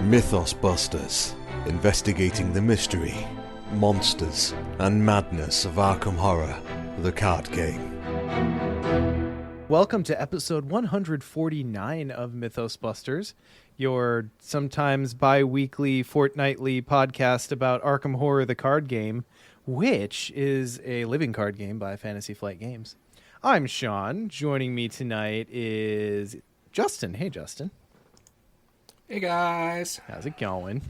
Mythos Busters, investigating the mystery, monsters, and madness of Arkham Horror, the card game. Welcome to episode 149 of Mythos Busters, your sometimes bi-weekly, fortnightly podcast about Arkham Horror, the card game, which is a living card game by Fantasy Flight Games. I'm Sean. Joining me tonight is Justin. Hey, Justin. Hey, guys. How's it going?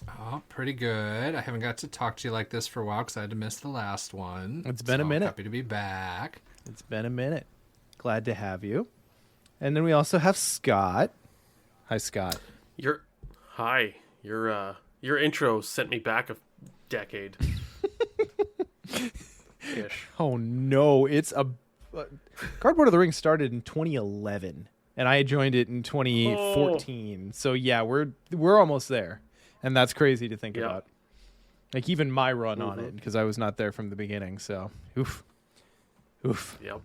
Oh, pretty good. I haven't got to talk to you like this for a while because I had to miss the last one. It's been a minute. Happy to be back. It's been a minute. Glad to have you. And then we also have Scott. Hi, Scott. Your intro sent me back a decade. Ish. Oh no, it's a Cardboard of the Ring started in 2011 and I joined it in 2014. So yeah, we're almost there. And that's crazy to think about. Like even my run on it, because I was not there from the beginning, so oof. Yep.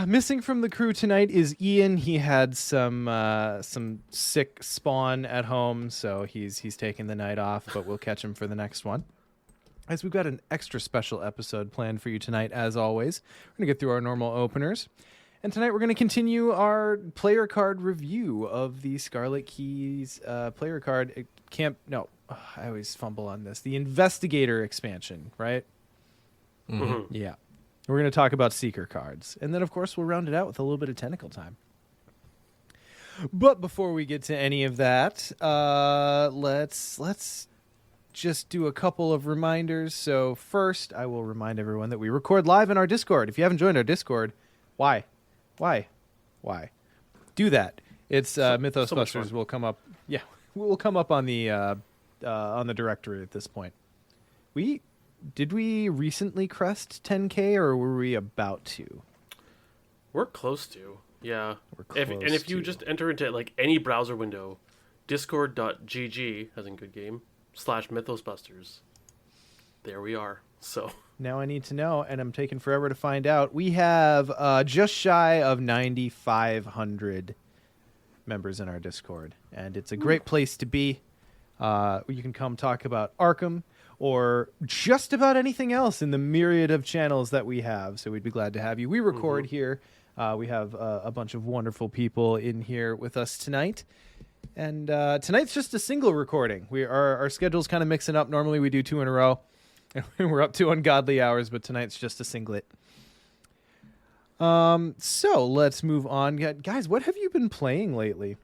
Missing from the crew tonight is Ian. He had some sick spawn at home, so he's taking the night off, but we'll catch him for the next one. As we've got an extra special episode planned for you tonight, as always. We're going to get through our normal openers. And tonight we're going to continue our player card review of the Scarlet Keys player card I always fumble on this. The Investigator expansion, right? Mm-hmm. Yeah. We're going to talk about Seeker cards. And then, of course, we'll round it out with a little bit of Tentacle time. But before we get to any of that, let's just do a couple of reminders. So first, I will remind everyone that we record live in our Discord. If you haven't joined our Discord, why? Do that. It's Mythos so Busters will come up. Yeah, will come up on the directory at this point. Did we recently crest 10K or were we about to? We're close to. Yeah. We're close if you to. just enter into like any browser window, discord.gg, as in good game, /mythosbusters. There we are. So Now I need to know, and I'm taking forever to find out. We have just shy of 9,500 members in our Discord, and it's a great place to be. You can come talk about Arkham or just about anything else in the myriad of channels that we have, so we'd be glad to have you. We record here. We have a bunch of wonderful people in here with us tonight. And tonight's just a single recording. Our schedule's kind of mixing up. Normally we do 2 in a row. And we're up to ungodly hours, but tonight's just a singlet. So let's move on. Guys, what have you been playing lately?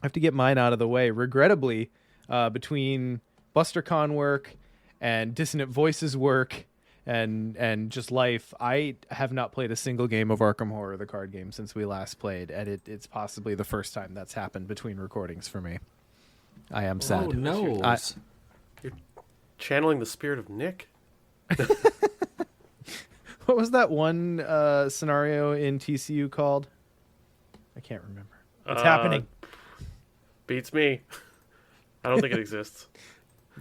I have to get mine out of the way. Regrettably, between BusterCon work and Dissonant Voices work and just life, I have not played a single game of Arkham Horror, the card game, since we last played. And it's possibly the first time that's happened between recordings for me. I am sad. Oh, no. you're channeling the spirit of Nick. What was that one scenario in TCU called? I can't remember. It's happening. Beats me. I don't think it exists.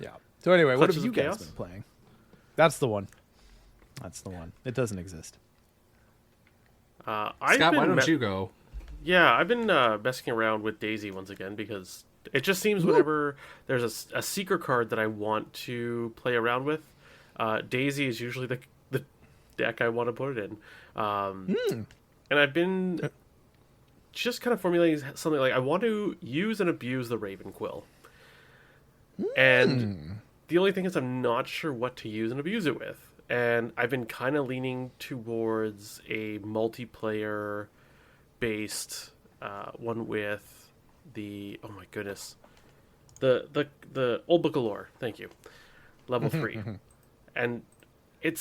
Yeah. So anyway, what Clutches have you of guys Chaos? been playing? That's the one. It doesn't exist. Scott, why don't you go? Yeah, I've been messing around with Daisy once again because it just seems whenever there's a Seeker card that I want to play around with, Daisy is usually the deck I want to put it in. And I've been just kind of formulating something like I want to use and abuse the Ravenquill. And the only thing is I'm not sure what to use and abuse it with. And I've been kind of leaning towards a multiplayer based one with the the Old Book of Lore. Thank you. Level 3. And I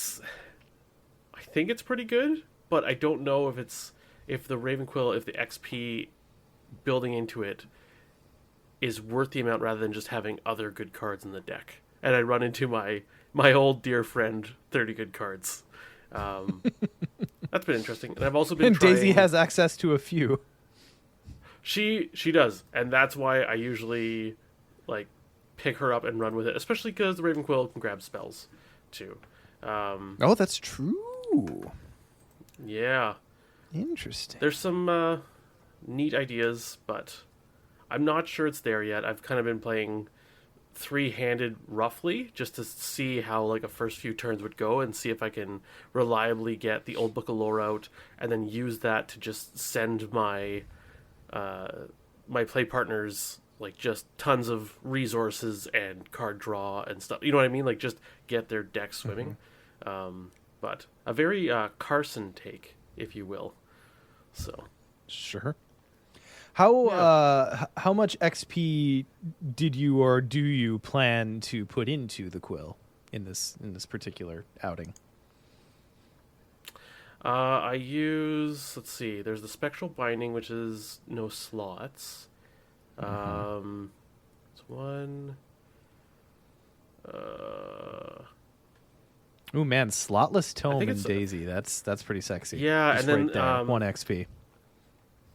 think it's pretty good, but I don't know if the Ravenquill, if the XP building into it is worth the amount rather than just having other good cards in the deck. And I run into my old dear friend 30 good cards. That's been interesting. And I've also been And trying... Daisy has access to a few. She does, and that's why I usually like pick her up and run with it, especially because the Ravenquill can grab spells too. Oh, that's true. Yeah. Interesting. There's some neat ideas, but I'm not sure it's there yet. I've kind of been playing three-handed roughly just to see how like a first few turns would go and see if I can reliably get the old book of lore out and then use that to just send my my play partners like just tons of resources and card draw and stuff. You know what I mean? Like just get their deck swimming. But a very Carson take, if you will. So Sure. How much XP did you or do you plan to put into the quill in this particular outing? I use, let's see, there's the spectral binding, which is no slots. It's one. Ooh man, slotless tome think and it's Daisy. That's pretty sexy. Yeah, Just and then right there, 1 XP.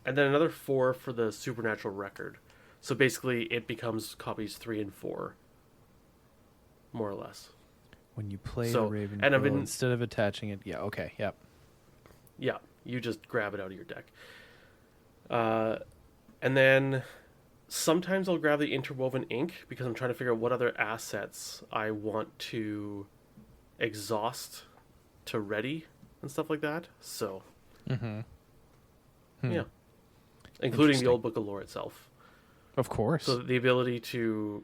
and then another 4 for the supernatural record. So basically, it becomes copies 3 and 4, more or less. When you play So- the Raven and I've Quill, been- instead of attaching it, yeah, okay, yep. Yeah, you just grab it out of your deck. And then sometimes I'll grab the interwoven ink because I'm trying to figure out what other assets I want to exhaust to ready and stuff like that. So, yeah. Including the old book of lore itself. Of course. So the ability to,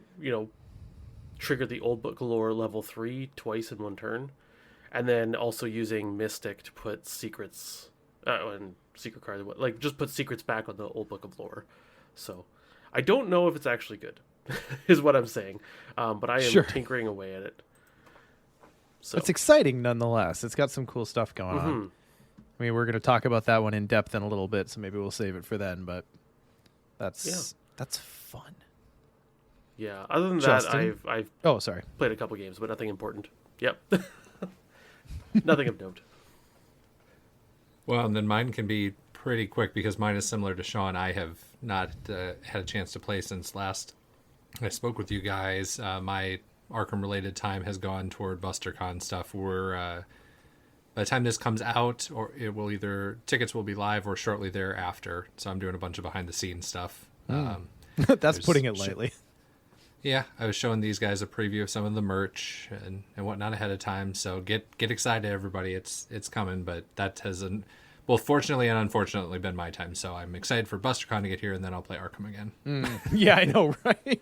trigger the old book of lore level 3 twice in one turn. And then also using Mystic to put secrets and secret cards, like just put secrets back on the old book of lore. So I don't know if it's actually good, is what I'm saying. But I am tinkering away at it. So It's exciting nonetheless. It's got some cool stuff going on. I mean, we're going to talk about that one in depth in a little bit, so maybe we'll save it for then, but that's fun. Yeah. Other than Justin? that, I've Oh, sorry. played a couple games, but nothing important. Yep. Nothing of note. Well, and then mine can be pretty quick because mine is similar to Sean. I have not had a chance to play since last I spoke with you guys. My Arkham-related time has gone toward BusterCon stuff. We're by the time this comes out, or it will either tickets will be live or shortly thereafter. So I'm doing a bunch of behind-the-scenes stuff. That's putting it lightly. Yeah, I was showing these guys a preview of some of the merch and whatnot ahead of time. So get excited, everybody! It's coming, but that has both fortunately and unfortunately been my time. So I'm excited for BusterCon to get here, and then I'll play Arkham again. Yeah, I know, right?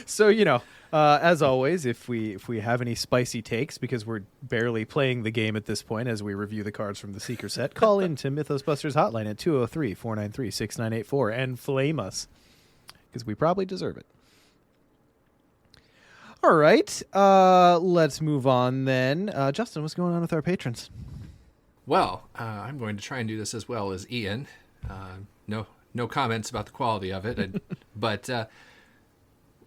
So as always, if we have any spicy takes, because we're barely playing the game at this point as we review the cards from the Seeker set, call in to Mythos Busters hotline at 203-493-6984 and flame us, because we probably deserve it. All right, let's move on then. Justin, what's going on with our patrons? Well, I'm going to try and do this as well as Ian. No comments about the quality of it, but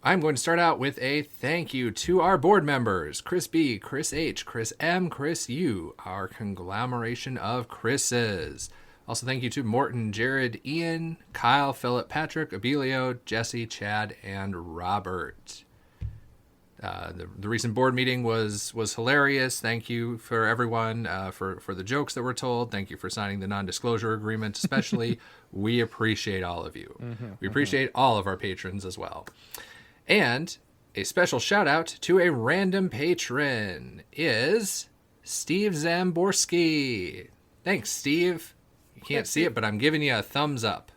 I'm going to start out with a thank you to our board members, Chris B, Chris H, Chris M, Chris U, our conglomeration of Chris's. Also thank you to Morton, Jared, Ian, Kyle, Philip, Patrick, Abilio, Jesse, Chad, and Robert. The recent board meeting was hilarious. Thank you for everyone for the jokes that were told. Thank you for signing the non-disclosure agreement, especially. We appreciate all of you. We appreciate all of our patrons as well. And a special shout out to a random patron is Steve Zamborski. Thanks, Steve. You can't see it, but I'm giving you a thumbs up.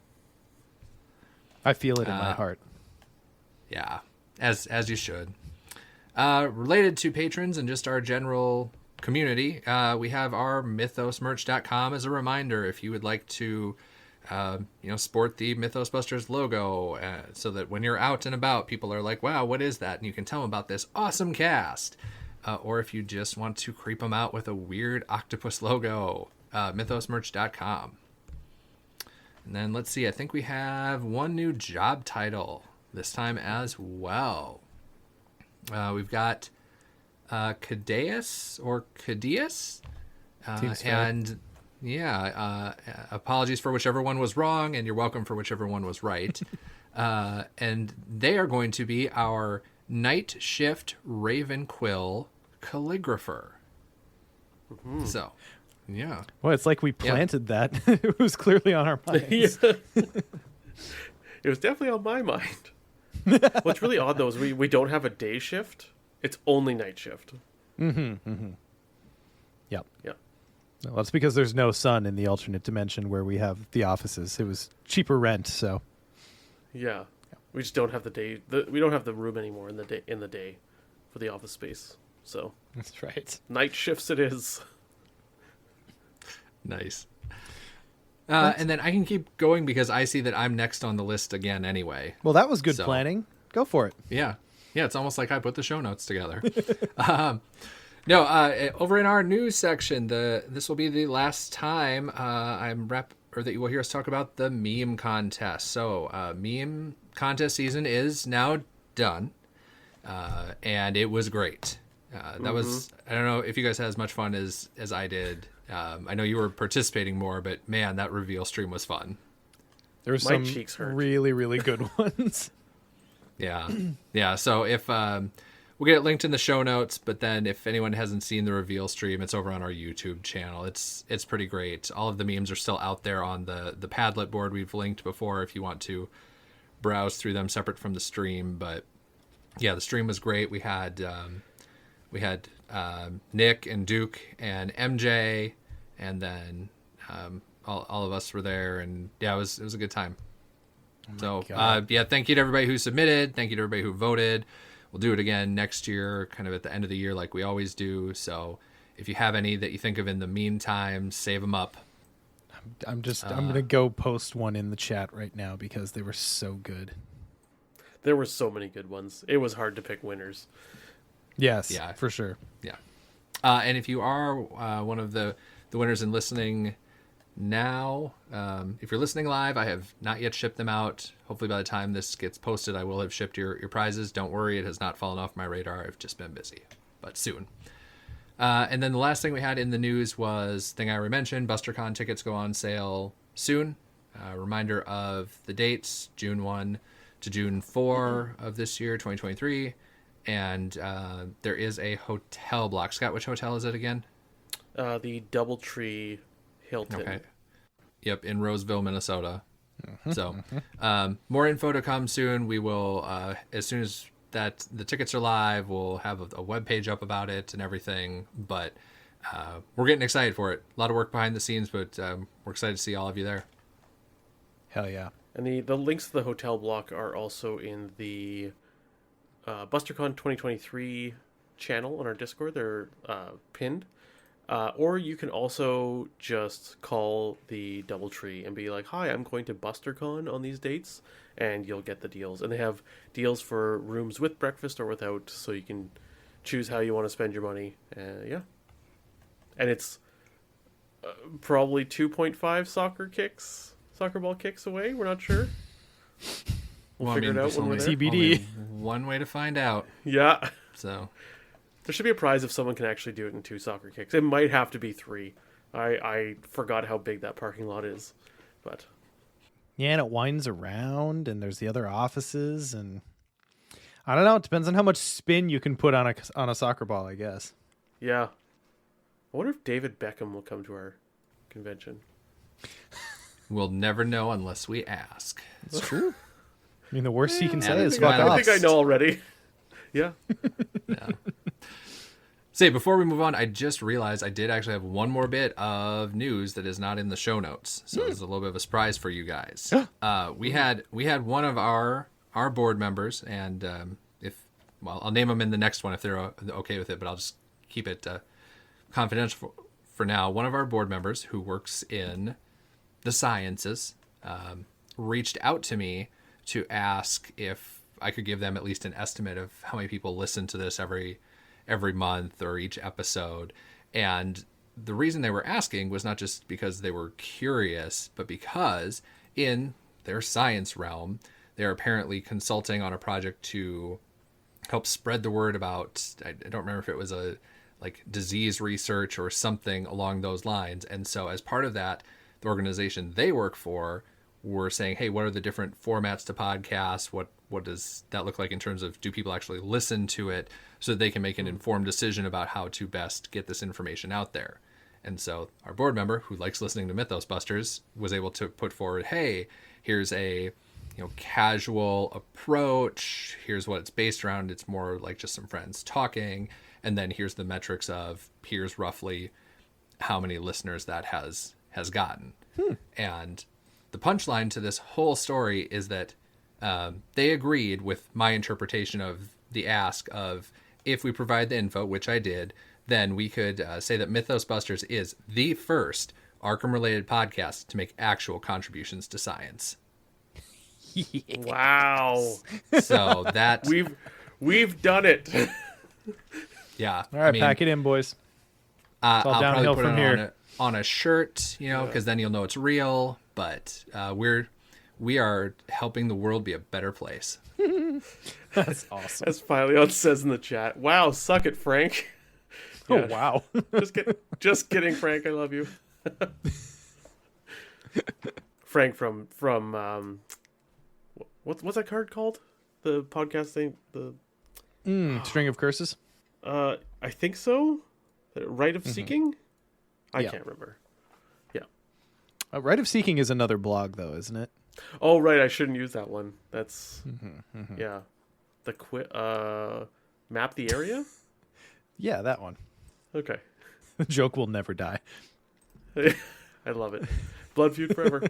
I feel it in my heart. Yeah, as you should. Related to patrons and just our general community, we have our mythosmerch.com as a reminder if you would like to sport the Mythos Busters logo so that when you're out and about, people are like, wow, what is that? And you can tell them about this awesome cast. Or if you just want to creep them out with a weird octopus logo, mythosmerch.com. And then let's see, I think we have one new job title this time as well. We've got Cadeus or Cadeus. And yeah, apologies for whichever one was wrong, and you're welcome for whichever one was right. And they are going to be our Night Shift Raven Quill calligrapher. So, yeah. Well, it's like we planted that. It was clearly on our minds. It was definitely on my mind. What's really odd though is we don't have a day shift. It's only night shift. Yep. Yeah. Well, that's because there's no sun in the alternate dimension where we have the offices. It was cheaper rent, so. Yeah. We just don't have the day. We don't have the room anymore in the day for the office space. So That's right. night shifts it is. Nice. And then I can keep going because I see that I'm next on the list again anyway. Well, that was good So- planning. Go for it. Yeah. Yeah, it's almost like I put the show notes together. Over in our news section, this will be the last time that you will hear us talk about the meme contest. So, meme contest season is now done, and it was great. That was, I don't know if you guys had as much fun as I did. I know you were participating more, but man, that reveal stream was fun. There was My some cheeks hurt. really, really good ones. Yeah. Yeah. So if we'll get it linked in the show notes, but then if anyone hasn't seen the reveal stream, it's over on our YouTube channel. It's pretty great. All of the memes are still out there on the Padlet board we've linked before if you want to browse through them separate from the stream. But yeah, the stream was great. We had Nick and Duke and MJ, and then all of us were there, and yeah, it was a good time. So, thank you to everybody who submitted. Thank you to everybody who voted. We'll do it again next year, kind of at the end of the year like we always do. So if you have any that you think of in the meantime, save them up. I'm going to go post one in the chat right now because they were so good. There were so many good ones. It was hard to pick winners. Yes, Yeah. for sure. Yeah. And if you are one of the winners and listening now, if you're listening live, I have not yet shipped them out. Hopefully by the time this gets posted, I will have shipped your prizes. Don't worry, it has not fallen off my radar. I've just been busy, but soon. And then the last thing we had in the news was, thing I already mentioned, BusterCon tickets go on sale soon. Reminder of the dates, June 1 to June 4 of this year, 2023. And there is a hotel block. Scott, which hotel is it again? The Doubletree Hilton. Okay. Yep, in Roseville, Minnesota. So, more info to come soon. We will, as soon as that the tickets are live, we'll have a web page up about it and everything. But we're getting excited for it. A lot of work behind the scenes, but we're excited to see all of you there. Hell yeah. And the links to the hotel block are also in the BusterCon 2023 channel on our Discord. They're pinned. Or you can also just call the Doubletree and be like, "Hi, I'm going to BusterCon on these dates," and you'll get the deals. And they have deals for rooms with breakfast or without, so you can choose how you want to spend your money. Yeah. And it's probably 2.5 soccer ball kicks away. We're not sure. We'll figure it out when we're there. TBD. One way to find out. Yeah. So, there should be a prize if someone can actually do it in 2 soccer kicks. It might have to be 3. I forgot how big that parking lot is, but Yeah, and it winds around, and there's the other offices, and I don't know. It depends on how much spin you can put on a soccer ball, I guess. yeah. I wonder if David Beckham will come to our convention. we'll never know unless we ask. It's true. I mean, the worst he can say is I fuck off. I think I know already. Yeah. Yeah. Say, before we move on, I just realized I did actually have one more bit of news that is not in the show notes. So this is a little bit of a surprise for you guys. We had one of our board members, and I'll name them in the next one if they're okay with it, but I'll just keep it confidential for now. One of our board members who works in the sciences reached out to me to ask if I could give them at least an estimate of how many people listen to this every month or each episode. And the reason they were asking was not just because they were curious, but because in their science realm, they're apparently consulting on a project to help spread the word about, I don't remember if it was like disease research or something along those lines. And so as part of that, the organization they work for were saying, hey, what are the different formats to podcasts? What does that look like in terms of, do people actually listen to it, so that they can make an informed decision about how to best get this information out there? And so our board member, who likes listening to Mythos Busters, was able to put forward, hey, here's a casual approach. Here's what it's based around. It's more like just some friends talking. And then here's the metrics of here's roughly how many listeners that has gotten. And the punchline to this whole story is that they agreed with my interpretation of the ask of if we provide the info, which I did, then we could say that Mythos Busters is the first Arkham-related podcast to make actual contributions to science. Wow. So that we've done it. Yeah. All right, pack it in, boys. I'll downhill probably put from it here. on a shirt, because then you'll know it's real. But we are helping the world be a better place. That's awesome. As Phileon says in the chat. Wow, suck it, Frank. Oh, wow. Just kidding, Frank. I love you. Frank from what's that card called? The podcast thing. The String of Curses? I think so. Rite of Seeking. I Yeah. can't remember. Yeah. Rite of Seeking is another blog, though, isn't it? Oh right, I shouldn't use that one. That's yeah. The map the area. Yeah, that one. Okay. The joke will never die. I love it. Blood feud forever.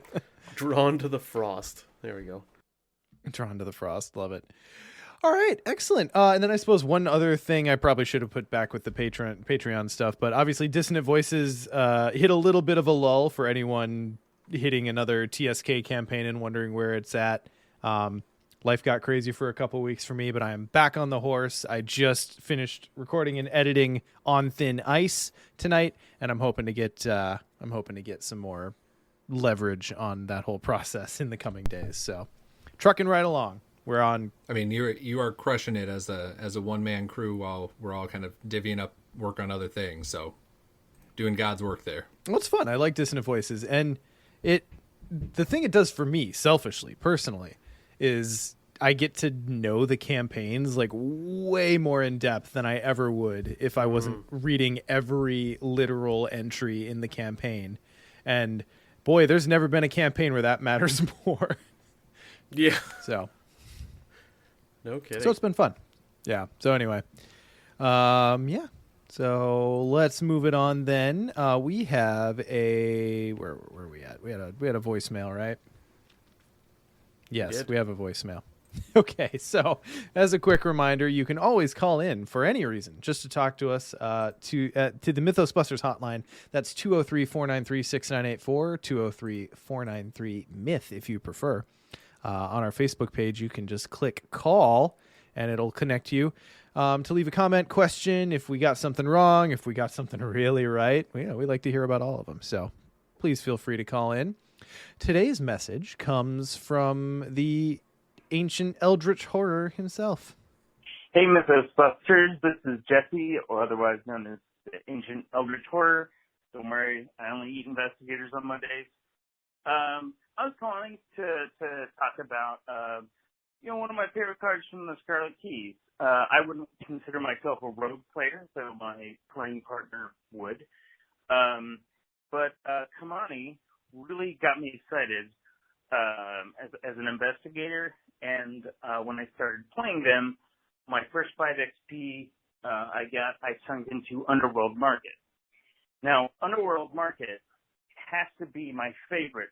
Drawn to the frost. There we go. Drawn to the frost. Love it. All right, excellent. And then I suppose one other thing I probably should have put back with the Patreon stuff, but obviously Dissonant Voices hit a little bit of a lull for anyone hitting another TSK campaign and wondering where it's at. Life got crazy for a couple weeks for me, but I am back on the horse. I just finished recording and editing On Thin Ice tonight, and I'm hoping to get some more leverage on that whole process in the coming days. So, trucking right along. We're on. I mean, you are crushing it as a one-man crew while we're all kind of divvying up work on other things. So, doing God's work there. Well, it's fun. I like Dissonant Voices, and the thing it does for me, selfishly, personally, is I get to know the campaigns like way more in depth than I ever would if I wasn't reading every literal entry in the campaign. And boy, there's never been a campaign where that matters more. Yeah. So. No kidding. So it's been fun. Yeah. So anyway, yeah. So let's move it on then. We have where are we at? We had a voicemail, right? Yes, we have a voicemail. Okay, so as a quick reminder, you can always call in for any reason just to talk to us to the Mythos Busters hotline. That's 203-493-6984, 203-493-MYTH if you prefer. On our Facebook page, you can just click call and it'll connect you to leave a comment, question, if we got something wrong, if we got something really right. We like to hear about all of them. So please feel free to call in. Today's message comes from the ancient eldritch horror himself. Hey, Mythos Busters. This is Jesse, or otherwise known as the ancient eldritch horror. Don't worry, I only eat investigators on Mondays. I was calling to talk about, one of my favorite cards from the Scarlet Keys. I wouldn't consider myself a rogue player, so my playing partner would. But Kamani really got me excited as an investigator, and when I started playing them, my first 5 XP I turned into Underworld Market. Now, Underworld Market has to be my favorite,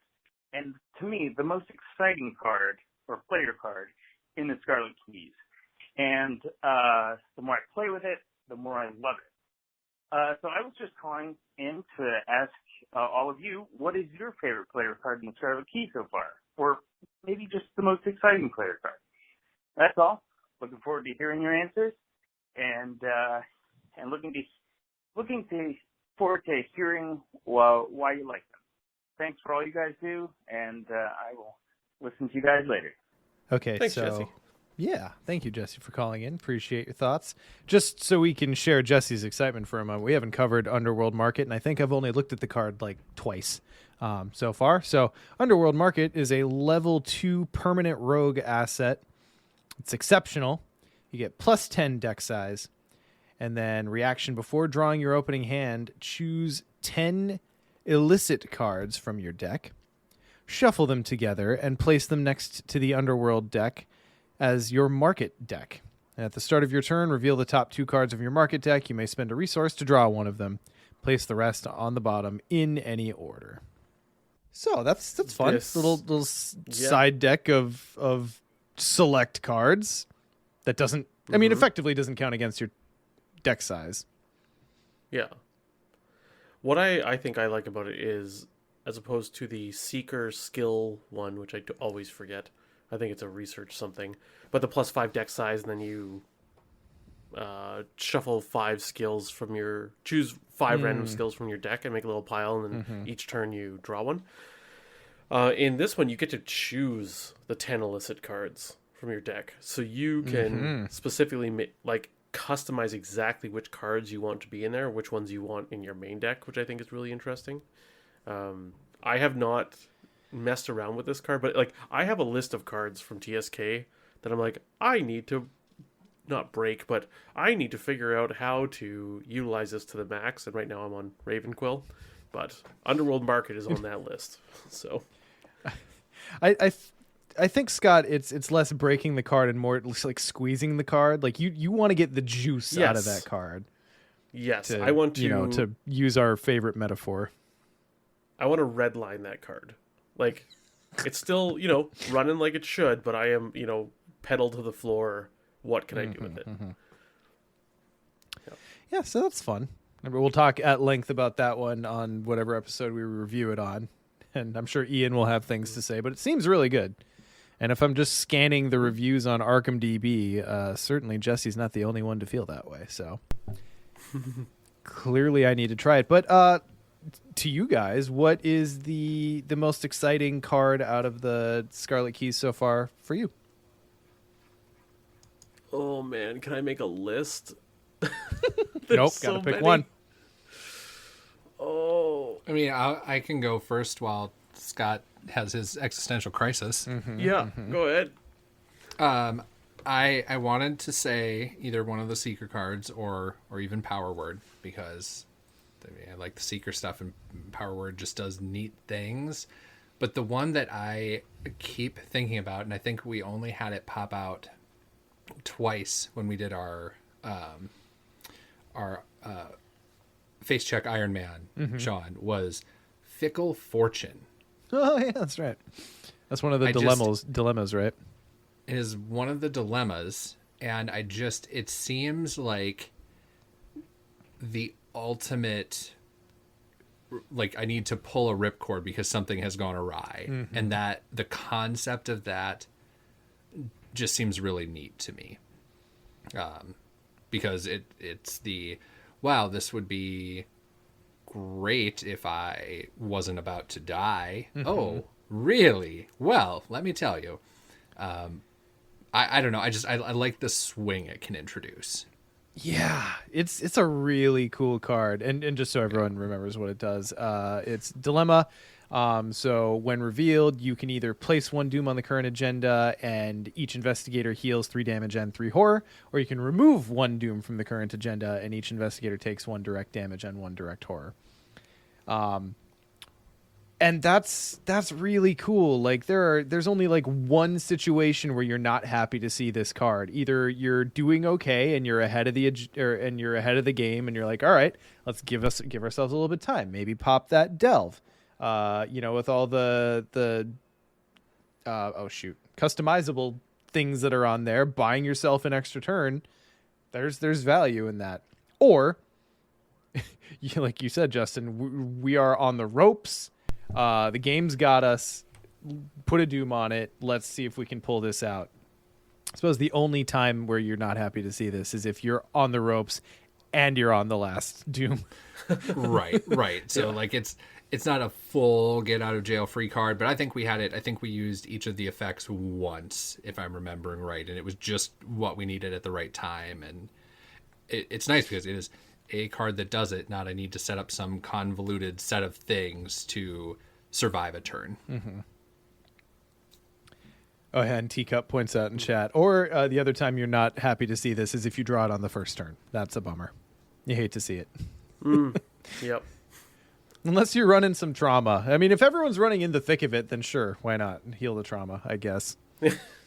and to me, the most exciting card, or player card, in the Scarlet Keys. And the more I play with it, the more I love it. So I was just calling in to ask all of you, what is your favorite player card in the Scarlet Keys so far? Or maybe just the most exciting player card? That's all. Looking forward to hearing your answers, and looking forward to hearing why you like them. Thanks for all you guys do, and I will listen to you guys later. Okay, Thanks, so Jesse. yeah, thank you, Jesse, for calling in. Appreciate your thoughts. Just so we can share Jesse's excitement for a moment, we haven't covered Underworld Market, and I think I've only looked at the card like twice so far. So Underworld Market is a level 2 permanent rogue asset. It's exceptional. You get plus 10 deck size, and then reaction before drawing your opening hand, choose 10 illicit cards from your deck. shuffle them together, and place them next to the Underworld deck as your market deck. And at the start of your turn, reveal the top 2 cards of your market deck. You may spend a resource to draw one of them. Place the rest on the bottom in any order. So that's fun. This- Little side deck of select cards that doesn't, I mean, effectively doesn't count against your deck size. Yeah. What I think I like about it is, as opposed to the Seeker skill one, which I always forget. I think it's a research something. But the +5 deck size, and then you shuffle 5 skills from your... Choose 5 random skills from your deck and make a little pile, and then each turn you draw one. In this one, you get to choose the 10 illicit cards from your deck. So you can specifically customize exactly which cards you want to be in there, which ones you want in your main deck, which I think is really interesting. I have not messed around with this card, but I have a list of cards from TSK that I'm like, I need to not break, but I need to figure out how to utilize this to the max. And right now I'm on Ravenquill, but Underworld Market is on that list. So I think, Scott, it's less breaking the card and more like squeezing the card. Like you want to get the juice out of that card. Yes, I want to to use our favorite metaphor. I want to redline that card. Like, it's still, running like it should, but I am, pedal to the floor. What can I do with it? Yeah, so that's fun. We'll talk at length about that one on whatever episode we review it on. And I'm sure Ian will have things to say, but it seems really good. And if I'm just scanning the reviews on ArkhamDB, certainly Jesse's not the only one to feel that way. So clearly I need to try it. But to you guys, what is the most exciting card out of the Scarlet Keys so far for you? Oh, man. Can I make a list? Nope, gotta pick one. Oh. I mean, I can go first while Scott has his existential crisis. Yeah, go ahead. I wanted to say either one of the Seeker cards or even Power Word, because I like the Seeker stuff, and Power Word just does neat things. But the one that I keep thinking about, and I think we only had it pop out twice when we did our face check Iron Man, Sean, was Fickle Fortune. Oh yeah, that's right. That's one of the dilemmas, right? It is one of the dilemmas, and it seems like the ultimate, like I need to pull a ripcord because something has gone awry, and that the concept of that just seems really neat to me, because it's the, wow, this would be great if I wasn't about to die. Oh, really? Well, let me tell you. I don't know. I like the swing it can introduce. Yeah, it's a really cool card, and just so everyone remembers what it does, it's Dilemma. So when revealed, you can either place 1 Doom on the current agenda, and each investigator heals 3 damage and 3 horror, or you can remove 1 Doom from the current agenda, and each investigator takes 1 direct damage and 1 direct horror. And that's really cool. Like there's only like one situation where you're not happy to see this card. Either you're doing okay and you're ahead of the game, and you're like, all right, let's give ourselves a little bit of time. Maybe pop that delve. With all the customizable things that are on there, buying yourself an extra turn. There's value in that. Or, like you said, Justin, we are on the ropes. The game's got us. Put a Doom on it. Let's see if we can pull this out. I suppose the only time where you're not happy to see this is if you're on the ropes and you're on the last Doom. Right. So like it's not a full get out of jail free card, but I think we had it. I think we used each of the effects once, if I'm remembering right, and it was just what we needed at the right time. And it's nice because it is a card that does it, not I need to set up some convoluted set of things to survive a turn. Oh, and Teacup points out in chat. Or the other time you're not happy to see this is if you draw it on the first turn. That's a bummer. You hate to see it. Yep. Unless you're running some trauma. I mean, if everyone's running in the thick of it, then sure, why not heal the trauma? I guess.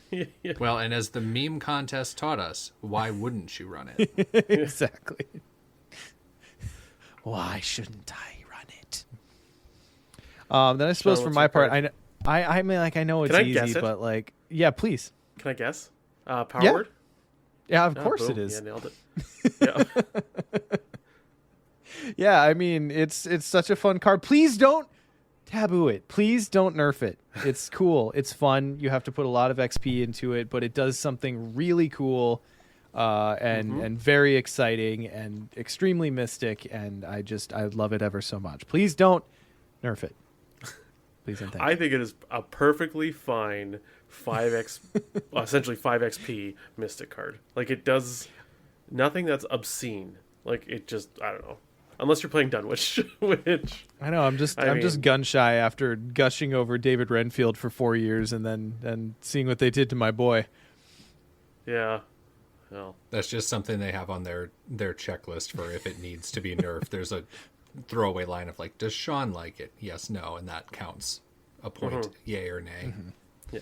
Yeah. Well, and as the meme contest taught us, why wouldn't you run it? Exactly. Why shouldn't I run it? Then I suppose Sean, for what's my your part, card? I mean, like, I know it's Can I guess easy, it? but like, yeah, please. Can I guess? Power Yeah. word? Yeah, of Ah, course boom. it is. Yeah, nailed it. Yeah. Yeah, I mean, it's such a fun card. Please don't taboo it. Please don't nerf it. It's cool. It's fun. You have to put a lot of XP into it, but it does something really cool and very exciting and extremely mystic, and I love it ever so much. Please don't nerf it. Please and thank I you. think it is a perfectly fine 5x, essentially 5xp Mystic card. Like, it does nothing that's obscene. Like, it just, I don't know. Unless you're playing Dunwich, which I know. I'm just gun shy after gushing over David Renfield for 4 years and then seeing what they did to my boy. yeah. Well, That's just something they have on their checklist for if it needs to be nerfed. There's a throwaway line of like, does Sean like it? Yes, no, and that counts a point, yay or nay. yeah.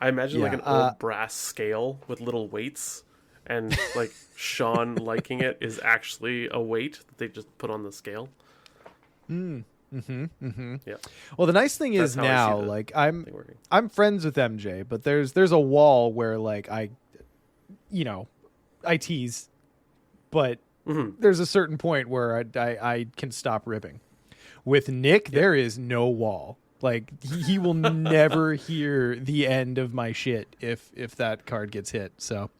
I imagine like Yeah, an old brass scale with little weights, and like Sean liking it is actually a weight that they just put on the scale. Yeah. Well, the nice thing is That's how I see now, the like thing working. I'm friends with MJ, but there's a wall where like I tease, but there's a certain point where I can stop ribbing. With Nick, there is no wall. Like he will never hear the end of my shit if that card gets hit. So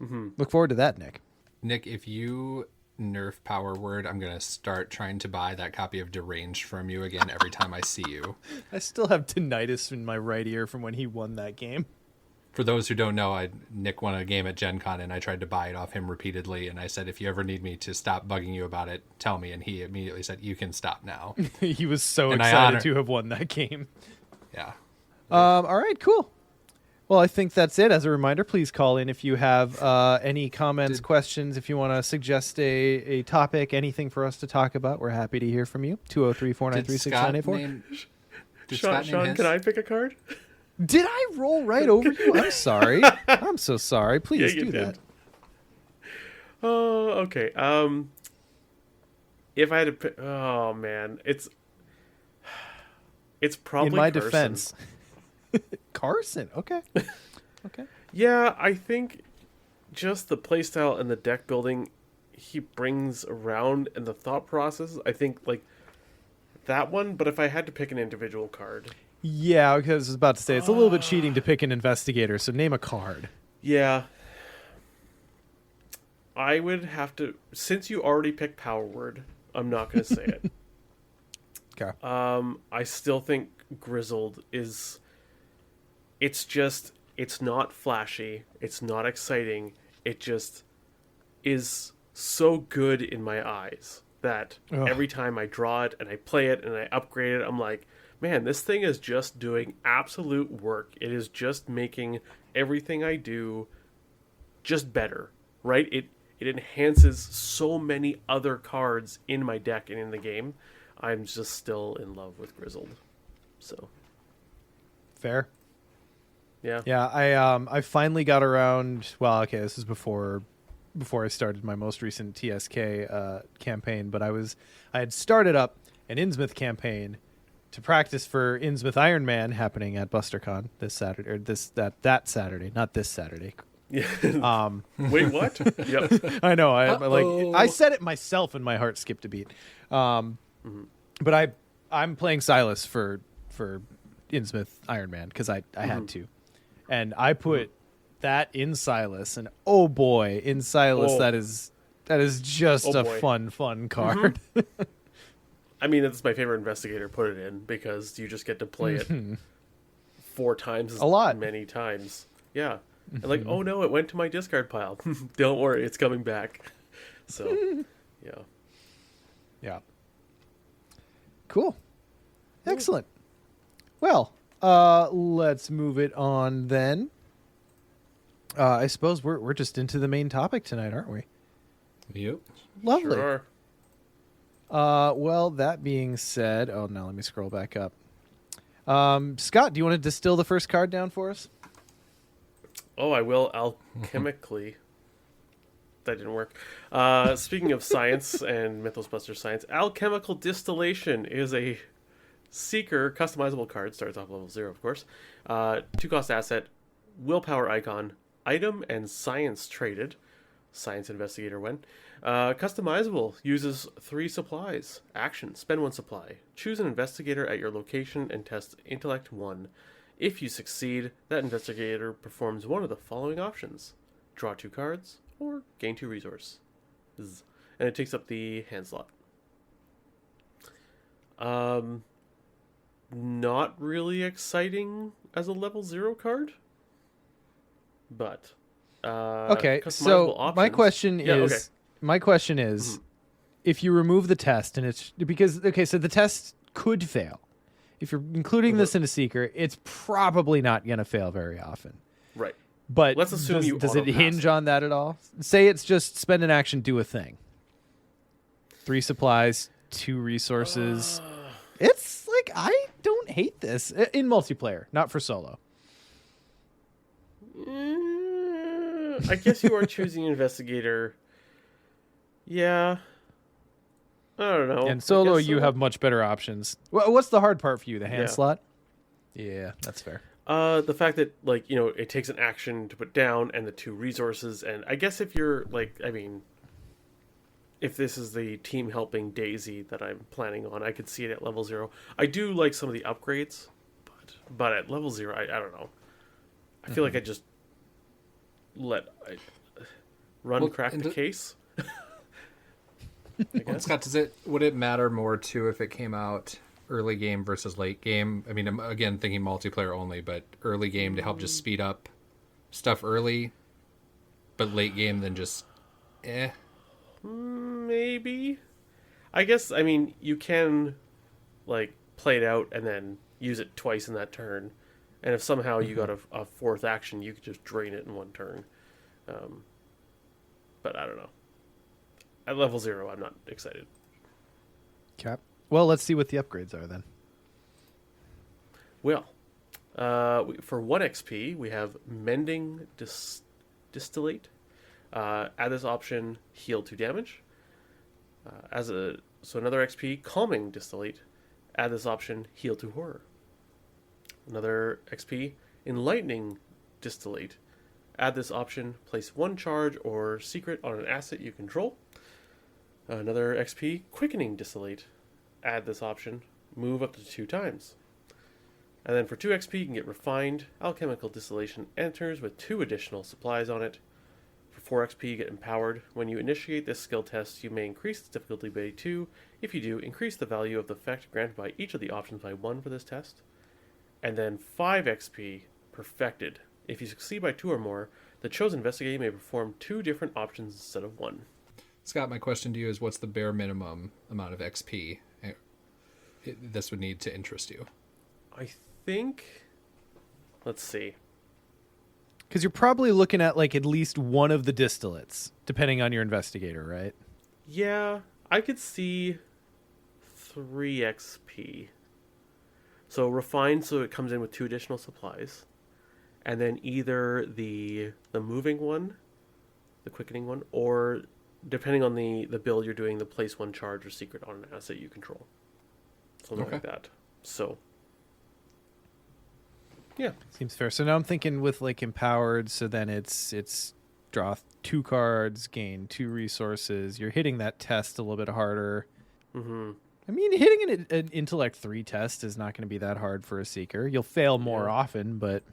look forward to that, Nick. Nick, if you nerf Power Word, I'm going to start trying to buy that copy of Deranged from you again every time I see you. I still have tinnitus in my right ear from when he won that game. For those who don't know, Nick won a game at Gen Con, and I tried to buy it off him repeatedly, and I said, if you ever need me to stop bugging you about it, tell me. And he immediately said, you can stop now. He was so And I excited honor- to have won that game. Yeah. All right, cool. Well, I think that's it. As a reminder, please call in if you have any comments, questions, if you want to suggest a topic, anything for us to talk about. We're happy to hear from you. 203-493-6984. Sean, can I pick a card? Did I roll right over you? I'm sorry. I'm so sorry. Please Yeah, you do did. that. Oh, okay. If I had to pick, oh man, it's probably In my Carson. defense. Carson. Okay. Okay. Yeah, I think just the playstyle and the deck building he brings around and the thought process, I think like that one, but if I had to pick an individual card. Yeah, because I was about to say it's a little bit cheating to pick an investigator, so name a card. Yeah. I would have to, since you already picked Power Word, I'm not going to say it. Okay. I still think Grizzled is, it's not flashy, it's not exciting, it just is so good in my eyes that every time I draw it and I play it and I upgrade it, I'm like, man, this thing is just doing absolute work. It is just making everything I do just better, right? It enhances so many other cards in my deck and in the game. I'm just still in love with Grizzled. So, Fair. yeah. Yeah, I finally got around. Well, okay, this is before I started my most recent TSK campaign, but I had started up an Innsmouth campaign to practice for Innsmouth Iron Man happening at BusterCon this Saturday, or that Saturday, not this Saturday. Yeah. Wait, what? Yep. I know. I said it myself, and my heart skipped a beat. But I'm playing Silas for Innsmouth Iron Man because I had to, and I put that in Silas, and oh boy, in Silas that is just a boy. fun card. I mean, it's my favorite investigator. Put it in because you just get to play it 4 times as A lot. many times. Yeah. And like, oh no, it went to my discard pile. Don't worry, it's coming back. So, yeah. Yeah. Cool. Excellent. Well, let's move it on then. I suppose we're just into the main topic tonight, aren't we? Yep. Lovely. Sure are. Well, that being said, oh no, let me scroll back up. Scott, do you want to distill the first card down for us? Oh, I will alchemically. That didn't work. Speaking of science and Mythos Buster science, alchemical distillation is a seeker customizable card. Starts off level 0, of course. 2-cost asset, willpower icon, item and science traded. Science investigator when. Customizable, uses 3 supplies. Action, spend 1 supply. Choose an investigator at your location and test intellect 1. If you succeed, that investigator performs one of the following options. Draw 2 cards, or gain 2 resources. And it takes up the hand slot. Not really exciting as a level 0 card. But Okay, so customizable options. my question is, if you remove the test and it's because so the test could fail. If you're including this in a seeker, it's probably not going to fail very often. Right. But Let's assume does it auto-pass hinge on that at all? Say it's just spend an action, do a thing. 3 supplies, 2 resources. It's like, I don't hate this in multiplayer, not for solo. I guess you are choosing investigator. Yeah. I don't know. And solo, I guess you have much better options. What's the hard part for you? The hand Yeah. slot? Yeah, that's fair. The fact that, like, you know, it takes an action to put down and the 2 resources. And I guess if you're, like, I mean, if this is the team helping Daisy that I'm planning on, I could see it at level 0. I do like some of the upgrades, but at level 0, I don't know. I feel like I just crack the case. Well, Scott, would it matter more too if it came out early game versus late game? I mean, I'm again thinking multiplayer only, but early game to help just speed up stuff early, but late game then just Maybe. I guess, I mean, you can, like, play it out and then use it twice in that turn. And if somehow you got a 4th action, you could just drain it in 1 turn. But I don't know. At level 0, I'm not excited. Cap. Well, let's see what the upgrades are then. Well, for 1 XP, we have Mending Distillate. Add this option, heal 2 damage. So another XP, Calming Distillate. Add this option, heal 2 horror. Another XP, Enlightening Distillate. Add this option, place 1 charge or secret on an asset you control. Another XP, Quickening Distillate. Add this option, move up to 2 times. And then for 2 XP, you can get Refined. Alchemical Distillation enters with 2 additional supplies on it. For 4 XP, you get Empowered. When you initiate this skill test, you may increase its difficulty by 2. If you do, increase the value of the effect granted by each of the options by 1 for this test. And then 5 XP, Perfected. If you succeed by 2 or more, the chosen investigator may perform 2 different options instead of 1. Scott, my question to you is, what's the bare minimum amount of XP this would need to interest you? I think... Let's see. Because you're probably looking at, like, at least one of the distillates, depending on your investigator, right? Yeah, I could see 3 XP. So Refined, so it comes in with 2 additional supplies. And then either the moving one, the quickening one, or depending on the build you're doing, the place 1 charge or secret on an asset you control. Something like that. So, yeah. Seems fair. So now I'm thinking with, like, Empowered, so then it's draw 2 cards, gain 2 resources. You're hitting that test a little bit harder. Mm-hmm. I mean, hitting an Intellect 3 test is not going to be that hard for a Seeker. You'll fail more often, but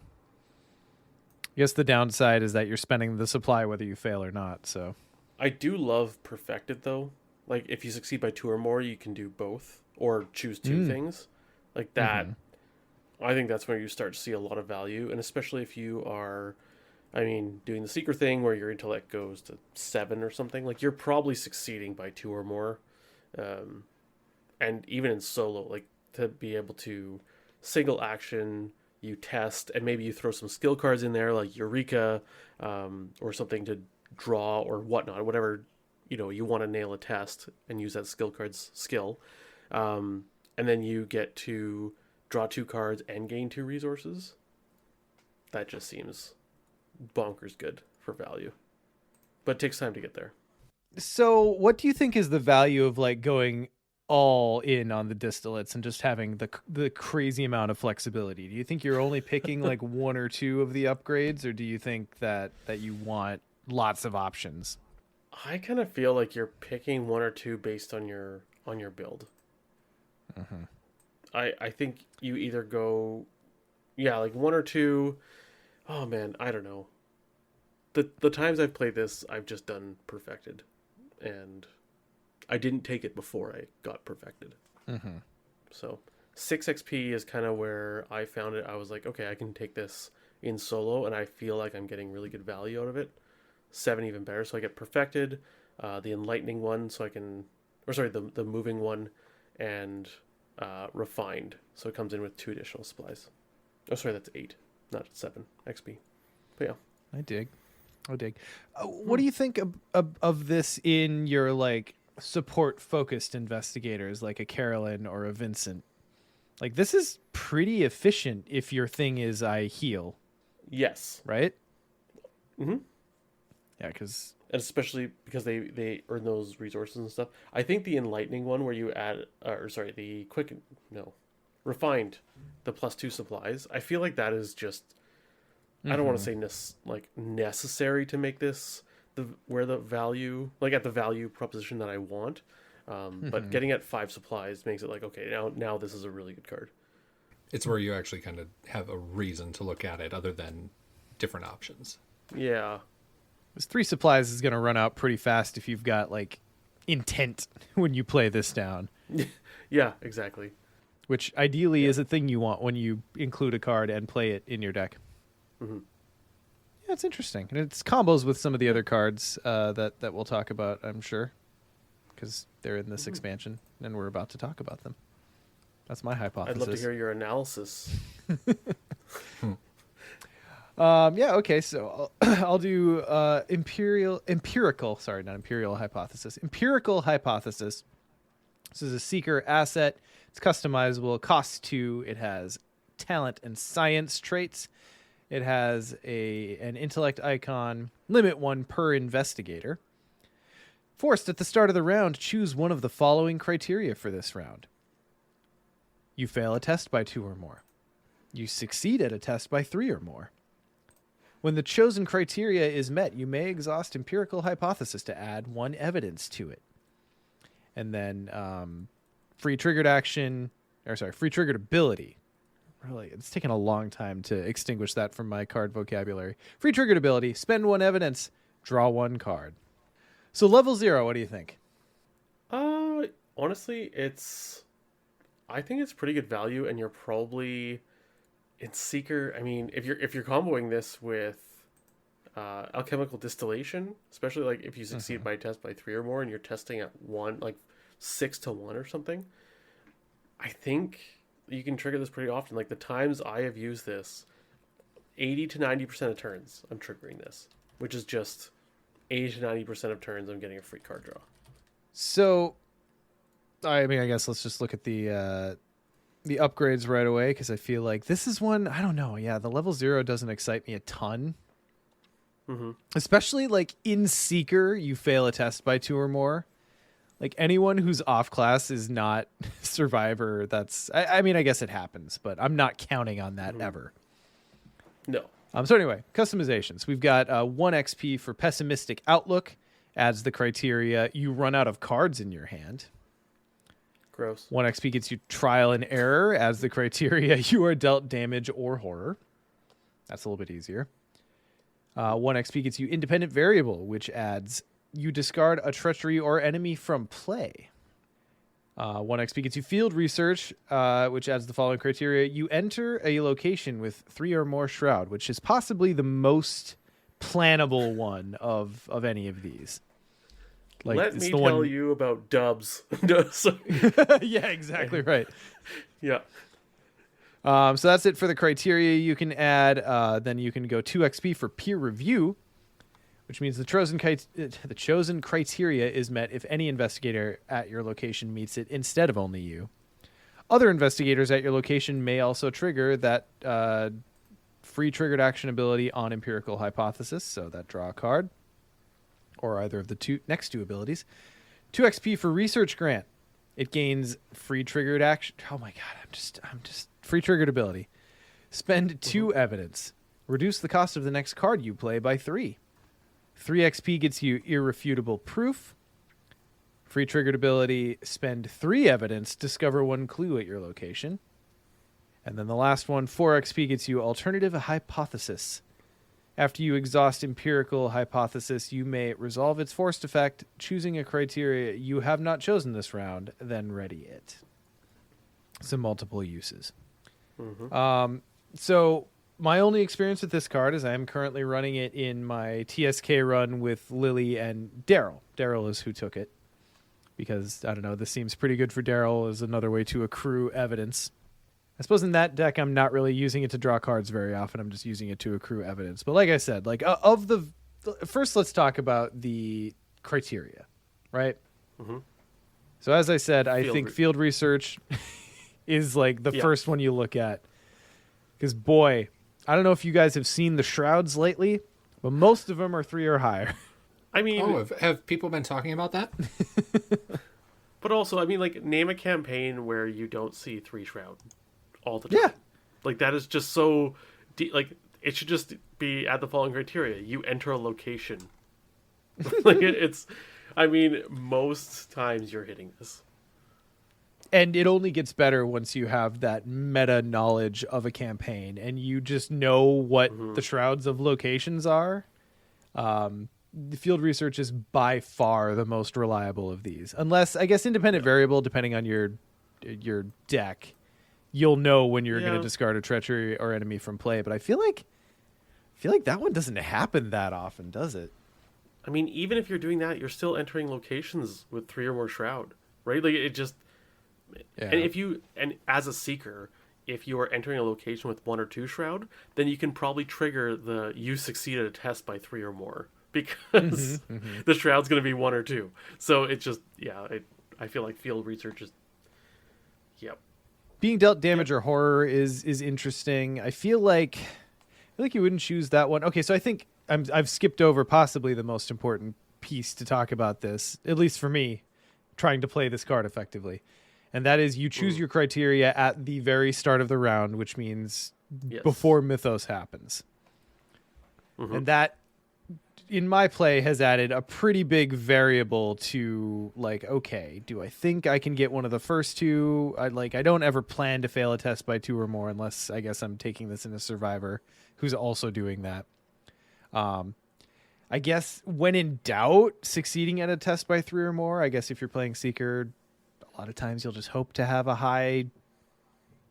I guess the downside is that you're spending the supply whether you fail or not, so... I do love Perfected, though. Like, if you succeed by 2 or more, you can do both. Or choose 2 things. Like that. I think that's where you start to see a lot of value. And especially if you are, I mean, doing the Seeker thing where your intellect goes to 7 or something. Like, you're probably succeeding by 2 or more. And even in solo, like, to be able to single action, you test, and maybe you throw some skill cards in there, like Eureka, or something to draw or whatnot, whatever you want to nail a test and use that skill card's skill. And then you get to draw 2 cards and gain 2 resources. That just seems bonkers good for value. But it takes time to get there. So what do you think is the value of like going all in on the distillates and just having the crazy amount of flexibility? Do you think you're only picking like 1 or 2 of the upgrades, or do you think that you want lots of options? I kind of feel like you're picking 1 or 2 based on your build. Mm-hmm. I think you either go, like 1 or 2. Oh man, I don't know. The times I've played this, I've just done perfected, and I didn't take it before I got perfected. Mm-hmm. So 6 XP is kind of where I found it. I was like, okay, I can take this in solo, and I feel like I'm getting really good value out of it. 7 even better, so I get perfected. The enlightening one, so I can, the moving one, and refined, so it comes in with 2 additional supplies. Oh, sorry, that's 8, not 7 XP. But yeah, I dig. What do you think of this in your like support focused investigators, like a Carolyn or a Vincent? Like, this is pretty efficient if your thing is I heal. Yes. Right? Mm-hmm. Yeah, because... And especially because they earn those resources and stuff. I think the enlightening one where you add... refined, the +2 supplies. I feel like that is just... I don't want to say necessary to make this where the value... Like, at the value proposition that I want. But getting at 5 supplies makes it like, okay, now this is a really good card. It's where you actually kind of have a reason to look at it other than different options. Yeah. This 3 supplies is going to run out pretty fast if you've got, like, intent when you play this down. Yeah, exactly. Which ideally is a thing you want when you include a card and play it in your deck. Mm-hmm. Yeah, it's interesting. And it's combos with some of the other cards that we'll talk about, I'm sure. Because they're in this expansion, and we're about to talk about them. That's my hypothesis. I'd love to hear your analysis. Okay, so I'll do empirical hypothesis. Empirical hypothesis. This is a seeker asset. It's customizable. It costs 2. It has talent and science traits. It has an intellect icon. Limit 1 per investigator. Forced at the start of the round, choose one of the following criteria for this round. You fail a test by 2 or more. You succeed at a test by 3 or more. When the chosen criteria is met, you may exhaust empirical hypothesis to add 1 evidence to it. And then free triggered ability. Really, it's taken a long time to extinguish that from my card vocabulary. Free triggered ability, spend 1 evidence, draw 1 card. So level 0, what do you think? Honestly, I think it's pretty good value, and you're probably in Seeker. I mean, if you're comboing this with alchemical distillation, especially like if you succeed by a test by 3 or more, and you're testing at 1, like 6 to 1 or something, I think you can trigger this pretty often. Like the times I have used this, 80 to 90% of turns, I'm triggering this, which is just 80 to 90% of turns I'm getting a free card draw. So, I mean, I guess let's just look at the upgrades right away, because I feel like this is one, I don't know. Yeah, the level 0 doesn't excite me a ton. Mm-hmm. Especially like in Seeker, you fail a test by 2 or more. Like anyone who's off class is not Survivor. I mean, I guess it happens, but I'm not counting on that ever. No. So anyway, customizations. We've got 1 XP for pessimistic outlook. Adds the criteria you run out of cards in your hand. Gross. 1 XP gets you trial and error. Adds the criteria you are dealt damage or horror. That's a little bit easier. 1 XP gets you independent variable, which adds you discard a treachery or enemy from play. 1 XP gets you field research, which adds the following criteria. You enter a location with 3 or more shroud, which is possibly the most plannable one of any of these. Like, let me tell you about dubs. Yeah, exactly right. Yeah. So that's it for the criteria you can add. Then you can go 2 XP for peer review, which means the chosen criteria is met if any investigator at your location meets it instead of only you. Other investigators at your location may also trigger that free triggered action ability on Empirical Hypothesis, so that draw a card, or either of the next two abilities. 2 XP for Research Grant. It gains free triggered action. Oh my god, I'm just free triggered ability. Spend 2 evidence. Reduce the cost of the next card you play by 3. 3 XP gets you irrefutable proof. Free triggered ability, spend 3 evidence, discover 1 clue at your location. And then the last one, 4 XP gets you alternative hypothesis. After you exhaust empirical hypothesis, you may resolve its forced effect, choosing a criteria you have not chosen this round, then ready it. Some multiple uses. So my only experience with this card is I am currently running it in my TSK run with Lily and Daryl. Daryl is who took it. Because, I don't know, this seems pretty good for Daryl as another way to accrue evidence. I suppose in that deck, I'm not really using it to draw cards very often. I'm just using it to accrue evidence. But like I said, like first let's talk about the criteria, right? So as I said, I think field research is like the first one you look at. Because boy, I don't know if you guys have seen the shrouds lately, but most of them are 3 or higher. I mean, have people been talking about that? But also, I mean, like, name a campaign where you don't see 3 shroud all the time. Yeah. Like, that is just so... like, it should just be at the following criteria. You enter a location. Like, it's... I mean, most times you're hitting this. And it only gets better once you have that meta knowledge of a campaign and you just know what the shrouds of locations are. The field research is by far the most reliable of these. Unless, I guess, independent variable, depending on your deck, you'll know when you're going to discard a treachery or enemy from play. But I feel like that one doesn't happen that often, does it? I mean, even if you're doing that, you're still entering locations with 3 or more shroud, right? Like, it just... Yeah. And as a seeker, if you are entering a location with 1 or 2 shroud, then you can probably trigger the you succeeded a test by 3 or more. Because the shroud's going to be 1 or 2. So it just, I feel like field research is, Being dealt damage or horror is interesting. I feel like you wouldn't choose that one. Okay, so I think I've skipped over possibly the most important piece to talk about this, at least for me, trying to play this card effectively. And that is you choose your criteria at the very start of the round, which means before Mythos happens. And that, in my play, has added a pretty big variable to, like, okay, do I think I can get one of the first 2? I don't ever plan to fail a test by 2 or more unless I guess I'm taking this in a survivor who's also doing that. I guess when in doubt, succeeding at a test by 3 or more, I guess if you're playing Seeker, a lot of times you'll just hope to have a high...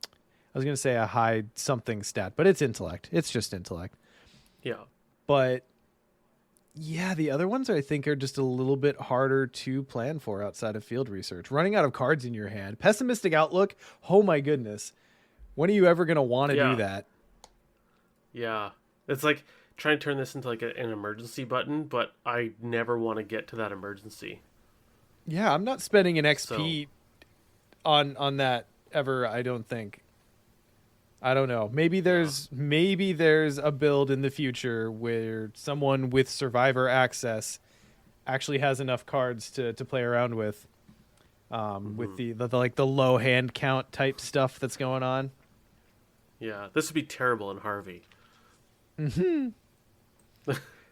I was going to say a high something stat, but it's intellect. It's just intellect. Yeah. But... yeah, the other ones I think are just a little bit harder to plan for outside of field research. Running out of cards in your hand. Pessimistic outlook. Oh my goodness. When are you ever going to want to do that? Yeah. It's like trying to turn this into like an emergency button, but I never want to get to that emergency. Yeah, I'm not spending an XP on that ever, I don't think. I don't know. Maybe there's a build in the future where someone with survivor access actually has enough cards to play around with, with the low hand count type stuff that's going on. Yeah, this would be terrible in Harvey.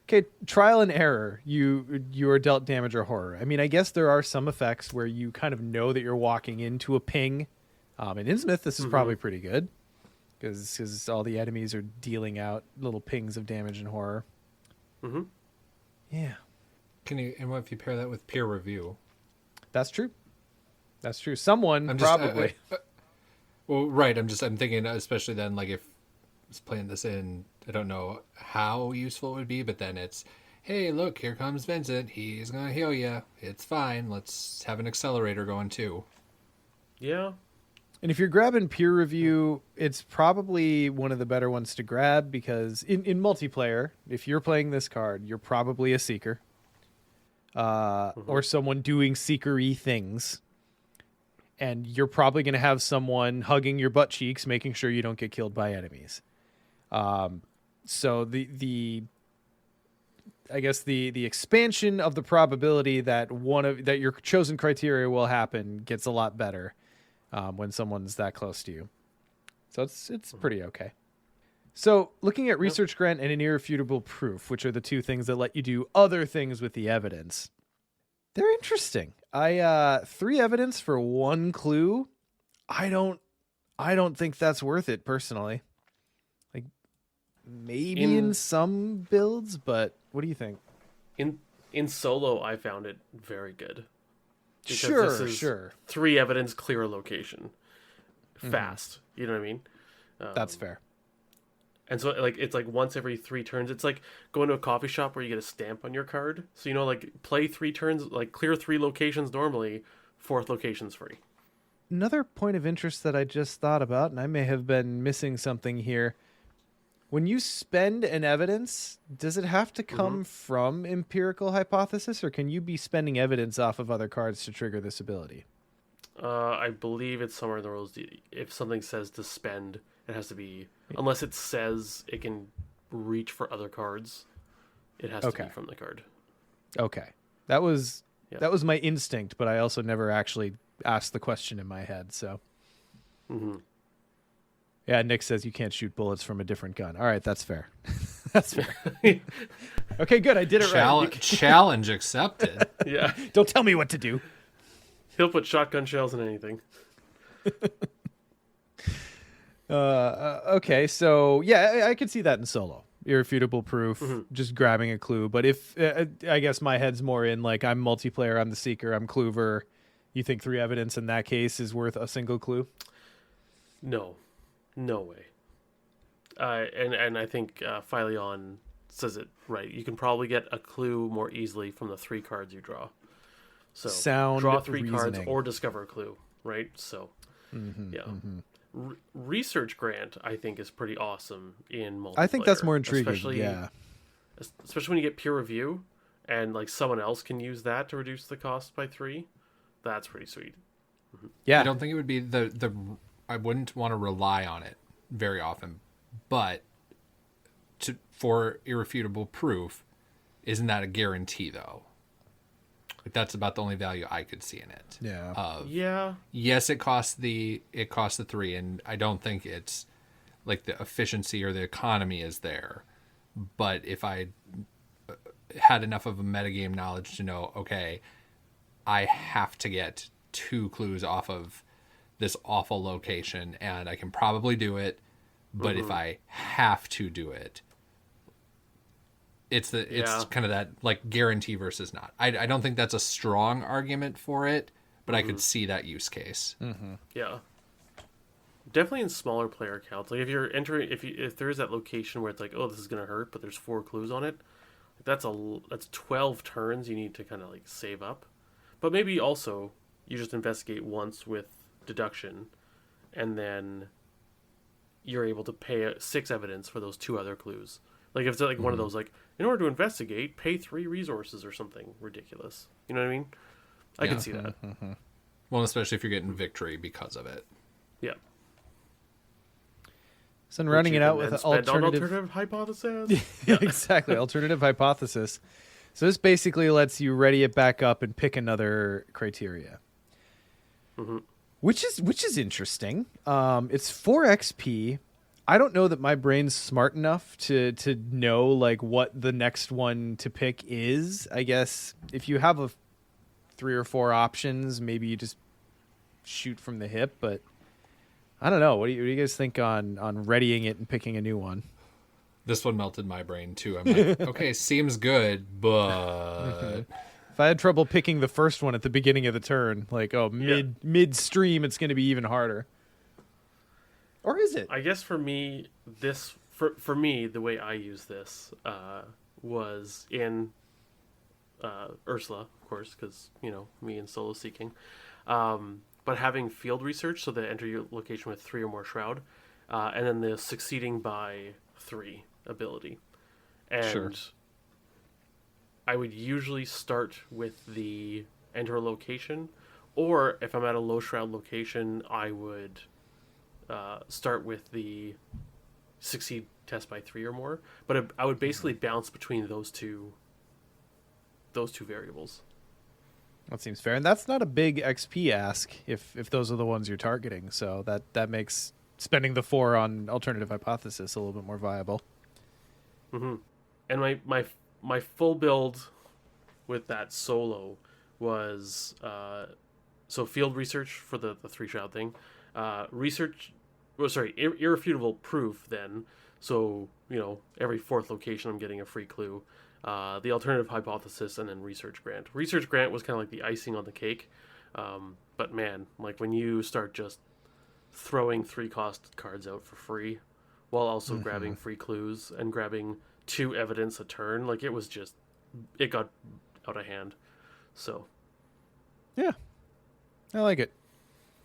Okay, trial and error. You are dealt damage or horror. I mean, I guess there are some effects where you kind of know that you're walking into a ping. In Innsmouth, this is probably pretty good. Because all the enemies are dealing out little pings of damage and horror. Yeah. And what if you pair that with peer review? That's true. Someone probably. Well, right. I'm thinking, especially then, like if it's playing this in, I don't know how useful it would be, but then it's, hey, look, here comes Vincent. He's gonna heal you. It's fine. Let's have an accelerator going too. Yeah. And if you're grabbing peer review, it's probably one of the better ones to grab because in multiplayer, if you're playing this card, you're probably a seeker or someone doing seeker-y things. And you're probably going to have someone hugging your butt cheeks, making sure you don't get killed by enemies. So I guess the expansion of the probability that that your chosen criteria will happen gets a lot better when someone's that close to you. So it's pretty okay. So looking at research grant and an irrefutable proof, which are the two things that let you do other things with the evidence, they're interesting. 3 evidence for 1 clue. I don't think that's worth it personally. Like maybe in some builds, but what do you think? In solo, I found it very good. Because this is sure. 3 evidence, clear a location, fast. You know what I mean? That's fair. And so it's like once every 3 turns. It's like going to a coffee shop where you get a stamp on your card. So like play 3 turns, like clear 3 locations normally, 4th location's free. Another point of interest that I just thought about, and I may have been missing something here. When you spend an evidence, does it have to come from empirical hypothesis, or can you be spending evidence off of other cards to trigger this ability? I believe it's somewhere in the rules. If something says to spend, it has to be, unless it says it can reach for other cards, it has to be from the card. Okay. That was my instinct, but I also never actually asked the question in my head, so. Yeah, Nick says you can't shoot bullets from a different gun. All right, that's fair. That's fair. Okay, good. I did it right. Challenge accepted. Yeah. Don't tell me what to do. He'll put shotgun shells in anything. Okay, so yeah, I could see that in solo. Irrefutable proof, just grabbing a clue. But if I guess my head's more in like I'm multiplayer, I'm the seeker, I'm Kluver. You think 3 evidence in that case is worth a single clue? No way. And I think Phileon says it right. You can probably get a clue more easily from the 3 cards you draw. So draw 3 cards or discover a clue, right? So research grant I think is pretty awesome in multiplayer. I think that's more intriguing. Especially when you get peer review and like someone else can use that to reduce the cost by 3. That's pretty sweet. Yeah, I don't think it would be I wouldn't want to rely on it very often, but for irrefutable proof, isn't that a guarantee though? Like that's about the only value I could see in it. Yeah. Yes, it costs the 3, and I don't think it's like the efficiency or the economy is there. But if I had enough of a metagame knowledge to know, okay, I have to get 2 clues off of this awful location, and I can probably do it. But if I have to do it, it's kind of that like guarantee versus not. I don't think that's a strong argument for it, but I could see that use case. Yeah, definitely in smaller player counts. Like if you're entering, if there is that location where it's like, oh, this is gonna hurt, but there's 4 clues on it, that's 12 turns you need to kind of like save up. But maybe also you just investigate once with deduction, and then you're able to pay 6 evidence for those 2 other clues. Like if it's like one of those like, in order to investigate, pay 3 resources or something ridiculous. You know what I mean? I can see that. Well, especially if you're getting victory because of it. Yeah. So rounding it out with an alternative hypothesis. Exactly, alternative hypothesis. So this basically lets you ready it back up and pick another criteria. Which is interesting. It's 4 XP. I don't know that my brain's smart enough to know like what the next one to pick is. I guess if you have 3 or 4 options, maybe you just shoot from the hip. But I don't know. What do you guys think on readying it and picking a new one? This one melted my brain too. I'm like, okay, seems good, but if I had trouble picking the first one at the beginning of the turn, like midstream, it's going to be even harder. Or is it? I guess for me, for me, the way I use this was in Ursula, of course, because me and solo seeking. but having field research, so they enter your location with 3 or more shroud, and then the succeeding by 3 ability. And Sure. I would usually start with the enter a location, or if I'm at a low shroud location, I would start with the succeed test by 3 or more. But I would basically bounce between those two variables. That seems fair, and that's not a big XP ask if those are the ones you're targeting. So that makes spending the 4 on alternative hypothesis a little bit more viable. Mm-hmm. And my full build with that solo was so field research for the 3 shroud thing, irrefutable proof then. So every 4th location I'm getting a free clue. The alternative hypothesis, and then research grant. Research grant was kind of like the icing on the cake. But man, like when you start just throwing 3 cost cards out for free while also grabbing free clues and grabbing 2 evidence a turn, like it got out of hand. So Yeah, I like it.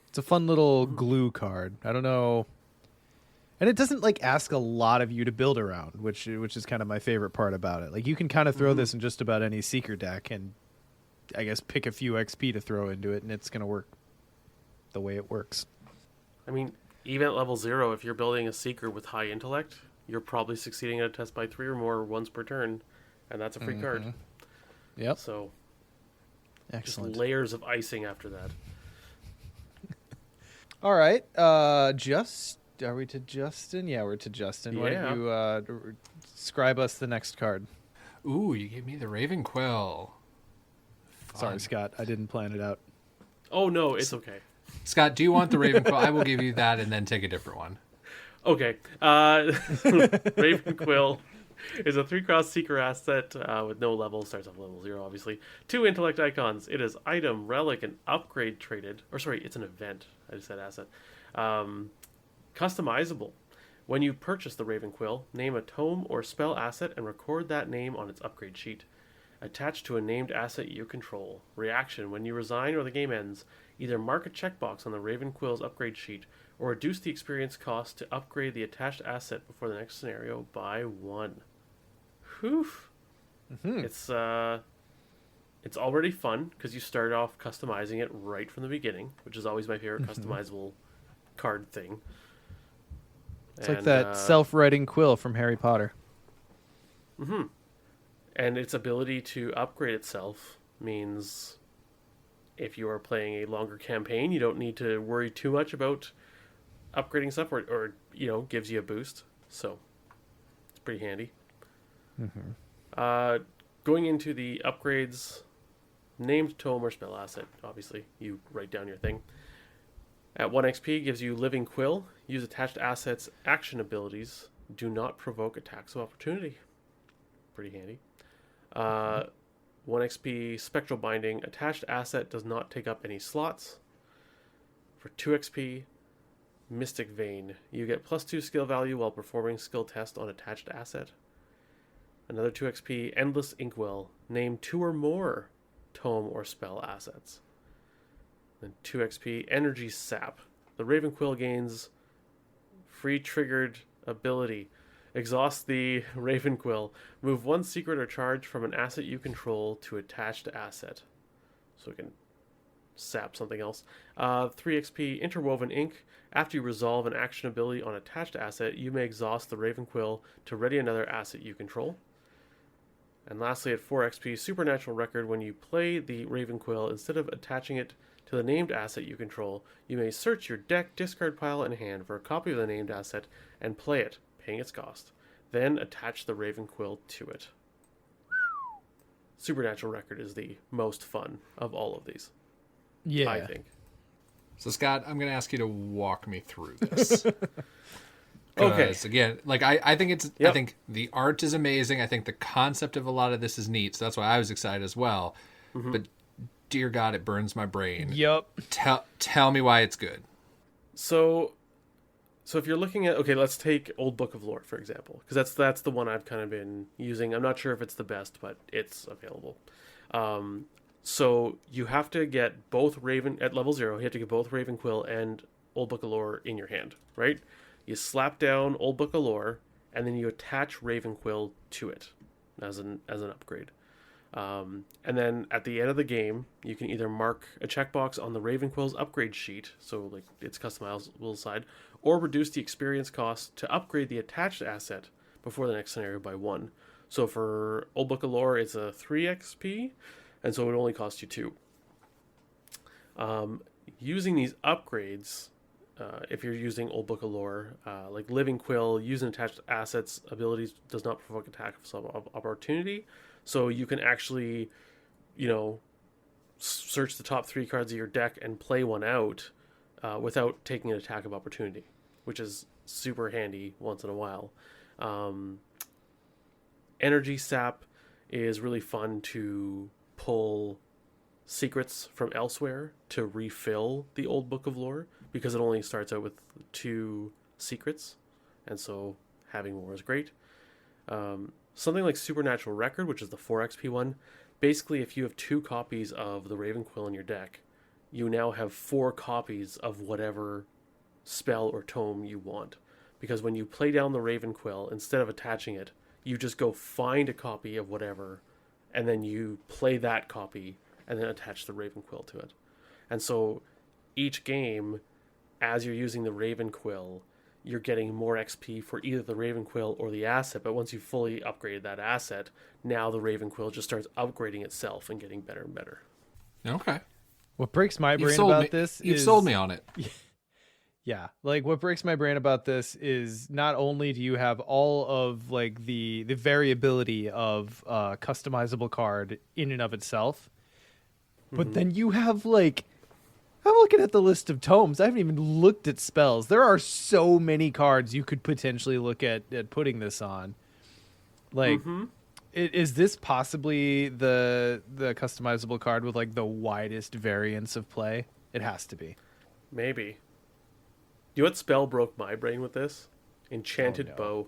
It's a fun little glue card. I don't know. And it doesn't like ask a lot of you to build around, which is kind of my favorite part about it. Like you can kind of throw this in just about any Seeker deck and I guess pick a few XP to throw into it and it's going to work the way it works. I mean, even at level 0, if you're building a Seeker with high intellect, you're probably succeeding at a test by 3 or more once per turn, and that's a free card. Yep. So Excellent. just layers of icing after that. All right. Are we to Justin? Yeah, we're to Justin. Why don't you scribe us the next card? Ooh, you gave me the Ravenquill. Fun. Sorry, Scott. I didn't plan it out. Oh, no, it's okay. Scott, do you want the Ravenquill? I will give you that and then take a different one. Okay. Ravenquill is a 3-cross Seeker asset with no level. Starts off level 0, obviously. 2 intellect icons. It is item, relic, and upgrade traded. Or sorry, it's an event. I just said asset. Customizable. When you purchase the Ravenquill, name a tome or spell asset and record that name on its upgrade sheet. Attached to a named asset you control. Reaction. When you resign or the game ends, either mark a checkbox on the Ravenquill's upgrade sheet or reduce the experience cost to upgrade the attached asset before the next scenario by 1. Whew. It's already fun because you start off customizing it right from the beginning, which is always my favorite customizable card thing. It's like that self-writing quill from Harry Potter. And its ability to upgrade itself means if you are playing a longer campaign, you don't need to worry too much about upgrading stuff or gives you a boost. So it's pretty handy. Going into the upgrades, named tome or spell asset, obviously, you write down your thing. At 1 XP gives you Living Quill. Use attached assets' action abilities. Do not provoke attacks of opportunity. Pretty handy. 1 XP Spectral Binding. Attached asset does not take up any slots. For 2 XP, Mystic Vein. You get +2 skill value while performing skill test on attached asset. Another 2 XP Endless Inkwell. Name 2 or more tome or spell assets. Then 2 XP Energy Sap. The Ravenquill gains free triggered ability. Exhaust the Ravenquill. Move 1 secret or charge from an asset you control to attached asset. So we can sap something else. 3 XP Interwoven Ink. After you resolve an action ability on attached asset, you may exhaust the Ravenquill to ready another asset you control. And lastly, at 4 XP Supernatural Record. When you play the Ravenquill, instead of attaching it to the named asset you control, you may search your deck, discard pile, and hand for a copy of the named asset and play it, paying its cost. Then attach the Ravenquill to it. Supernatural Record is the most fun of all of these. Yeah. I think. So, Scott, I'm going to ask you to walk me through this. Okay. Again, like I think it's. Yep. I think the art is amazing. I think the concept of a lot of this is neat. So that's why I was excited as well. But dear God, it burns my brain. Yep. Tell me why it's good. So if you're looking at, okay, let's take Old Book of Lore, for example, because that's the one I've kind of been using. I'm not sure if it's the best, but it's available. So you have to get both Raven at level 0. You have to get both Ravenquill and Old Book of Lore in your hand, right? You slap down Old Book of Lore, and then you attach Ravenquill to it as an upgrade. And then at the end of the game, you can either mark a checkbox on the Ravenquill's upgrade sheet, so like its customizable side, or reduce the experience cost to upgrade the attached asset before the next scenario by 1. So for Old Book of Lore, it's a 3 XP, and so it would only cost you 2. Using these upgrades, if you're using Old Book of Lore, like Living Quill, using attached assets abilities does not provoke attack of opportunity. So you can actually, search the top 3 cards of your deck and play one out without taking an attack of opportunity, which is super handy once in a while. Energy Sap is really fun to pull secrets from elsewhere to refill the Old Book of Lore, because it only starts out with 2 secrets, and so having more is great. Something like Supernatural Record, which is the 4 XP one, basically if you have 2 copies of the Ravenquill in your deck, you now have 4 copies of whatever spell or tome you want. Because when you play down the Ravenquill, instead of attaching it, you just go find a copy of whatever, and then you play that copy, and then attach the Ravenquill to it. And so each game, as you're using the Ravenquill, you're getting more XP for either the Ravenquill or the asset, but once you've fully upgraded that asset, now the Ravenquill just starts upgrading itself and getting better and better. Okay. What breaks my brain about this is... You've sold me on it. Yeah, like what breaks my brain about this is not only do you have all of like the variability of customizable card in and of itself, but then you have like, I'm looking at the list of tomes. I haven't even looked at spells. There are so many cards you could potentially look at putting this on. Like, is this possibly the customizable card with like the widest variance of play? It has to be. Maybe. You know what spell broke my brain with this? Enchanted Bow.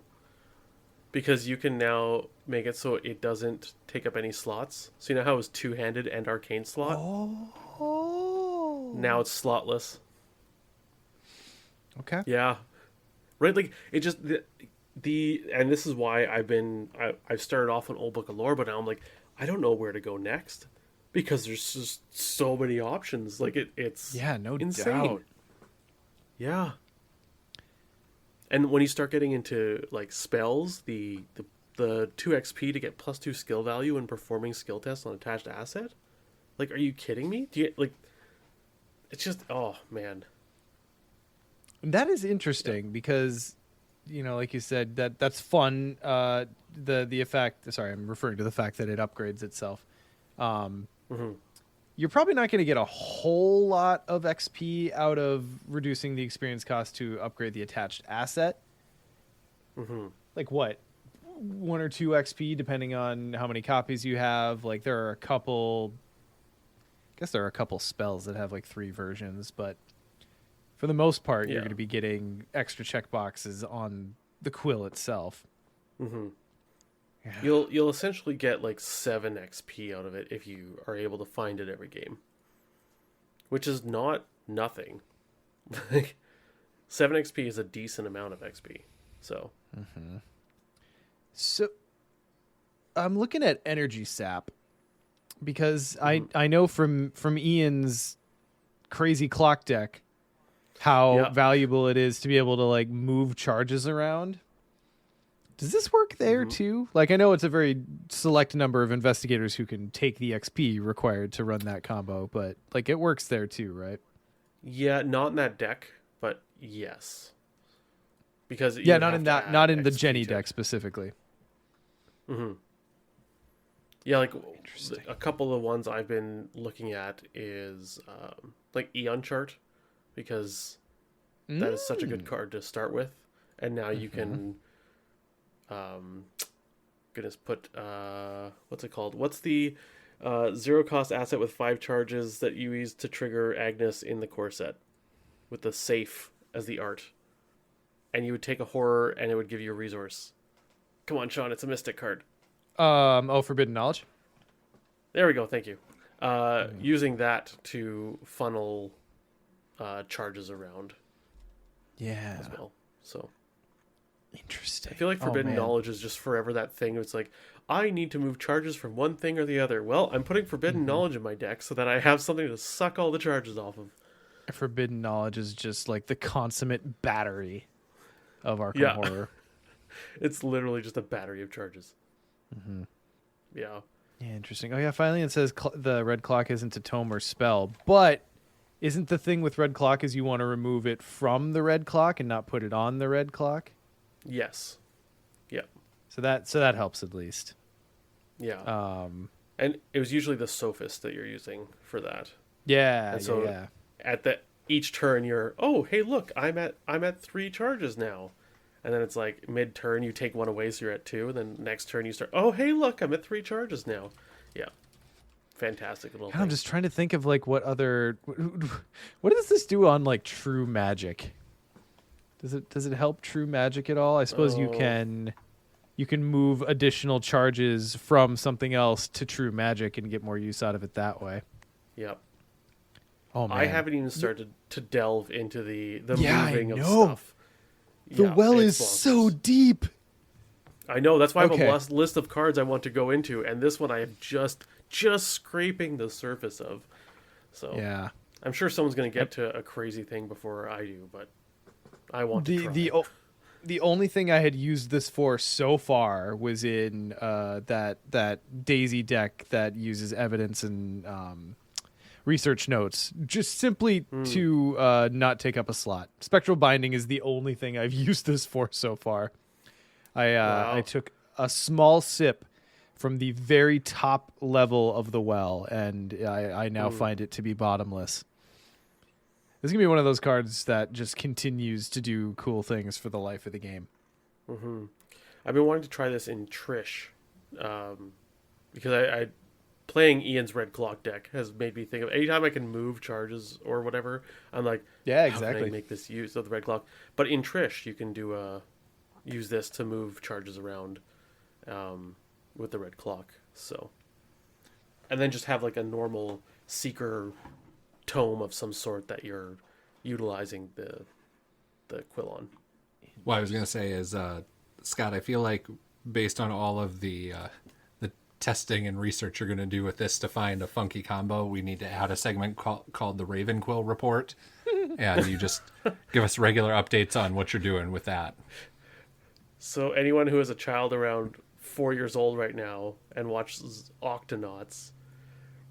Because you can now make it so it doesn't take up any slots. So you know how it was 2-handed and arcane slot? Oh. Now it's slotless. Okay. Yeah. Right, like it just the and this is why I've started off on Old Book of Lore, but now I'm like, I don't know where to go next. Because there's just so many options. Like it's no insane. doubt. Yeah. And when you start getting into like spells, the 2 XP to get +2 skill value when performing skill tests on attached asset, like, are you kidding me? Do you like? It's just, oh man. That is interesting because, like you said, that's fun. The effect. Sorry, I'm referring to the fact that it upgrades itself. You're probably not going to get a whole lot of XP out of reducing the experience cost to upgrade the attached asset. Like what? 1 or 2 XP, depending on how many copies you have. Like there are a couple spells that have like 3 versions, but for the most part, you're going to be getting extra checkboxes on the quill itself. Yeah. You'll essentially get like 7 XP out of it if you are able to find it every game, which is not nothing. Like 7 XP is a decent amount of XP. So, So I'm looking at Energy Sap because I know from Ian's crazy clock deck how valuable it is to be able to like move charges around. Does this work there too? Like, I know it's a very select number of investigators who can take the XP required to run that combo, but like it works there too, right? Yeah, not in that deck, but yes. Because not in the Jenny deck specifically. Yeah, like a couple of ones I've been looking at is like Eon Chart, because that is such a good card to start with, and now you can put what's it called? What's the 0 cost asset with 5 charges that you use to trigger Agnes in the core set with the safe as the art, and you would take a horror and it would give you a resource. Come on, Sean, it's a mystic card. Forbidden Knowledge. There we go. Thank you. using that to funnel charges around Yeah. as well. So Interesting. I feel like Forbidden man. Knowledge is just forever that thing. It's like, I need to move charges from one thing or the other. Well, I'm putting Forbidden Knowledge in my deck so that I have something to suck all the charges off of. Forbidden Knowledge is just like the consummate battery of Arkham Horror. It's literally just a battery of charges. Yeah. Yeah, interesting. Oh yeah, finally it says the red clock isn't a tome or spell, but isn't the thing with red clock is you want to remove it from the red clock and not put it on the red clock? Yes. Yeah. So that helps at least. Yeah. And it was usually the Sophist that you're using for that. Yeah, And so yeah. at each turn you're, oh, hey, look, I'm at 3 charges now. And then it's like mid-turn you take one away so you're at 2, and then next turn you start, oh, hey, look, I'm at 3 charges now. Yeah. Fantastic little thing. I'm just trying to think of like what does this do on like True Magic? Does it help True Magic at all? I suppose you can move additional charges from something else to True Magic and get more use out of it that way. Yep. Oh man. I haven't even started to delve into the Yeah, moving I of know. stuff. The Yeah, well it's is so bonkers. deep. I know, that's why I Okay. have a list of cards I want to go into, and this one I am just scraping the surface of. So Yeah. I'm sure someone's going to get to a crazy thing before I do, but I want to try. The only thing I had used this for so far was in that Daisy deck that uses evidence and research notes, just simply to not take up a slot. Spectral Binding is the only thing I've used this for so far. I took a small sip from the very top level of the well, and I now find it to be bottomless. This is going to be one of those cards that just continues to do cool things for the life of the game. I've been wanting to try this in Trish, because I playing Ian's Red Clock deck has made me think of anytime I can move charges or whatever, I'm like, Yeah, how can I exactly. make this use of the Red Clock? But in Trish, you can use this to move charges around with the Red Clock. So, and then just have like a normal Seeker tome of some sort that you're utilizing the quill on. What I was going to say is, Scott, I feel like based on all of the testing and research you're going to do with this to find a funky combo, we need to add a segment called the Raven Quill Report. And you just give us regular updates on what you're doing with that. So anyone who has a child around 4 years old right now and watches Octonauts,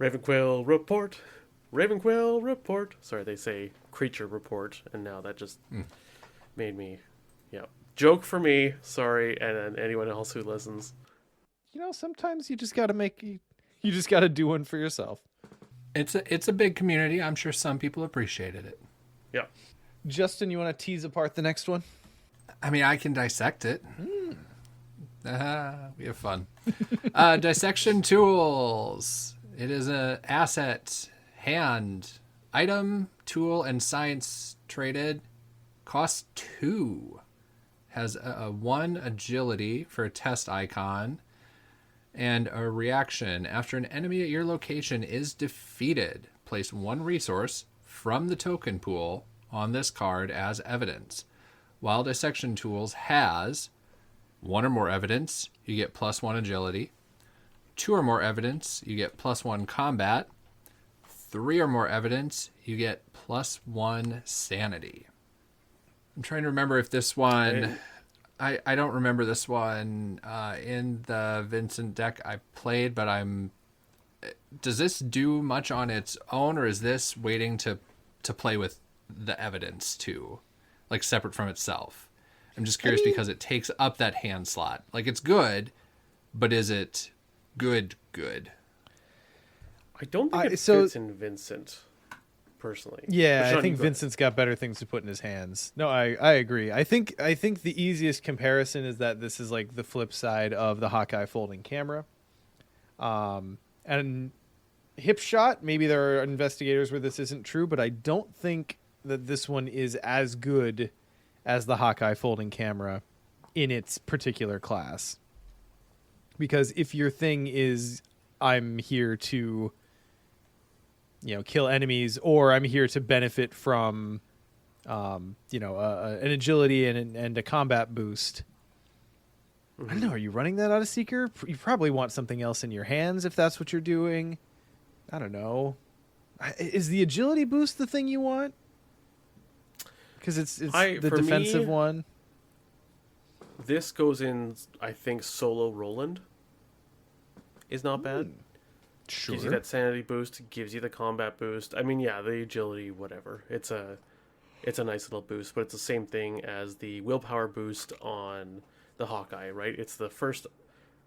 Ravenquill Report, Ravenquill Report. Sorry, they say Creature Report, and now that just made me, joke for me. Sorry, and then anyone else who listens. You know, sometimes you just got to you just got to do one for yourself. It's a big community. I'm sure some people appreciated it. Yeah. Justin, you want to tease apart the next one? I mean, I can dissect it. We have fun. Dissection tools. It is an asset, hand, item, tool, and science traded. Cost 2. Has a 1 agility for a test icon. And a reaction. After an enemy at your location is defeated, place 1 resource from the token pool on this card as evidence. While Dissection Tools has 1 or more evidence, you get +1 agility. 2 or more evidence, you get +1 combat. 3 or more evidence, you get +1 sanity. I'm trying to remember if this one... I don't remember this one in the Vincent deck I played, but does this do much on its own, or is this waiting to play with the evidence too, like separate from itself? I'm just curious because it takes up that hand slot. Like, it's good, but is it good? I don't think it so- fits in Vincent, personally. Yeah, But I Sean, think you go ahead. Vincent's got better things to put in his hands. No, I agree. I think the easiest comparison is that this is like the flip side of the Hawkeye folding camera. And hip shot, maybe there are investigators where this isn't true, but I don't think that this one is as good as the Hawkeye folding camera in its particular class. Because if your thing is, I'm here to kill enemies, or I'm here to benefit from, an agility and a combat boost. I don't know. Are you running that out of Seeker? You probably want something else in your hands if that's what you're doing. I don't know. Is the agility boost the thing you want? Because it's the defensive one. This goes in, I think, solo Roland is not bad. Sure. Gives you that sanity boost, gives you the combat boost. I mean, yeah, the agility, whatever. It's a nice little boost, but it's the same thing as the willpower boost on the Hawkeye, right? It's the first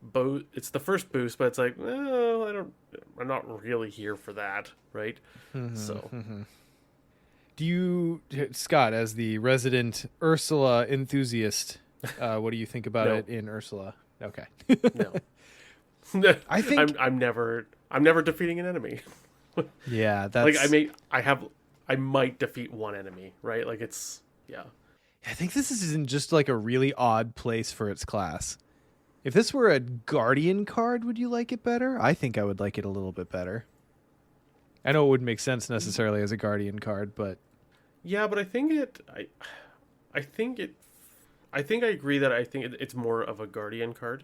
boost, but it's like, I'm not really here for that, right? So, do you, Scott, as the resident Ursula enthusiast, what do you think about it in Ursula? Okay. No. I think I'm never defeating an enemy. Yeah, that's like I might defeat one enemy, right? Like it's I think this is in just like a really odd place for its class. If this were a Guardian card, would you like it better? I think I would like it a little bit better. I know it wouldn't make sense necessarily as a Guardian card, but yeah, but I think I agree that I think it's more of a Guardian card.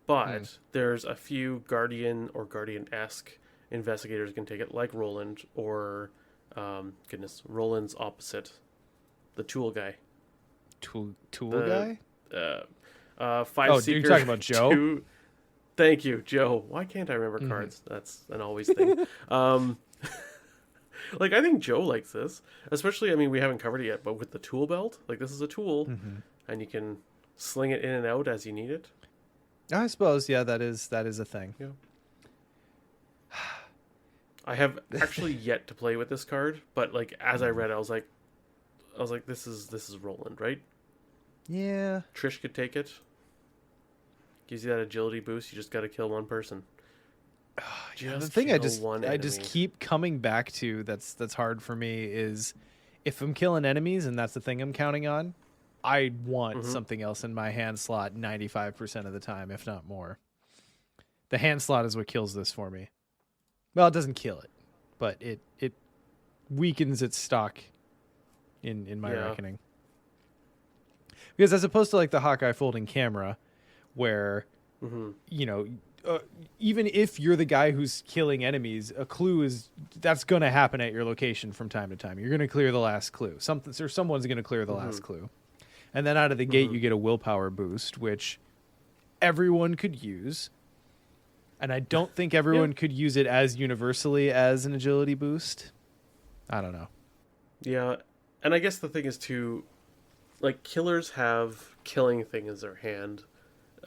But there's a few Guardian or Guardian-esque investigators can take it, like Roland or, Roland's opposite, the Tool guy. Tool guy? 5 Seeker. You're talking about Joe? Thank you, Joe. Why can't I remember cards? That's an always thing. Like, I think Joe likes this. Especially, I mean, we haven't covered it yet, but with the tool belt, like, this is a tool, and you can sling it in and out as you need it. I suppose, yeah, that is a thing. Yeah. I have actually yet to play with this card, but like as I read, I was like, this is Roland, right? Yeah. Trish could take it. Gives you that agility boost. You just got to kill one person. The thing I just keep coming back to that's hard for me is if I'm killing enemies and that's the thing I'm counting on, I want something else in my hand slot 95% of the time, if not more. The hand slot is what kills this for me. Well, it doesn't kill it, but it weakens its stock in my reckoning. Because as opposed to like the Hawkeye folding camera, where even if you're the guy who's killing enemies, a clue that's going to happen at your location from time to time. You're going to clear the last clue. Someone's going to clear the last clue. And then out of the gate, you get a willpower boost, which everyone could use. And I don't think everyone could use it as universally as an agility boost. I don't know. Yeah. And I guess the thing is, too, like, killers have killing thing as their hand.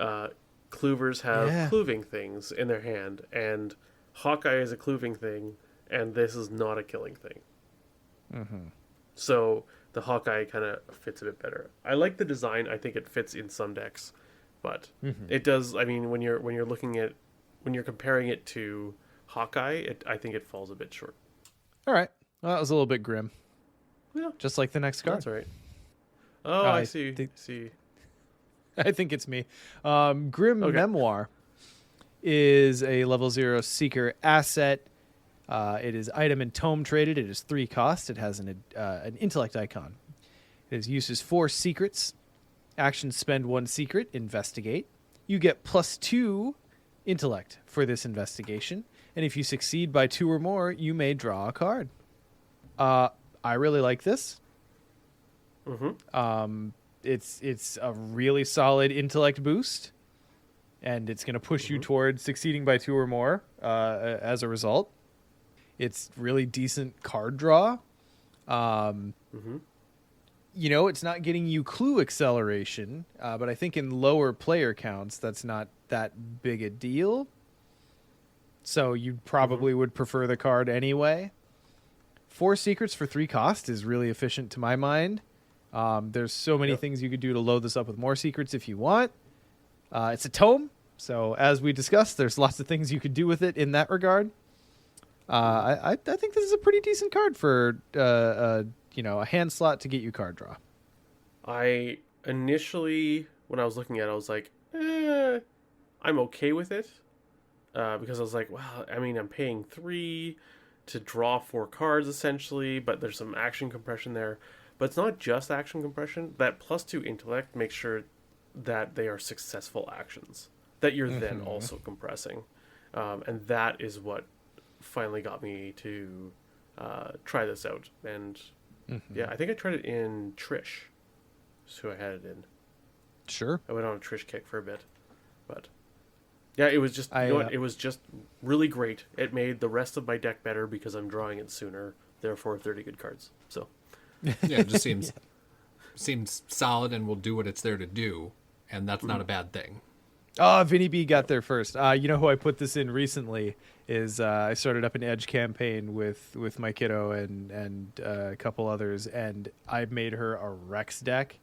Cloovers have clooving things in their hand. And Hawkeye is a clooving thing, and this is not a killing thing. So the Hawkeye kind of fits a bit better. I like the design. I think it fits in some decks, but it does. I mean, when you're comparing it to Hawkeye, I think it falls a bit short. All right. Well, that was a little bit grim. Yeah. Just like the next card. That's all right. Oh, I see. See. I think it's me. Grim Memoir is a level 0 Seeker asset. It is item and tome traded. It is 3 cost. It has an intellect icon. It uses 4 secrets. Actions: spend 1 secret. Investigate. You get +2 intellect for this investigation. And if you succeed by 2 or more, you may draw a card. I really like this. It's a really solid intellect boost. And it's going to push you towards succeeding by 2 or more as a result. It's really decent card draw. It's not getting you clue acceleration, but I think in lower player counts, that's not that big a deal. So you probably would prefer the card anyway. 4 secrets for 3 cost is really efficient to my mind. There's so many things you could do to load this up with more secrets if you want. It's a tome, so as we discussed, there's lots of things you could do with it in that regard. I think this is a pretty decent card for a hand slot to get you card draw. I initially, when I was looking at it, I was like, I'm okay with it, because I was like, well, I mean, I'm paying 3 to draw 4 cards essentially, but there's some action compression there. But it's not just action compression. That +2 intellect makes sure that they are successful actions that you're then also compressing. And that is what finally got me to try this out. And yeah, I think I tried it in Trish. That's who I had it in. Sure. I went on a Trish kick for a bit. But yeah, it was just, you know what? It was just really great. It made the rest of my deck better because I'm drawing it sooner. Therefore, 30 good cards. So Yeah, it just seems solid and will do what it's there to do, and that's not a bad thing. Oh, Vinny B got there first. You know who I put this in recently is I started up an Edge campaign with my kiddo and a couple others, and I made her a Rex deck,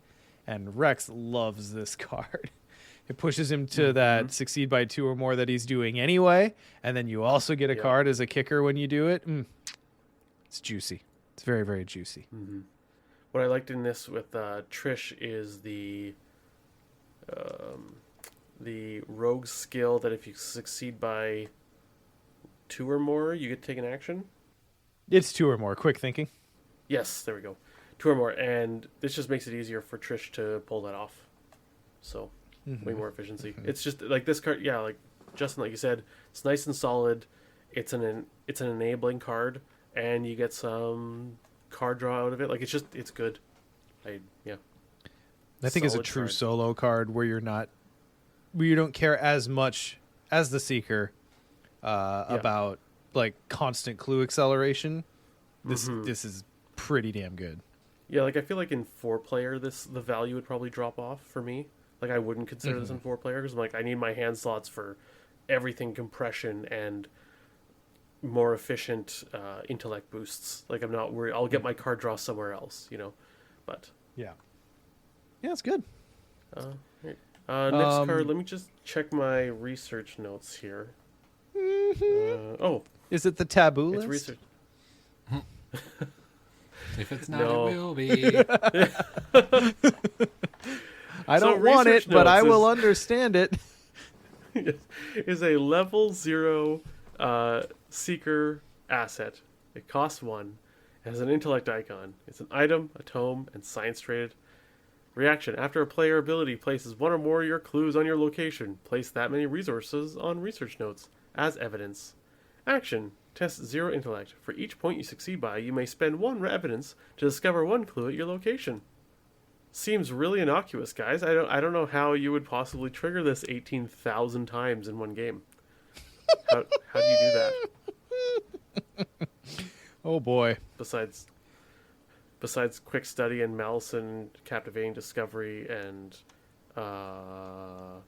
and Rex loves this card. It pushes him to that succeed by 2 or more that he's doing anyway, and then you also get a card as a kicker when you do it. It's juicy. It's very, very juicy. what I liked in this with Trish is the rogue skill that if you succeed by 2 or more, you get to take an action. It's 2 or more. Quick thinking. Yes, there we go. 2 or more, and this just makes it easier for Trish to pull that off. So, way more efficiency. It's just like this card. Yeah, like Justin, like you said, it's nice and solid. It's an enabling card, and you get some card draw out of it. Like it's good. I think it's a Solid true card. solo card where you don't care as much as the Seeker about like constant clue acceleration. This is pretty damn good. Yeah, like I feel like in 4-player, the value would probably drop off for me. Like I wouldn't consider this in 4-player because like I need my hand slots for everything compression and more efficient intellect boosts. Like I'm not worried. I'll get my card draw somewhere else, But Yeah, it's good. next card. Let me just check my research notes here. Is it the taboo It's list? research. If it's not, No. it will be. I So don't want it, research but I notes will is- understand it. Is a level 0 seeker asset. It costs 1. It has an intellect icon. It's an item, a tome, and science rated. Reaction. After a player ability places 1 or more of your clues on your location, place that many resources on research notes as evidence. Action. Test 0 intellect. For each point you succeed by, you may spend 1 evidence to discover 1 clue at your location. Seems really innocuous, guys. I don't know how you would possibly trigger this 18,000 times in one game. How do you do that? Oh boy. Besides quick study and malice and captivating discovery and a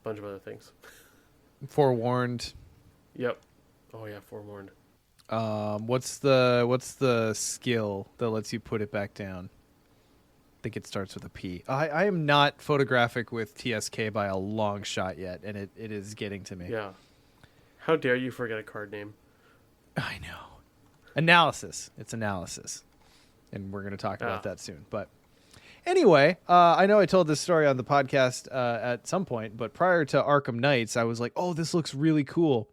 bunch of other things. Forewarned. Yep. Oh yeah, forewarned. What's the skill that lets you put it back down? I think it starts with a P. I am not photographic with TSK by a long shot yet, and it is getting to me. Yeah. How dare you forget a card name? I know. Analysis. It's analysis. And we're going to talk about Ah. that soon. But anyway, I know I told this story on the podcast at some point, but prior to Arkham Knights, I was like, oh, this looks really cool.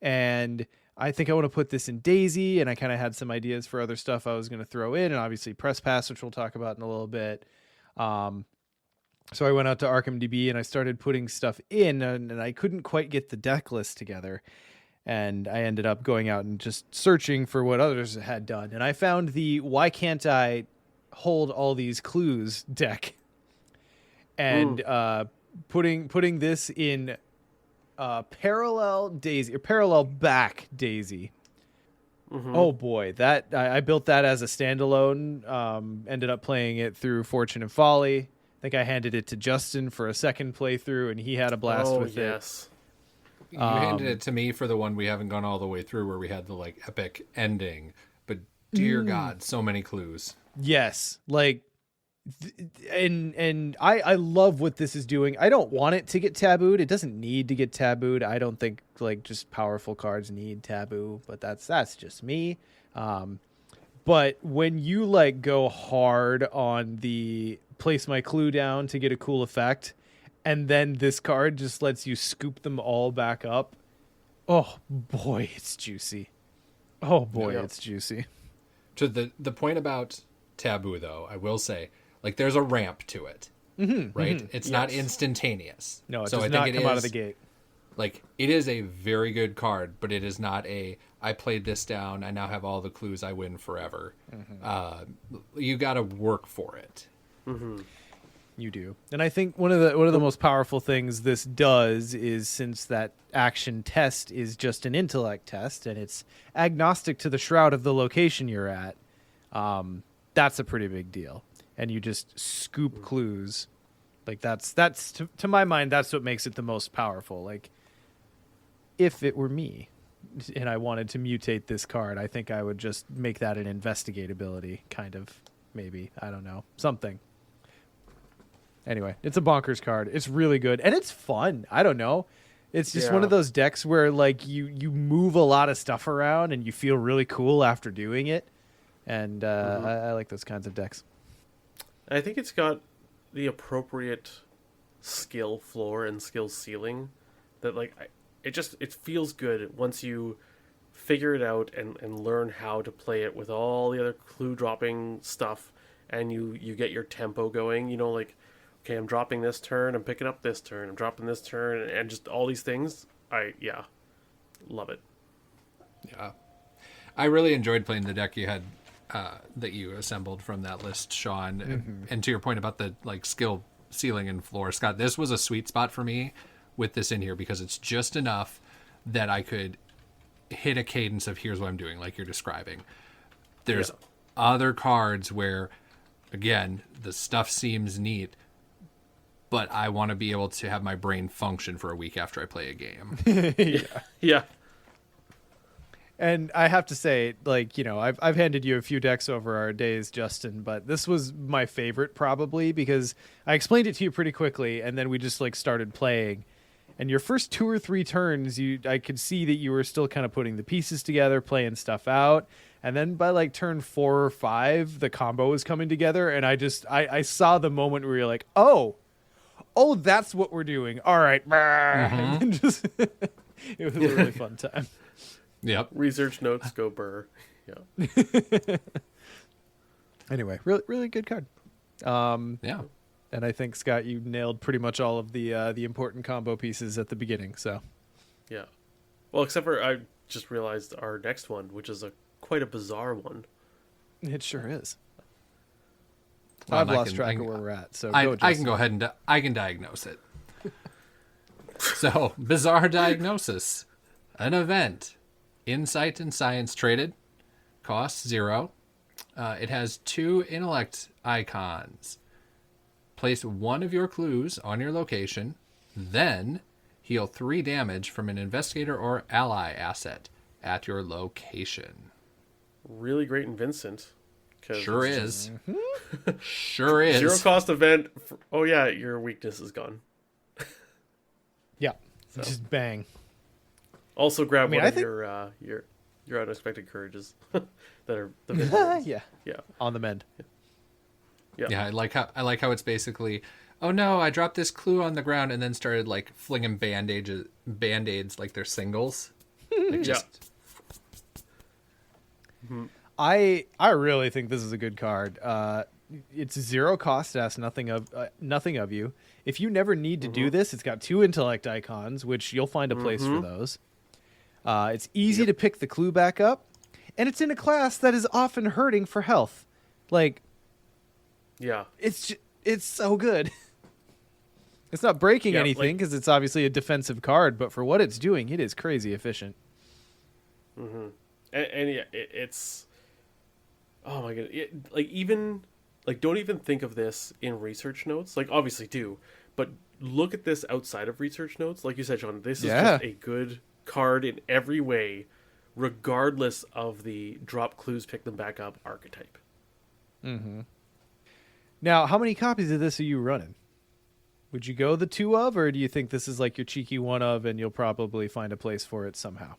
And I think I want to put this in Daisy, and I kind of had some ideas for other stuff I was going to throw in, and obviously Press Pass, which we'll talk about in a little bit. So I went out to ArkhamDB, and I started putting stuff in, and I couldn't quite get the deck list together. And I ended up going out and just searching for what others had done. And I found the Why Can't I Hold All These Clues deck. And putting this in parallel Daisy, or parallel back Daisy. Oh boy, that I built that as a standalone. Ended up playing it through Fortune and Folly. I think I handed it to Justin for a second playthrough, and he had a blast with it. yes. You handed it to me for the one we haven't gone all the way through, where we had the like epic ending. But dear God, so many clues. Yes, like, and I love what this is doing. I don't want it to get tabooed. It doesn't need to get tabooed. I don't think like just powerful cards need taboo, but that's just me. But when you like go hard on the place my clue down to get a cool effect, and then this card just lets you scoop them all back up. Oh boy, it's juicy. Oh boy, Yeah. it's juicy. To the point about taboo, though, I will say, like, there's a ramp to it, right? It's not Yes. instantaneous. No, it so does I think not it come out of is- the gate. Like, it is a very good card, but it is not a, I played this down, I now have all the clues, I win forever. You got to work for it. You do. And I think one of the most powerful things this does is, since that action test is just an intellect test and it's agnostic to the shroud of the location you're at, that's a pretty big deal. And you just scoop clues. Like that's to my mind, that's what makes it the most powerful. Like, if it were me and I wanted to mutate this card, I think I would just make that an investigatability kind of, maybe. I don't know. Something. Anyway, it's a bonkers card. It's really good. And it's fun. I don't know. It's just one of those decks where, like, you move a lot of stuff around and you feel really cool after doing it. And I like those kinds of decks. I think it's got the appropriate skill floor and skill ceiling that, like, it feels good once you figure it out and learn how to play it with all the other clue dropping stuff, and you get your tempo going, you know, like, okay, I'm dropping this turn, I'm picking up this turn, I'm dropping this turn, and just all these things. Love it. Yeah. I really enjoyed playing the deck you had that you assembled from that list, Sean. And to your point about the, like, skill ceiling and floor, Scott, this was a sweet spot for me with this in here because it's just enough that I could hit a cadence of here's what I'm doing, like you're describing. There's other cards where, again, the stuff seems neat, but I want to be able to have my brain function for a week after I play a game. Yeah. And I have to say, like, you know, I've handed you a few decks over our days, Justin, but this was my favorite probably because I explained it to you pretty quickly, and then we just, like, started playing. And your first 2 or 3 turns, I could see that you were still kind of putting the pieces together, playing stuff out. And then by, like, turn 4 or 5, the combo was coming together, and I saw the moment where you're like, oh, that's what we're doing. All right. And then just it was a really fun time. Yep. Research notes go burr. Yeah. Anyway, really, really good card. Yeah. And I think, Scott, you nailed pretty much all of the important combo pieces at the beginning. So, Yeah. Well, except for I just realized our next one, which is quite a bizarre one. it sure is. Well, I've and lost track of where we're at. So I go, can Justin. go ahead and I can diagnose it. So, bizarre diagnosis. An event. Insight and science traded. Cost 0. It has 2 intellect icons. Place one of your clues on your location, then heal 3 damage from an investigator or ally asset at your location. Really great in Vincent. 'Cause Sure it's is. Sure is. 0 cost event. Oh yeah, your weakness is gone. Yeah, just bang. Also grab mean, one I of think- your unexpected courages that are the Vincent. Yeah, Yeah. on the mend. Yeah, I like how it's basically, oh no, I dropped this clue on the ground and then started, like, flinging band-aids like they're singles. Like, just I really think this is a good card. It's 0 cost. It asks nothing of you. If you never need to do this, it's got 2 intellect icons, which you'll find a place for those. It's easy to pick the clue back up, and it's in a class that is often hurting for health. Like, Yeah. it's so good. It's not breaking Yeah, anything because it's obviously a defensive card, but for what it's doing, it is crazy efficient. And yeah, it's oh my god, like, even, like, don't even think of this in research notes. Like, obviously do, but look at this outside of research notes. Like you said, John, this is just a good card in every way, regardless of the drop clues, pick them back up archetype. Now, how many copies of this are you running? Would you go the 2 of, or do you think this is like your cheeky 1 of and you'll probably find a place for it somehow?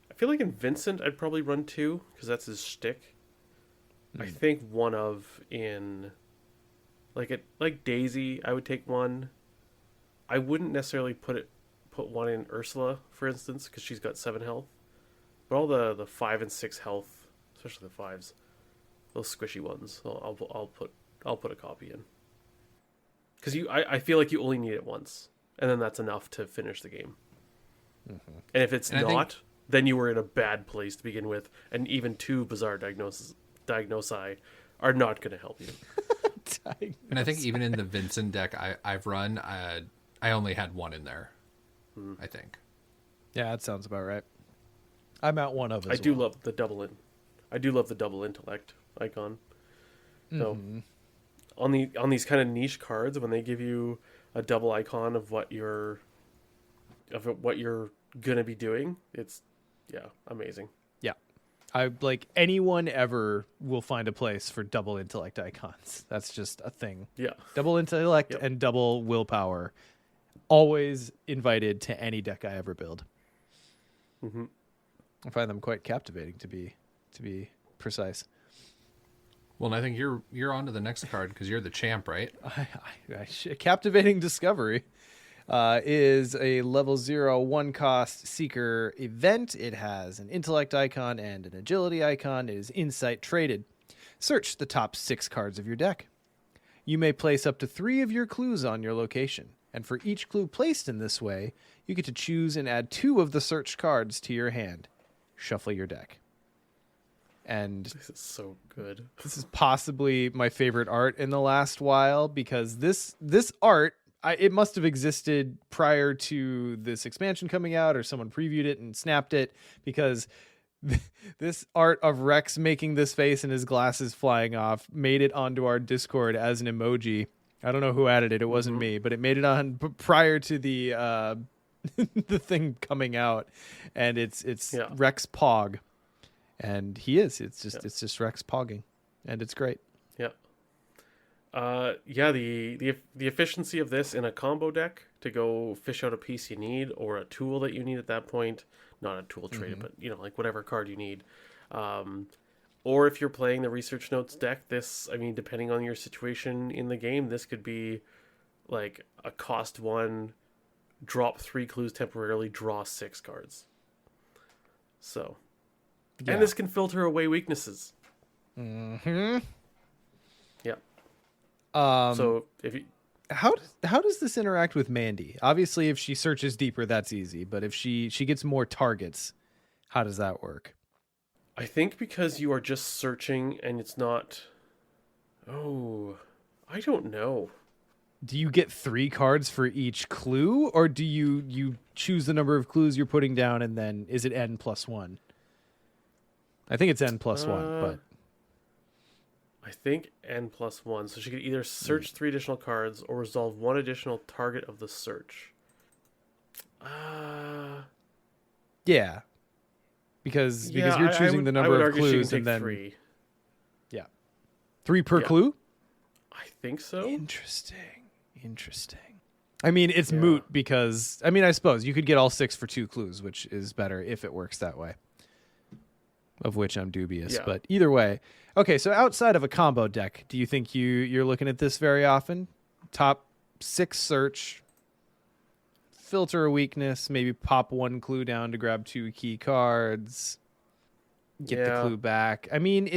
I feel like in Vincent, I'd probably run 2 because that's his shtick. I think 1 of in like Daisy, I would take 1. I wouldn't necessarily put 1 in Ursula, for instance, because she's got 7 health. But all the 5 and 6 health, especially the 5s, those squishy ones, I'll put a copy in. Because I feel like you only need it once, and then that's enough to finish the game. Mm-hmm. And if it's not, then you were in a bad place to begin with, and even 2 bizarre diagnosi are not going to help you. And I think even in the Vincent deck I've run, I only had 1 in there. I think. Yeah, that sounds about right. I'm at 1 of it. I do love the double intellect icon. So on these kind of niche cards, when they give you a double icon of what you're gonna be doing, it's amazing. Yeah. I like anyone ever will find a place for double intellect icons. That's just a thing. Yeah. Double intellect and double willpower. Always invited to any deck I ever build. Mm-hmm. I find them quite captivating, to be precise. Well, and I think you're on to the next card because you're the champ, right? Captivating Discovery is a level 0 1-cost seeker event. It has an intellect icon and an agility icon. It is insight traded. Search the top 6 cards of your deck. You may place up to 3 of your clues on your location, and for each clue placed in this way, you get to choose and add 2 of the searched cards to your hand. Shuffle your deck. And this is so good. This is possibly my favorite art in the last while, because this art, it must have existed prior to this expansion coming out, or someone previewed it and snapped it, because this art of Rex making this face and his glasses flying off made it onto our Discord as an emoji. I don't know who added it. It wasn't me, but it made it on prior to the the thing coming out, and it's Rex Pog. And he is. It's just Rex pogging, and it's great. Yeah. The efficiency of this in a combo deck to go fish out a piece you need, or a tool that you need at that point. Not a tool trade, but like whatever card you need. Or if you're playing the Research Notes deck, this, I mean, depending on your situation in the game, this could be like a cost 1, drop 3 clues temporarily, draw 6 cards. So. Yeah. And this can filter away weaknesses. Mm-hmm. Yeah. So if you, how does this interact with Mandy? Obviously, if she searches deeper, that's easy. But if she gets more targets, how does that work? I think because you are just searching and it's not. Oh, I don't know. Do you get 3 cards for each clue, or do you choose the number of clues you're putting down, and then is it n+1? I think it's n+1, but I think n+1. So she could either search 3 additional cards or resolve 1 additional target of the search. Yeah, because you're choosing the number of clues, and then 3. Yeah, 3 per clue. I think so. Interesting. I mean, it's moot because I suppose you could get all 6 for 2 clues, which is better if it works that way. Of which I'm dubious, but either way. Okay, so outside of a combo deck, do you think you're looking at this very often? Top 6 search, filter a weakness, maybe pop 1 clue down to grab 2 key cards, get the clue back. I mean,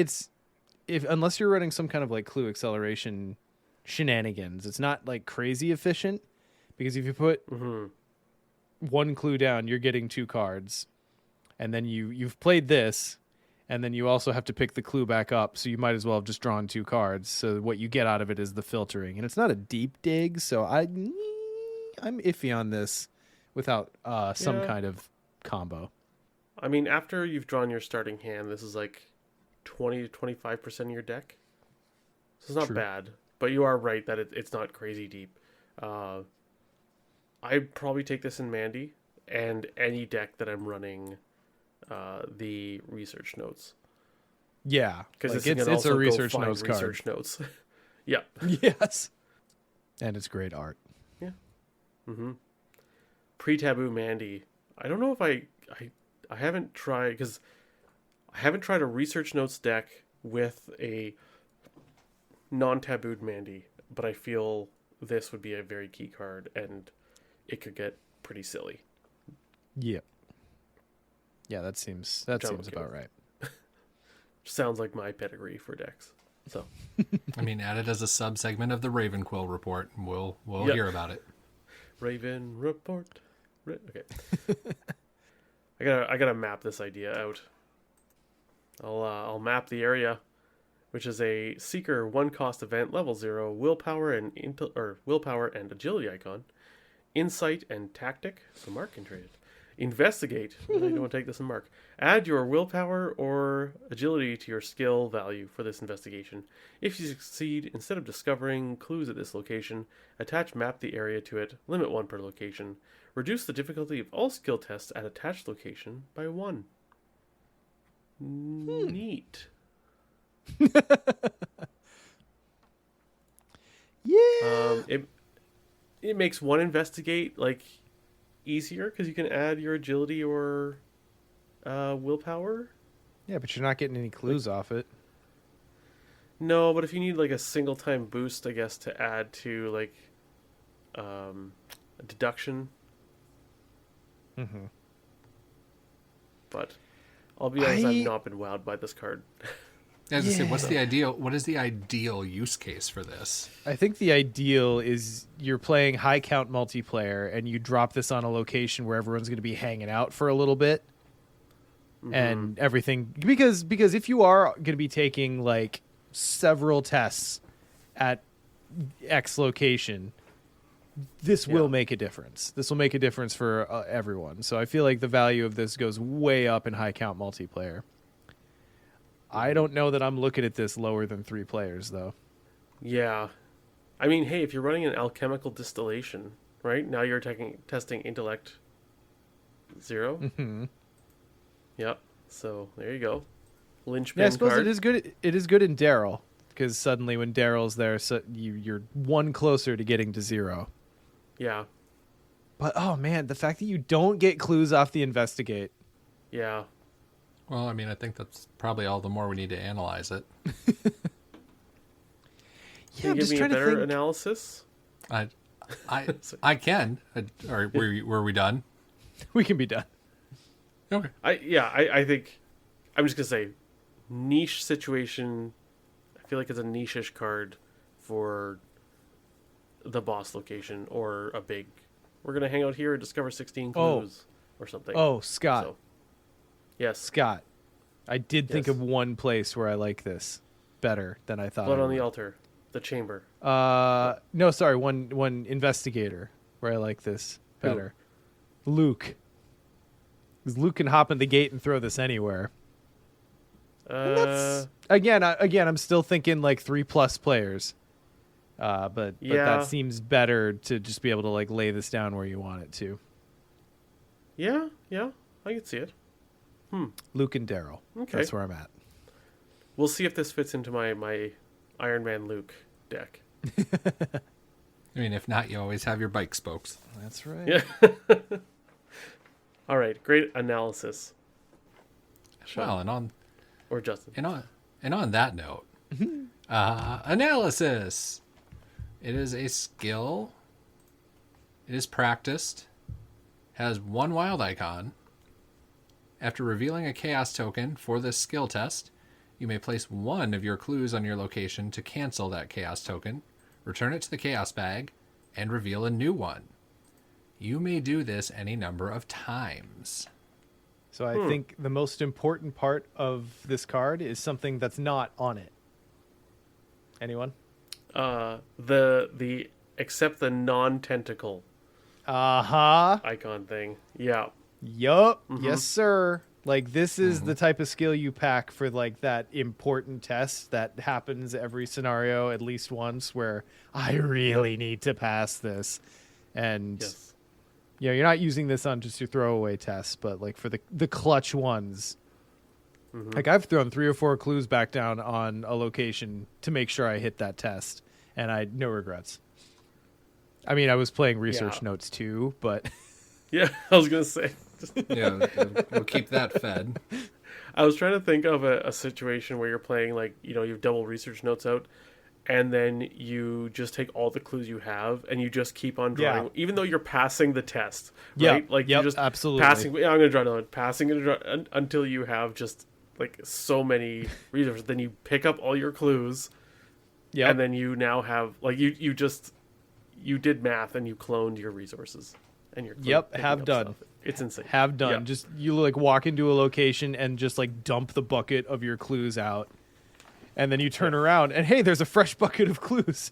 unless you're running some kind of like clue acceleration shenanigans, it's not like crazy efficient, because if you put 1 clue down, you're getting 2 cards, and then you've played this. And then you also have to pick the clue back up, so you might as well have just drawn 2 cards. So what you get out of it is the filtering. And it's not a deep dig, so I'm iffy on this without some kind of combo. I mean, after you've drawn your starting hand, this is like 20 to 25% of your deck. So it's not bad, but you are right that it's not crazy deep. I'd probably take this in Mandy and any deck that I'm running the Research Notes. Yeah, because like it's a Research Notes card. Research Notes. Yeah. Yes. And it's great art. Yeah. Pre-taboo Mandy. I don't know if I haven't tried, because I haven't tried a Research Notes deck with a non-tabooed Mandy, but I feel this would be a very key card, and it could get pretty silly. Yep. Yeah, that seems I'm seems okay about with. right. Sounds like my pedigree for decks. So I mean, add it as a sub-segment of the Ravenquill report, and we'll Yep. hear about it. Raven report. Okay. I gotta map this idea out. I'll map the area, which is a Seeker 1-cost event, level 0, willpower and willpower and agility icon, insight and tactic. So Mark can trade it. Investigate. I don't want to take this in Mark. Add your willpower or agility to your skill value for this investigation. If you succeed, instead of discovering clues at this location, attach map the area to it. Limit 1 per location. Reduce the difficulty of all skill tests at attached location by 1. Neat. Yeah. It makes one investigate like easier because you can add your agility or willpower. Yeah, but you're not getting any clues off it. No, but if you need like a single time boost, I guess to add to like a deduction. Mm-hmm. But I'll be honest, I've not been wowed by this card. As I say, what is the ideal use case for this? I think the ideal is you're playing high count multiplayer and you drop this on a location where everyone's going to be hanging out for a little bit. And everything, because if you are going to be taking like several tests at X location, this will make a difference. This will make a difference for everyone. So I feel like the value of this goes way up in high count multiplayer. I don't know that I'm looking at this lower than 3 players though. Yeah. I mean, hey, if you're running an alchemical distillation, right? Now you're testing intellect 0. Mm-hmm. Yep. So there you go. Linchpin Yeah, I suppose card. it is good. It is good in Daryl because suddenly when Daryl's there, so you're 1 closer to getting to 0. Yeah. But oh man, the fact that you don't get clues off the investigate. Yeah. Well, I mean, I think that's probably all the more we need to analyze it. Can you give me a better analysis? I can. Or were we done? We can be done. Okay. I think I'm just gonna say niche situation. I feel like it's a niche-ish card for the boss location or a big. We're gonna hang out here and discover 16 clues or something. Oh, Scott. So, yes, Scott. I did think Yes. of one place where I like this better than I thought. Blood I on the would. altar, the chamber. No, sorry, one investigator where I like this better. Luke. Because Luke can hop in the gate and throw this anywhere. And that's again, I'm still thinking like 3+ players. But Yeah. that seems better to just be able to like lay this down where you want it to. Yeah, I can see it. Luke and Daryl. Okay. That's where I'm at. We'll see if this fits into my Iron Man Luke deck. I mean, if not, you always have your bike spokes. That's right. Yeah. All right, great analysis. Sean, Well, or Justin. and on that note, analysis. It is a skill. It is practiced. Has 1 wild icon. After revealing a chaos token for this skill test, you may place 1 of your clues on your location to cancel that chaos token, return it to the chaos bag, and reveal a new one. You may do this any number of times. So I think the most important part of this card is something that's not on it. Anyone? The except the non-tentacle Uh-huh. icon thing. Yeah. Yup. Yes, sir. Like this is the type of skill you pack for like that important test that happens every scenario at least once where I really need to pass this. And Yes. you know, you're not using this on just your throwaway tests, but like for the clutch ones. Like I've thrown 3 or 4 clues back down on a location to make sure I hit that test, and I had no regrets. I mean, I was playing research Yeah. notes too, but Yeah, I was gonna say. Yeah, we'll keep that fed. I was trying to think of a situation where you're playing like you have double research notes out, and then you just take all the clues you have, and you just keep on drawing, Yeah. even though you're passing the test, Yep, right? Like yep, you're just absolutely. passing. Yeah, I'm gonna draw another one. Passing it until you have just like so many resources. Then you pick up all your clues, Yep. and then you now have like you did math and you cloned your resources, and you're picking have up done. stuff. It's insane. Have done. Yeah. Just you like walk into a location and just like dump the bucket of your clues out. And then you turn around and hey, there's a fresh bucket of clues.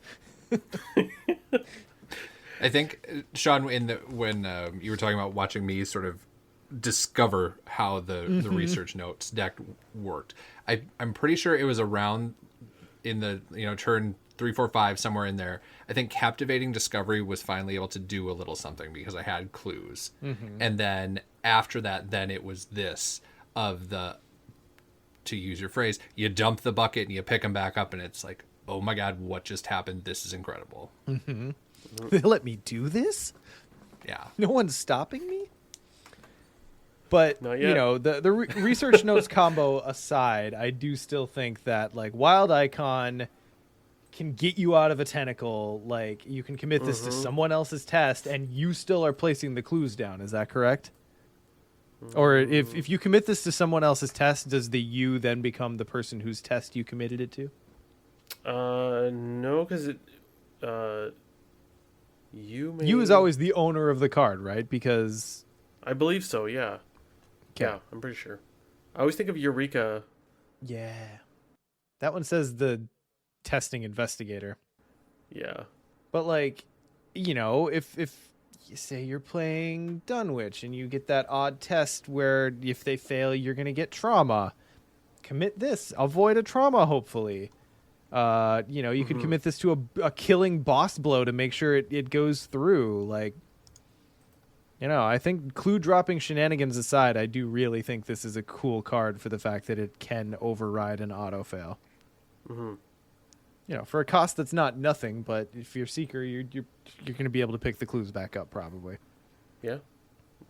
I think, Sean, when you were talking about watching me sort of discover how the research notes deck worked, I'm pretty sure it was around in the turn 3, 4, 5, somewhere in there. I think Captivating Discovery was finally able to do a little something because I had clues, and then after that, then it was this of the, to use your phrase, you dump the bucket and you pick them back up, and it's like, oh my god, what just happened? This is incredible. They let me do this? Yeah. No one's stopping me? But, Not yet. the research notes combo aside, I do still think that, like, Wild Icon can get you out of a tentacle. Like, you can commit this to someone else's test, and you still are placing the clues down. Is that correct? Or if you commit this to someone else's test, does the you then become the person whose test you committed it to? No, because you is always the owner of the card, right? Because I believe so. Yeah. 'Kay. Yeah, I'm pretty sure. I always think of Eureka. yeah, that one says the testing investigator. Yeah. But like, if you say you're playing Dunwich and you get that odd test where if they fail, you're going to get trauma. Commit this. Avoid a trauma, hopefully. You could commit this to a killing boss blow to make sure it goes through. Like, I think clue dropping shenanigans aside, I do really think this is a cool card for the fact that it can override an auto fail. For a cost that's not nothing, but if you're Seeker, you're going to be able to pick the clues back up probably. Yeah.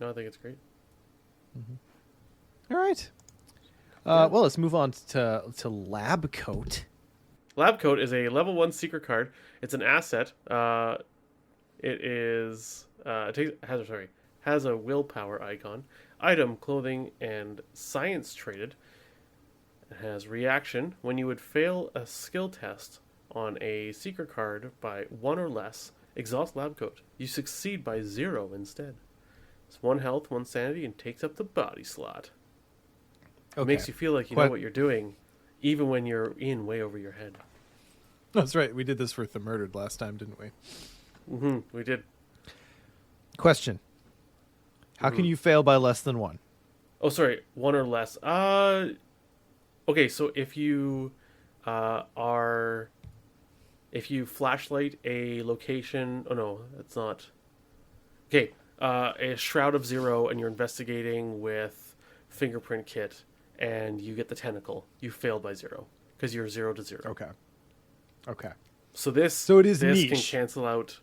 No, I think it's great. All right. Well, let's move on to Lab Coat. Lab Coat is a level 1 Seeker card. It's an asset. It is has a willpower icon, item, clothing, and science traded. It has reaction. When you would fail a skill test on a Seeker card by 1 or less, exhaust Lab Coat. You succeed by 0 instead. It's 1 health, 1 sanity, and takes up the body slot. Okay. It makes you feel like you know what you're doing, even when you're in way over your head. That's right. We did this for The Murdered last time, didn't we? We did. Question. How can you fail by less than 1? Oh, sorry, 1 or less. Okay, so if you if you flashlight a location, oh no, that's not. Okay, a Shroud of Zero, and you're investigating with Fingerprint Kit, and you get the tentacle, you failed by 0 because you're 0 to 0. Okay. So it is this niche. can cancel out.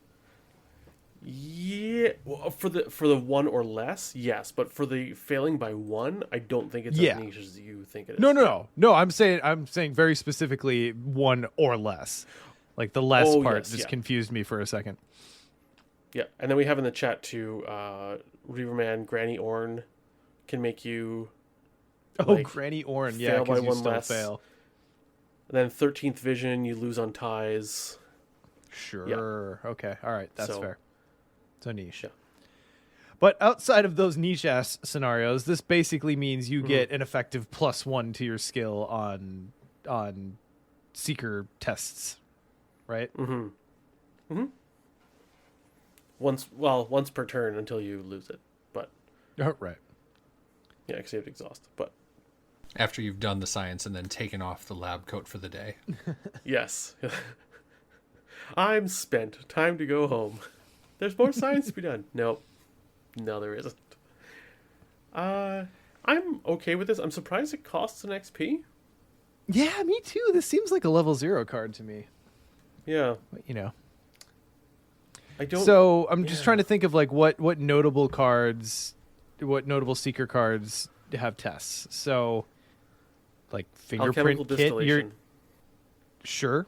Yeah, well, for the 1 or less, yes, but for the failing by 1, I don't think it's as niche as you think it is. No. I'm saying very specifically 1 or less. Like the less part just confused me for a second. Yeah, and then we have in the chat too, Reaverman Granny Orn can make you. Granny Orn, yeah, fail by because you 1 still less. fail. And then 13th Vision, you lose on ties. Sure. Yeah. Okay. All right. That's fair. So niche. Yeah. But outside of those niche ass scenarios, this basically means you get an effective +1 to your skill on Seeker tests, right? Once per turn until you lose it, but Right. yeah, because you have to exhaust. But After you've done the science and then taken off the lab coat for the day. yes, I'm spent. Time to go home. There's more science to be done. Nope. No, there isn't. I'm okay with this. I'm surprised it costs an XP. Yeah, me too. This seems like a level 0 card to me. Yeah. But, I don't. So I'm just trying to think of like what notable Seeker cards have tests. So, like Alchemical Fingerprint Kit. distillation. Sure.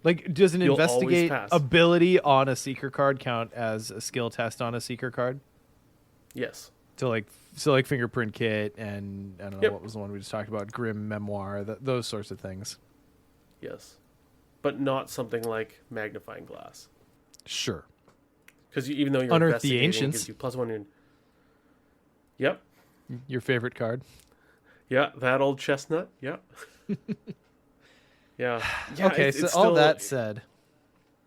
Like, does an You'll always investigate pass. ability on a seeker card count as a skill test on a seeker card? Yes. So like fingerprint kit and I don't know Yep. what was the one we just talked about, grim memoir, those sorts of things. Yes. But not something like magnifying glass. Sure. Because even though you're Unearth the investigating, it Ancients. gives you +1 in... Yep. Your favorite card? Yeah, that old chestnut. Yeah. Yeah. Okay, it's so still all that said,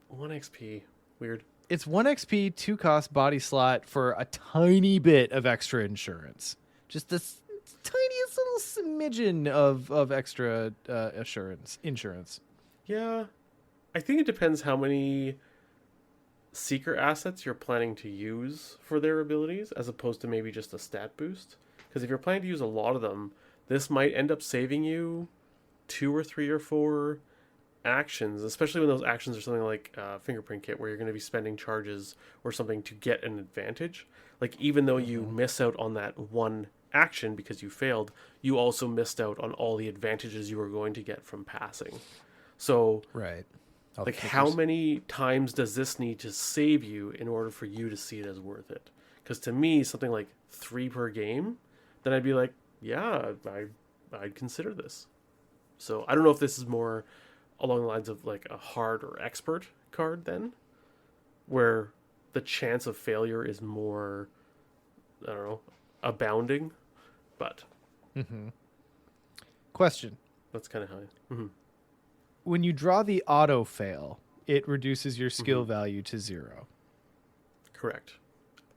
1 XP. Weird. it's 1 XP, 2 cost body slot for a tiny bit of extra insurance. Just this tiniest little smidgen of extra insurance. Yeah. I think it depends how many seeker assets you're planning to use for their abilities, as opposed to maybe just a stat boost. Because if you're planning to use a lot of them, this might end up saving you 2 or 3 or 4 actions, especially when those actions are something like fingerprint kit, where you're going to be spending charges or something to get an advantage. Like, even though you miss out on that one action because you failed, you also missed out on all the advantages you were going to get from passing. So Right. like, how many times does this need to save you in order for you to see it as worth it? Because to me, something like 3 per game, then I'd be like, yeah, I'd consider this. So I don't know if this is more along the lines of like a hard or expert card then, where the chance of failure is more, I don't know, abounding. But Question. that's kind of how. When you draw the auto fail, it reduces your skill value to 0. Correct.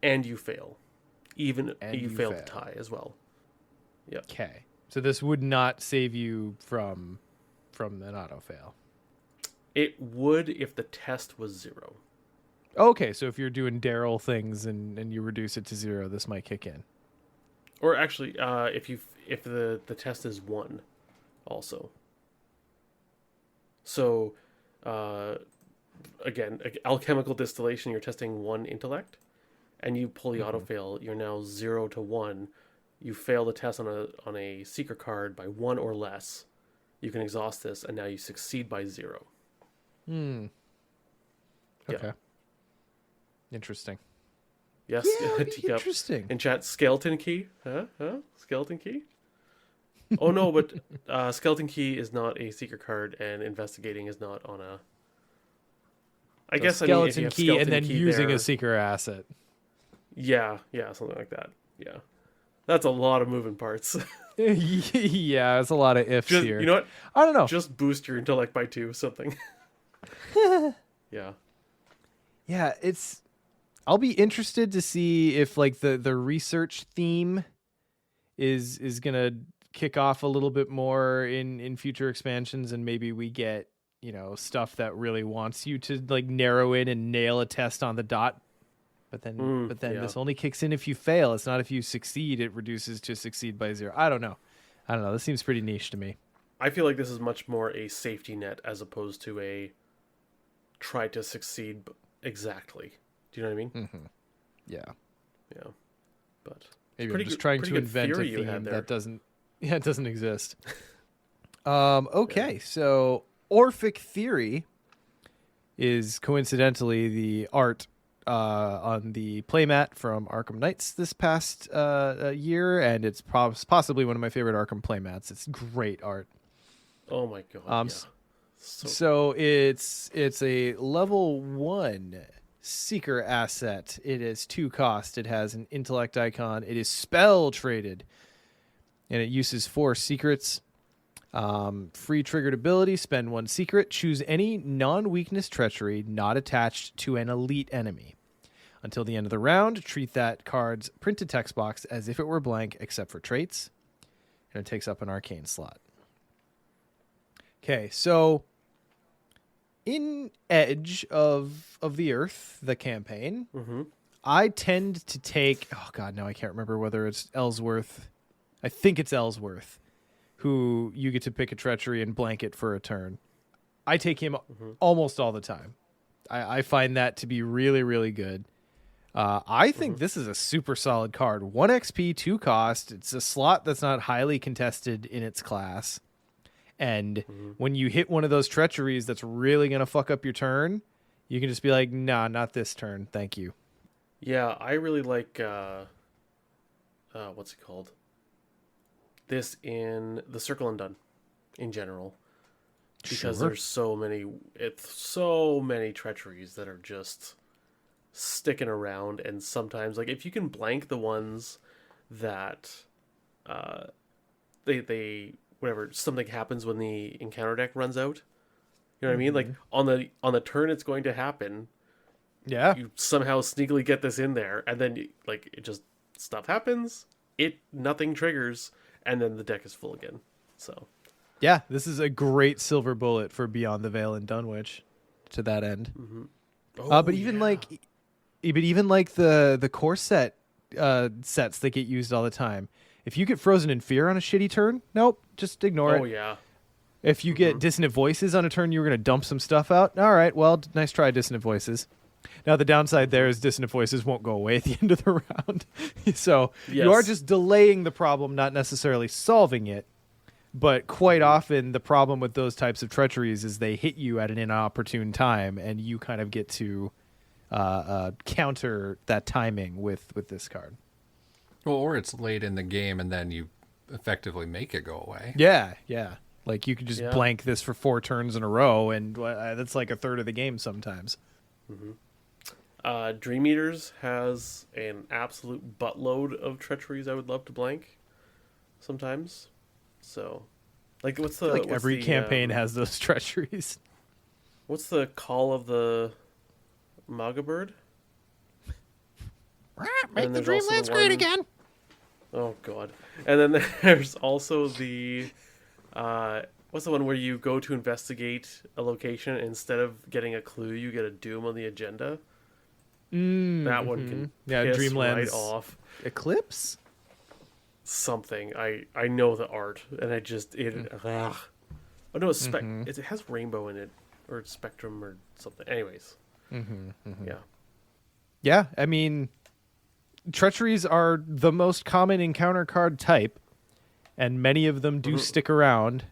And you fail. Even And you you fail fail. to tie as well. Yep. Okay. So this would not save you from an auto fail. It would if the test was 0. Okay, so if you're doing Daryl things and you reduce it to 0, this might kick in. Or actually, if the test is 1 also. So, again, alchemical distillation, you're testing 1 intellect, and you pull the auto fail, you're now 0 to 1. You fail the test on a seeker card by 1 or less. You can exhaust this, and now you succeed by 0. Okay. Yeah. Interesting. Yes. Yeah, Teacup. interesting. In chat, skeleton key. Huh? Skeleton key? Oh, no, but skeleton key is not a seeker card, and investigating is not on a... I So guess, skeleton if you have key skeleton and then key using there, a seeker asset. Yeah, something like that. Yeah. That's a lot of moving parts. Yeah, there's a lot of ifs Just, here. you know what? I don't know. Just boost your intellect by 2, something. Yeah. Yeah, I'll be interested to see if like the research theme is gonna kick off a little bit more in future expansions, and maybe we get, stuff that really wants you to like narrow in and nail a test on the dot. But then yeah. this only kicks in if you fail. It's not if you succeed. It reduces to succeed by 0. I don't know. This seems pretty niche to me. I feel like this is much more a safety net as opposed to a try to succeed exactly. Do you know what I mean? Yeah. Yeah. But Maybe pretty I'm just good- trying pretty to good invent a theory you had theme there. that doesn't exist. Okay, so Orphic Theory is coincidentally the art on the playmat from Arkham Knights this past year, and it's possibly one of my favorite Arkham playmats. It's great art. Oh my god. Yeah. So it's a level 1 seeker asset. It is 2 cost. It has an intellect icon. It is spell traded, and it uses 4 secrets. Free triggered ability, spend 1 secret, choose any non-weakness treachery not attached to an elite enemy. Until the end of the round, treat that card's printed text box as if it were blank except for traits, and it takes up an arcane slot. Okay, so in Edge of the Earth, the campaign, I tend to take, oh god, now I can't remember whether it's Ellsworth. I think it's Ellsworth, who you get to pick a treachery and blanket for a turn. I take him almost all the time. I find that to be really, really good. I think this is a super solid card. 1 XP, 2 cost. It's a slot that's not highly contested in its class. And when you hit one of those treacheries that's really going to fuck up your turn, you can just be like, nah, not this turn. Thank you. Yeah, I really like what's it called? This in the Circle Undone in general. Because there's so many treacheries that are just sticking around, and sometimes like if you can blank the ones that they whatever, something happens when the encounter deck runs out. You know what I mean? Like on the turn it's going to happen. Yeah. You somehow sneakily get this in there, and then like it just stuff happens. Nothing triggers, and then the deck is full again. So yeah, this is a great silver bullet for Beyond the Veil and Dunwich to that end. But even like the core set sets that get used all the time. If you get Frozen in Fear on a shitty turn, nope, just ignore it. Oh yeah. If you get Dissonant Voices on a turn, you were going to dump some stuff out. All right, well, nice try, Dissonant Voices. Now, the downside there is Dissonant Voices won't go away at the end of the round. So you are just delaying the problem, not necessarily solving it. But quite often, the problem with those types of treacheries is they hit you at an inopportune time, and you kind of get to counter that timing with this card. Well, or it's late in the game, and then you effectively make it go away. Yeah. Like, you could just blank this for 4 turns in a row, and that's like a third of the game sometimes. Dream Eaters has an absolute buttload of treacheries I would love to blank sometimes. So, like, every campaign has those treacheries. What's the call of the Maga Bird? Make the dream landscape again. Oh god! And then there's also the what's the one where you go to investigate a location, and instead of getting a clue, you get a doom on the agenda. That one can piss Dreamlands right off. Eclipse. Something I know the art, and I just oh no, it's it has rainbow in it, or spectrum or something. Anyways, Yeah. I mean, treacheries are the most common encounter card type, and many of them do stick around.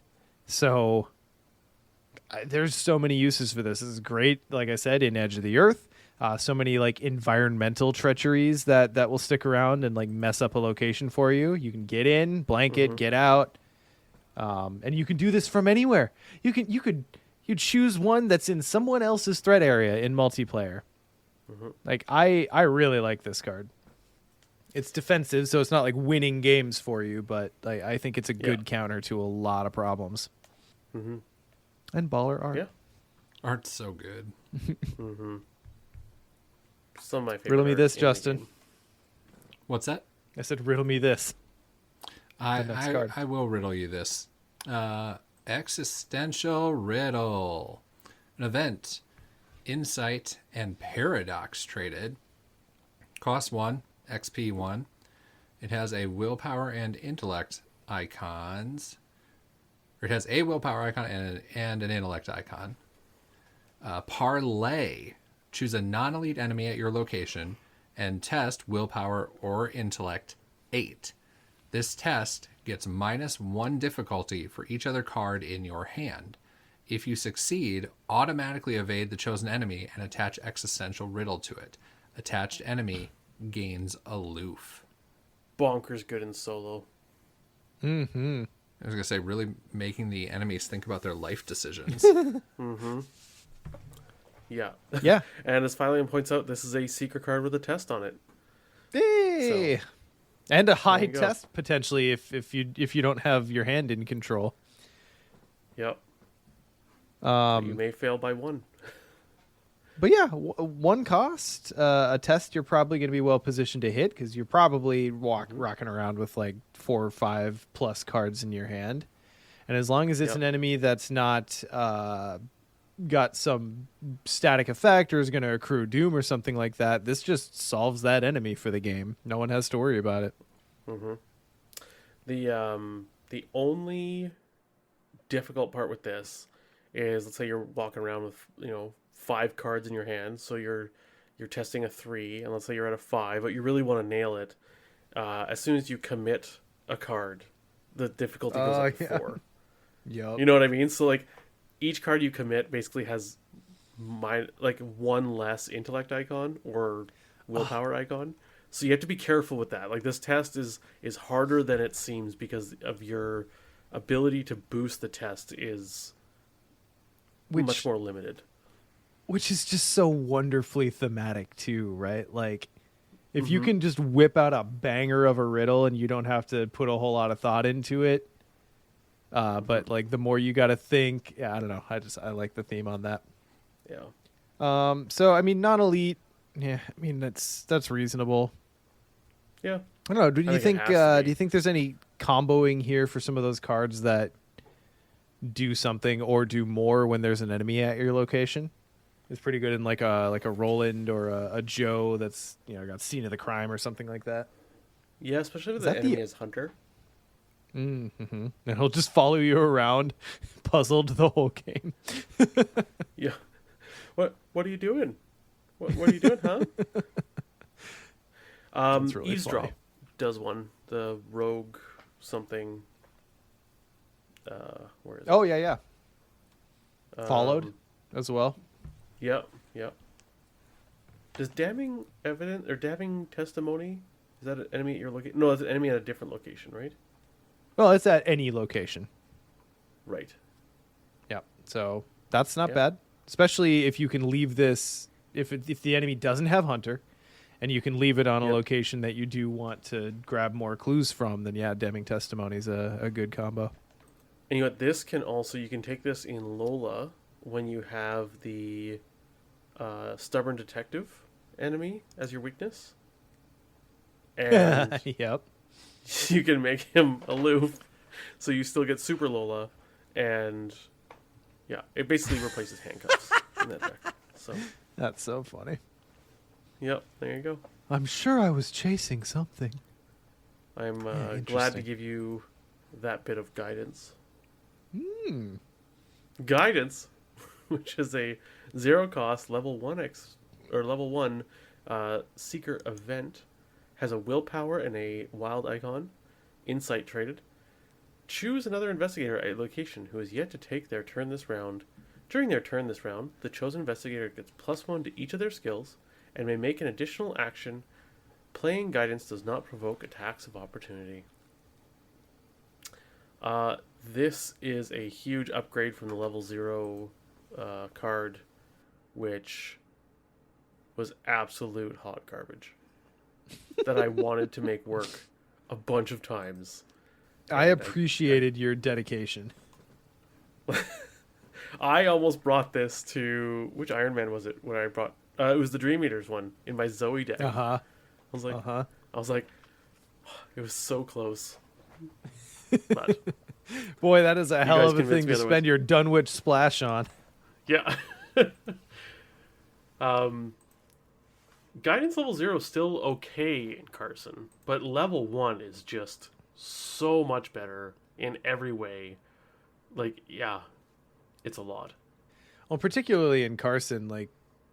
So there's so many uses for this. This is great, like I said, in Edge of the Earth. So many like environmental treacheries that will stick around and like mess up a location for you. You can get in, blank it, get out, and you can do this from anywhere. You choose one that's in someone else's threat area in multiplayer. Like I really like this card. It's defensive, so it's not like winning games for you, but I think it's a good counter to a lot of problems. And baller art. Yeah, Art's so good. Some of my favorite. Riddle me art this, in the Justin. game. What's that? I said riddle me this. I will riddle you this. Existential Riddle. An event. Insight and Paradox traded. Cost 1, XP 1. It has a willpower and intellect icons. Or it has a willpower icon and an intellect icon. Parlay. Choose a non-elite enemy at your location and test willpower or intellect 8. This test gets -1 difficulty for each other card in your hand. If you succeed, automatically evade the chosen enemy and attach Existential Riddle to it. Attached enemy gains aloof. Bonkers good in solo. I was going to say, really making the enemies think about their life decisions. Yeah. Yeah. And as Philion points out, this is a secret card with a test on it. Hey. So, and a high go. test potentially if you don't have your hand in control. Yep. You may fail by 1. But yeah, 1 cost, a test you're probably going to be well positioned to hit because you're probably rocking around with like 4 or 5 plus cards in your hand. And as long as it's an enemy that's not got some static effect or is going to accrue doom or something like that, this just solves that enemy for the game. No one has to worry about it. The only difficult part with this is, let's say you're walking around with 5 cards in your hand, so you're testing a 3, and let's say you're at a 5, but you really want to nail it. As soon as you commit a card, the difficulty goes up to 4. Yep. You know what I mean? So like each card you commit basically has one less intellect icon or willpower icon. So you have to be careful with that. Like this test is harder than it seems because of your ability to boost the test is much more limited. Which is just so wonderfully thematic too, right? Like if you can just whip out a banger of a riddle and you don't have to put a whole lot of thought into it. But like the more you got to think, yeah, I don't know. I like the theme on that. Yeah. So I mean, non-elite. Yeah, I mean that's reasonable. Yeah. I don't know. Do you think? it has to be. Do you think there's any comboing here for some of those cards that do something or do more when there's an enemy at your location? It's pretty good in like a Roland or a Joe that's got scene of the crime or something like that. Yeah, especially with Is the that enemy as hunter. Mm-hmm. And he'll just follow you around, puzzled the whole game. Yeah. What are you doing? What are you doing, huh? That's really Eavesdrop funny. does one. The rogue something. Where is it? Oh yeah. Followed as well. Yep. Does damning evidence or damning testimony? Is that an enemy at your location? No, it's an enemy at a different location, right? Well, it's at any location. Right. Yeah. So that's not Yeah. bad, especially if you can leave this. If the enemy doesn't have hunter, and you can leave it on a Yep. location that you do want to grab more clues from, then yeah, damning testimony is a good combo. And you know what? This can also you can take this in Lola when you have the stubborn detective enemy as your weakness, and Yep. you can make him aloof, so you still get super Lola, and yeah, it basically replaces handcuffs in that deck. So, That's so funny. yep, there you go. I'm sure I was chasing something. I'm glad to interesting. give you that bit of guidance. Hmm. Guidance, which is a 0-cost level 1 seeker event, has a willpower and a wild icon, insight traded. Choose another investigator at a location who is yet to take their turn this round. During their turn this round, the chosen investigator gets +1 to each of their skills and may make an additional action. Playing guidance does not provoke attacks of opportunity. This is a huge upgrade from the level 0 card, which was absolute hot garbage that I wanted to make work a bunch of times. I And appreciated your dedication. I almost brought this to which Iron Man was it? When I brought it was the Dream Eaters one in my Zoe deck. Uh-huh. I was like, Uh-huh. it was so close. But Boy, that is a hell guys of a convinced thing me to otherwise. spend your Dunwich splash on. yeah. Guidance level 0 is still okay in Carson, but level 1 is just so much better in every way. Like, yeah, it's a lot. Well, particularly in Carson, like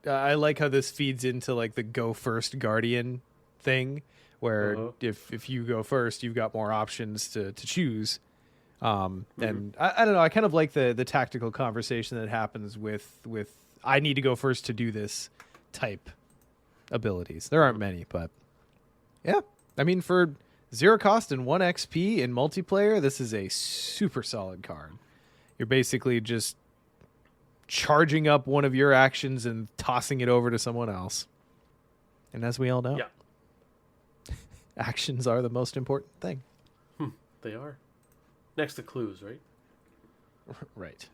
I like how this feeds into like the go first guardian thing, where if you go first, you've got more options to choose. And I don't know, I kind of like the tactical conversation that happens with I need to go first to do this type abilities. There aren't many, but yeah, I mean for 0 cost and 1 XP in multiplayer, this is a super solid card. You're basically just charging up one of your actions and tossing it over to someone else. And as we all know, Yeah, actions are the most important thing. they are. Next to clues, right? Right.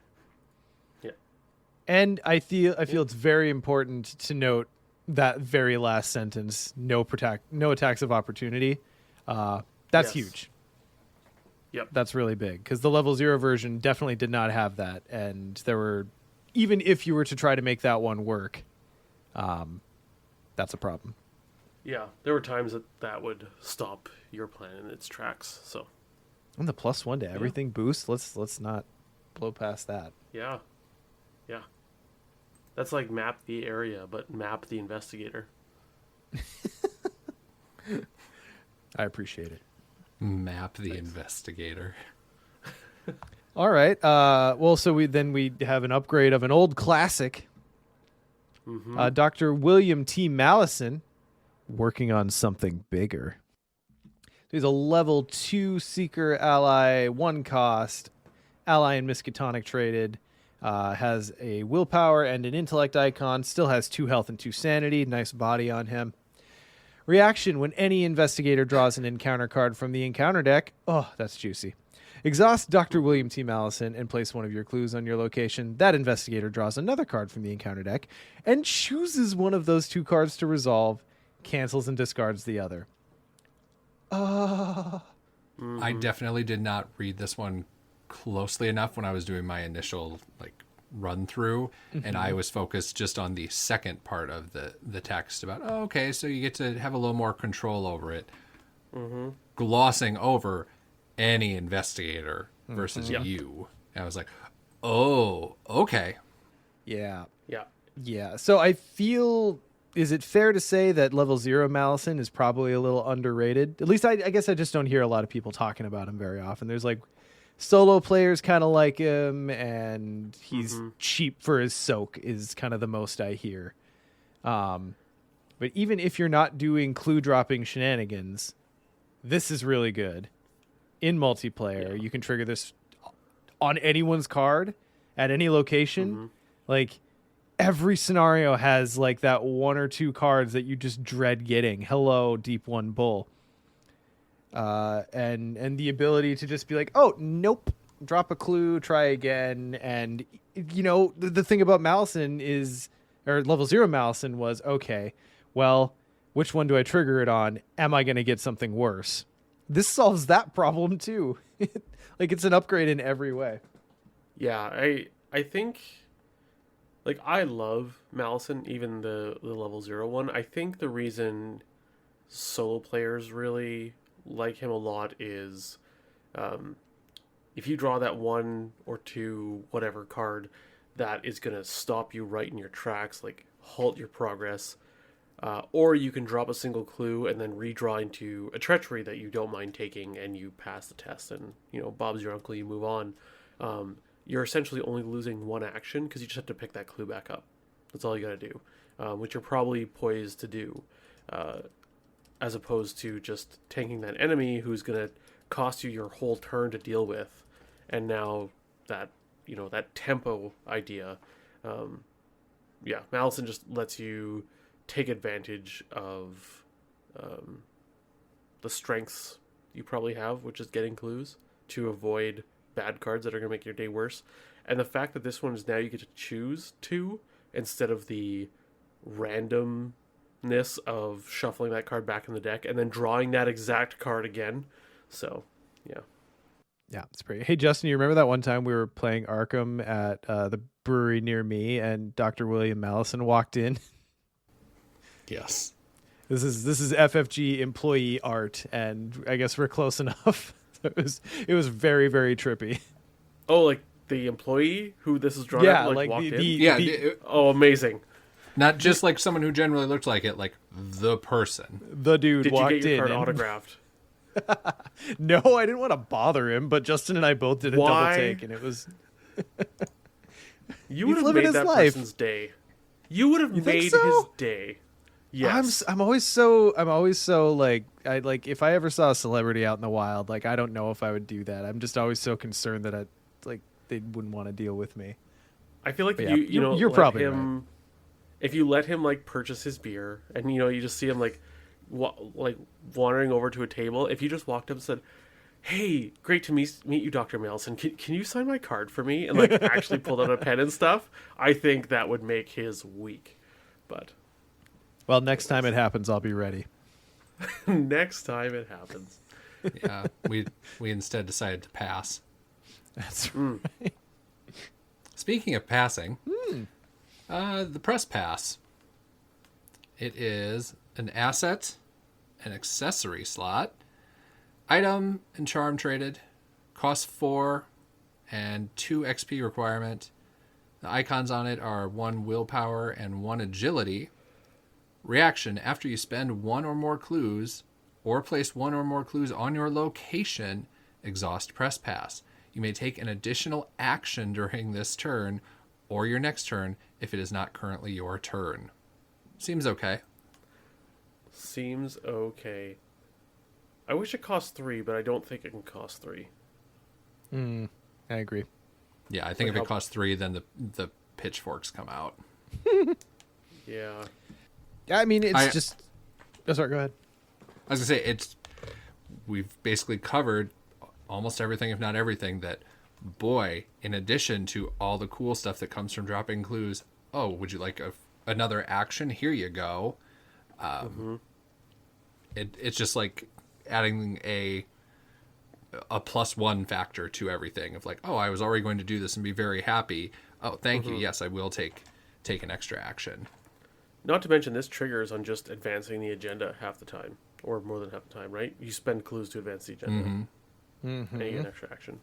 Yeah. And I feel it's very important to note that very last sentence, no attacks of opportunity. That's Yes. huge. Yep. That's really big because the level 0 version definitely did not have that, and there were, even if you were to try to make that one work, that's a problem. Yeah, there were times that would stop your plan in its tracks. So And the +1 to everything boost. Let's not blow past that. yeah. That's like map the area, but map the investigator. I appreciate it. Map the investigator. All right. Well, so we have an upgrade of an old classic. Dr. William T. Mallison, working on something bigger. He's a level 2 Seeker ally, 1 cost, ally and Miskatonic traded, has a willpower and an intellect icon, still has 2 health and 2 sanity, nice body on him. Reaction: when any investigator draws an encounter card from the encounter deck. Oh, that's juicy. Exhaust Dr. William T. Mallison and place one of your clues on your location. That investigator draws another card from the encounter deck and chooses one of those 2 cards to resolve, cancels and discards the other. I definitely did not read this one closely enough when I was doing my initial run through, and I was focused just on the second part of the text about, oh, okay, so you get to have a little more control over it, glossing over any investigator versus you. And I was like, oh, okay. Yeah. Yeah. Yeah. So I feel, is it fair to say that level 0 Mallison is probably a little underrated? At least I guess I just don't hear a lot of people talking about him very often. There's solo players kind of like him, and he's cheap for his soak is kind of the most I hear. But even if you're not doing clue dropping shenanigans, this is really good. In multiplayer, you can trigger this on anyone's card at any location. Every scenario has that 1 or 2 cards that you just dread getting. Hello, Deep One Bull. And the ability to just be like, oh, nope, drop a clue, try again. And, the thing about Mallison is, or level 0 Mallison was, okay, well, which one do I trigger it on? Am I going to get something worse? This solves that problem too. It's an upgrade in every way. Yeah, I think, I love Mallison, even the level 0 one. I think the reason solo players really like him a lot is if you draw that 1 or 2 whatever card that is going to stop you right in your tracks, halt your progress, or you can drop a single clue and then redraw into a treachery that you don't mind taking, and you pass the test, and Bob's your uncle, you move on. You're essentially only losing 1 action because you just have to pick that clue back up. That's all you got to do, which you're probably poised to do, as opposed to just tanking that enemy who's going to cost you your whole turn to deal with. And now that that tempo idea, Mallison just lets you take advantage of the strengths you probably have, which is getting clues to avoid bad cards that are going to make your day worse. And the fact that this one is now you get to choose 2 instead of the randomness of shuffling that card back in the deck and then drawing that exact card again. So, yeah. Yeah, it's pretty. Hey, Justin, you remember that one time we were playing Arkham at the brewery near me, and Dr. William Mallison walked in? Yes. This is FFG employee art, and I guess we're close enough. It was very, very trippy. Oh, the employee who this is drawn at, walked in? Oh, amazing. Not just someone who generally looked like it, the person. The dude walked in. Did you get your card autographed? No, I didn't want to bother him, but Justin and I both did a double take, and it was... You would have made that person's day. You would have made his day. Yes. I'm always so if I ever saw a celebrity out in the wild, I don't know if I would do that. I'm just always so concerned that they wouldn't want to deal with me. I feel like you're probably right. If you let him purchase his beer, and you just see him wandering over to a table, if you just walked up and said, "Hey, great to meet you, Dr. Mallison. Can you sign my card for me?" and actually pulled out a pen and stuff, I think that would make his week. But well, next time it happens, I'll be ready. Next time it happens. Yeah, we instead decided to pass. That's right. Speaking of passing, the press pass. It is an asset, an accessory slot, item and charm traded, costs 4 and 2 XP requirement. The icons on it are 1 willpower and 1 agility. Reaction: after you spend 1 or more clues or place 1 or more clues on your location, exhaust press pass. You may take an additional action during this turn or your next turn if it is not currently your turn. Seems okay. Seems okay. I wish it cost 3, but I don't think it can cost 3. I agree. Yeah, I think if it costs 3, then the pitchforks come out. Yeah. I mean, it's just... Oh, sorry, go ahead. I was going to say, we've basically covered almost everything, if not everything, that, boy, in addition to all the cool stuff that comes from dropping clues, oh, would you like another action? Here you go. It's just like adding a +1 factor to everything of like, oh, I was already going to do this and be very happy. Oh, thank you. Yes, I will take an extra action. Not to mention, this triggers on just advancing the agenda half the time, or more than half the time, right? You spend clues to advance the agenda, and you get an extra action.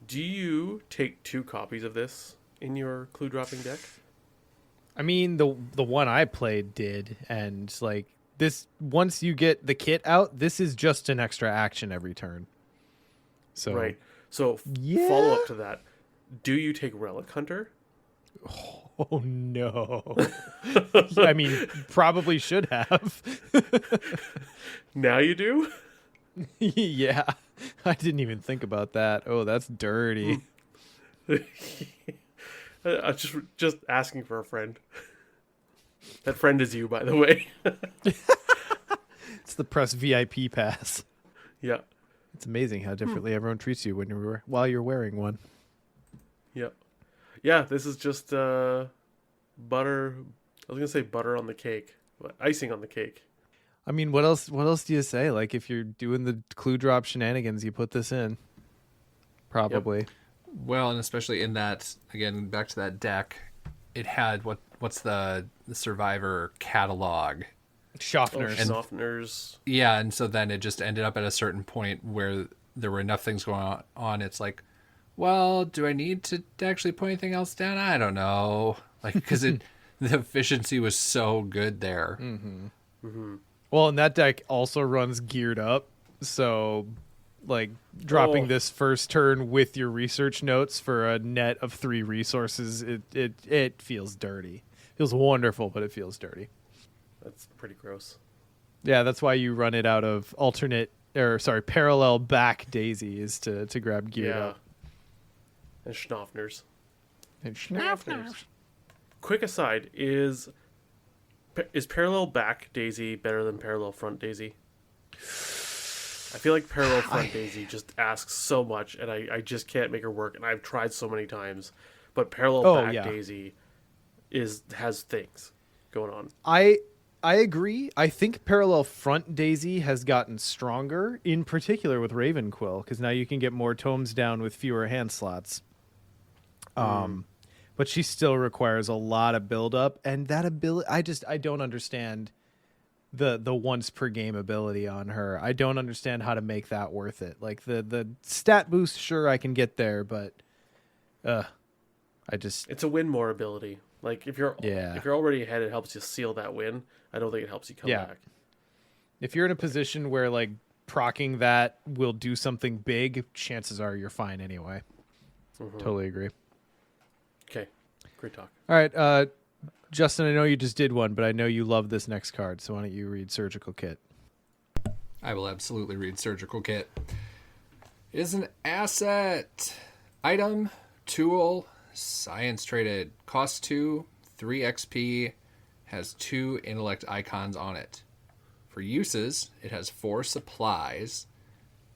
Do you take 2 copies of this in your clue dropping deck? I mean, the one I played did, and like this, once you get the kit out, this is just an extra action every turn. So Right. So Yeah. follow up to that. Do you take Relic Hunter? Oh no. I mean, probably should have. Now you do? Yeah. I didn't even think about that. Oh, that's dirty. I'm just asking for a friend. That friend is you, by the way. It's the press VIP pass. Yeah. It's amazing how differently everyone treats you while you're wearing one. Yeah. Yeah, this is just butter. I was going to say butter on the cake, but icing on the cake. I mean, what else do you say? Like, if you're doing the clue drop shenanigans, you put this in. Probably. Well, and especially in that, again, back to that deck, it had what's the Survivor catalog. Schaffner's. Softeners. Yeah, and so then it just ended up at a certain point where there were enough things going on. It's like, well, do I need to actually put anything else down? I don't know. Like, because the efficiency was so good there. Well, and that deck also runs geared up. So, like, dropping this first turn with your research notes for a net of 3 resources, it feels dirty. It feels wonderful, but it feels dirty. That's pretty gross. Yeah, that's why you run it out of parallel back Daisy is to grab geared up. And Schnoffners. And Schnaffners. Quick aside, is parallel back Daisy better than parallel front Daisy? I feel like parallel front Daisy just asks so much, and I just can't make her work, and I've tried so many times. But parallel back Daisy has things going on. I agree. I think parallel front Daisy has gotten stronger, in particular with Ravenquill, because now you can get more tomes down with fewer hand slots. But she still requires a lot of build-up, and that ability, I don't understand the once per game ability on her. I don't understand how to make that worth it. Like the stat boost, sure, I can get there, but it's a win more ability. Like if you're already ahead, it helps you seal that win. I don't think it helps you come back. If you're in a position where like proccing that will do something big, chances are you're fine anyway. Totally agree. Okay, great talk. All right, Justin, I know you just did one, but I know you love this next card, so why don't you read Surgical Kit? I will absolutely read Surgical Kit. It is an asset. Item, tool, science traded. Cost 2, 3 XP, has 2 intellect icons on it. For uses, it has 4 supplies.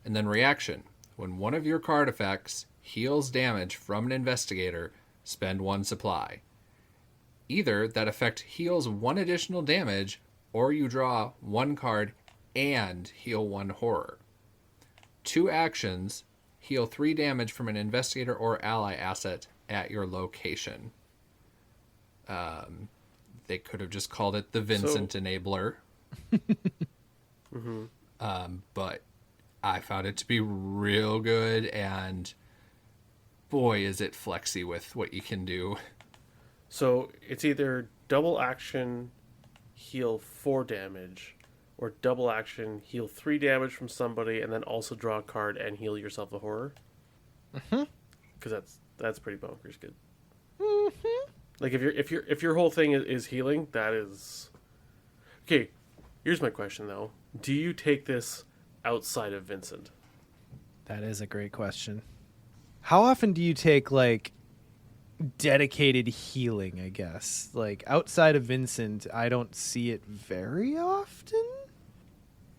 And then reaction. When one of your card effects heals damage from an investigator, spend 1 supply. Either that effect heals 1 additional damage, or you draw 1 card and heal 1 horror. 2 actions, heal 3 damage from an investigator or ally asset at your location. They could have just called it the Vincent Enabler. But I found it to be real good, and boy, is it flexy with what you can do. So it's either double action, heal 4 damage, or double action, heal 3 damage from somebody, and then also draw a card and heal yourself a horror. Because that's pretty bonkers good. Like if your whole thing is healing, that is okay. Here's my question though: do you take this outside of Vincent? That is a great question. How often do you take like dedicated healing, I guess? Like outside of Vincent, I don't see it very often.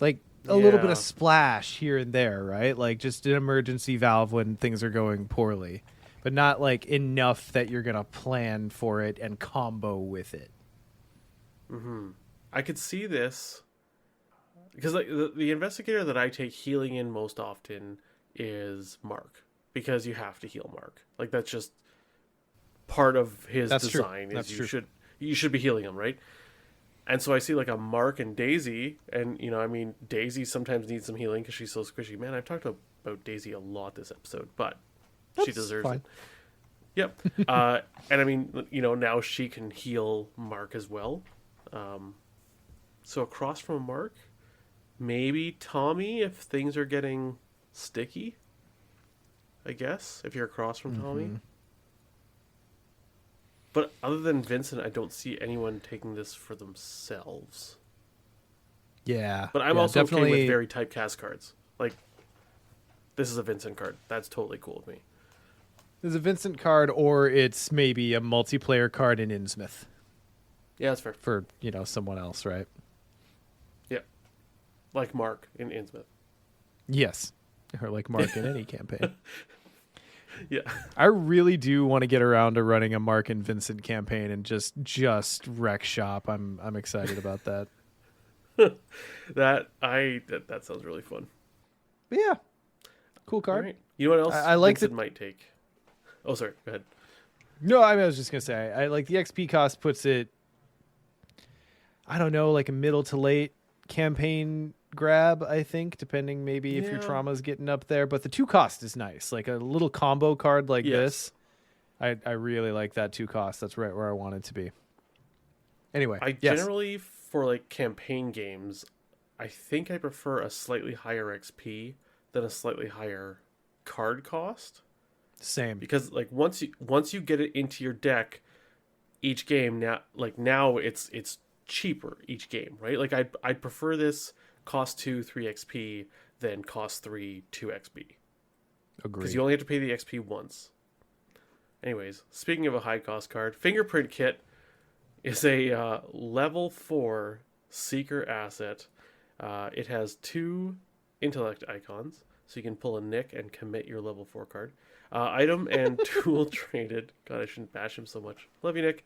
Like a little bit of splash here and there, right? Like just an emergency valve when things are going poorly, but not like enough that you're going to plan for it and combo with it. I could see this because like the investigator that I take healing in most often is Mark, because you have to heal Mark. Like that's just part of his design. You should be healing him, right? And so I see like a Mark and Daisy, and Daisy sometimes needs some healing because she's so squishy. Man, I've talked about Daisy a lot this episode, but she deserves it. Yep. And I mean, now she can heal Mark as well. So across from Mark, maybe Tommy if things are getting sticky. I guess if you're across from Tommy. But other than Vincent, I don't see anyone taking this for themselves. Yeah. But I'm also okay with very typecast cards. Like, this is a Vincent card. That's totally cool with me. There's a Vincent card, or it's maybe a multiplayer card in Innsmouth. Yeah, that's fair. For, someone else, right? Yeah. Like Mark in Innsmouth. Yes. Or like Mark in any campaign. Yeah. I really do want to get around to running a Mark and Vincent campaign and just wreck shop. I'm excited about that. That sounds really fun. But yeah. Cool card. Right. You know what else I like Vincent might take? Oh, sorry. Go ahead. No, I was just going to say, I like the XP cost puts it, I don't know, like a middle to late campaign grab, I think, depending maybe if your trauma's getting up there. But the 2 cost is nice. Like a little combo card like this. I really like that 2 cost. That's right where I want it to be. Anyway, I generally, for like campaign games, I think I prefer a slightly higher XP than a slightly higher card cost. Same. Because like once you get it into your deck each game, now it's cheaper each game, right? Like I'd prefer this cost 2 3 XP than cost 3 2 XP. Agreed. Because you only have to pay the XP once. Anyways, speaking of a high cost card, Fingerprint Kit is a level 4 Seeker asset. It has 2 intellect icons, so you can pull a Nick and commit your level 4 card. Item and tool traded. God, I shouldn't bash him so much. Love you, Nick.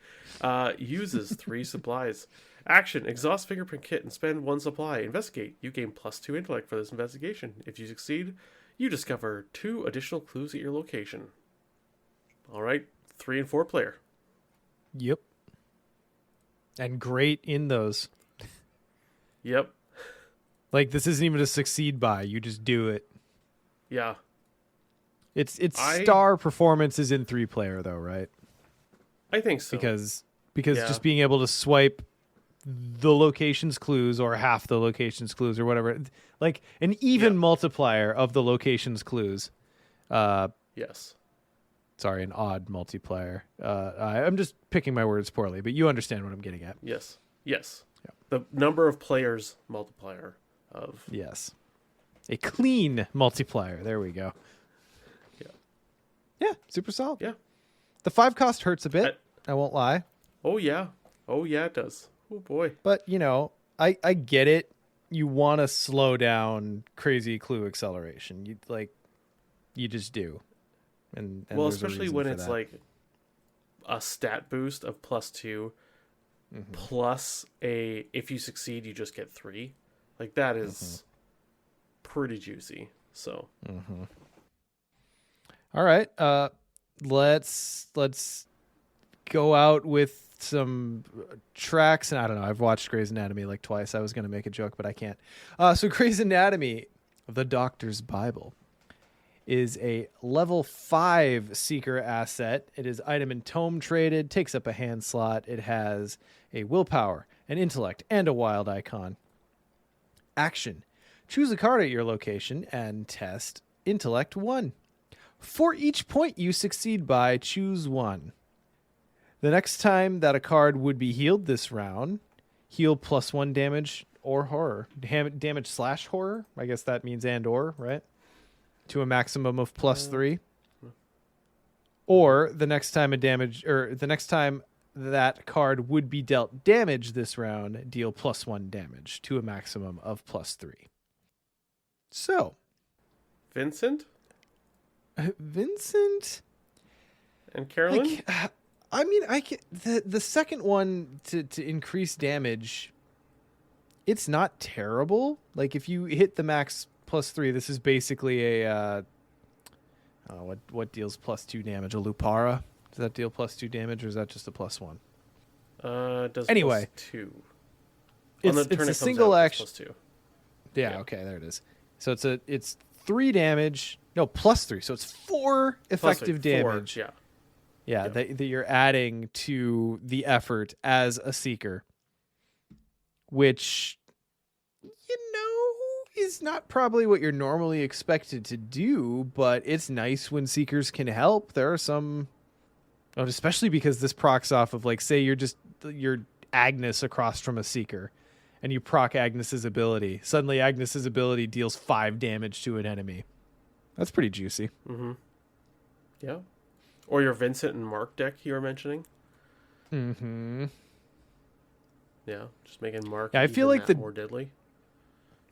Uses 3 supplies. Action: exhaust Fingerprint Kit and spend 1 supply. Investigate. You gain +2 intellect for this investigation. If you succeed, you discover 2 additional clues at your location. All right, 3 and 4 player. Yep. And great in those. Yep. Like this isn't even a succeed by. You just do it. Yeah. It's star performance is in 3 player though, right? I think so. Because just being able to swipe the location's clues or half the location's clues or whatever, like an even multiplier of the location's clues. Yes. Sorry, an odd multiplier. I'm just picking my words poorly, but you understand what I'm getting at. Yes. Yes. Yeah. The number of players multiplier of. Yes. A clean multiplier. There we go. Yeah. Yeah, super solid. Yeah. The 5 cost hurts a bit. I won't lie. Oh, yeah. Oh, yeah, it does. Oh, boy. But, I get it. You want to slow down crazy clue acceleration. You just do. And well, especially when it's like a stat boost of +2 plus if you succeed, you just get 3. Like that is pretty juicy. So. All right. Let's go out with some tracks, and I don't know. I've watched Grey's Anatomy like twice. I was going to make a joke, but I can't. So Grey's Anatomy, The Doctor's Bible, is a level 5 Seeker asset. It is item and tome traded, takes up a hand slot. It has a willpower, an intellect, and a wild icon. Action. Choose a card at your location and test Intellect 1. For each point you succeed by, choose one. The next time that a card would be healed this round, heal +1 damage or horror. Damage / horror. I guess that means and or, right? To a maximum of +3. Or the next time that card would be dealt damage this round, deal +1 damage to a maximum of +3. So, Vincent Vincent and Carolyn. I mean, the second one to increase damage, it's not terrible. Like if you hit the max +3, this is basically a what deals +2 damage? A Lupara? Does that deal +2 damage, or is that just a +1? It does anyway, +2. It's a single action. +2. Yeah. Okay. There it is. So it's 3 damage. No, +3. So it's 4 effective damage. 4, Yeah. That you're adding to the effort as a seeker, which, is not probably what you're normally expected to do, but it's nice when seekers can help. There are some, especially because this procs off of, like, say you're Agnes across from a seeker and you proc Agnes's ability. Suddenly Agnes's ability deals 5 damage to an enemy. That's pretty juicy. Mm-hmm. Yeah. Or your Vincent and Mark deck you were mentioning. Mm-hmm. Yeah, just making Mark I feel like more deadly.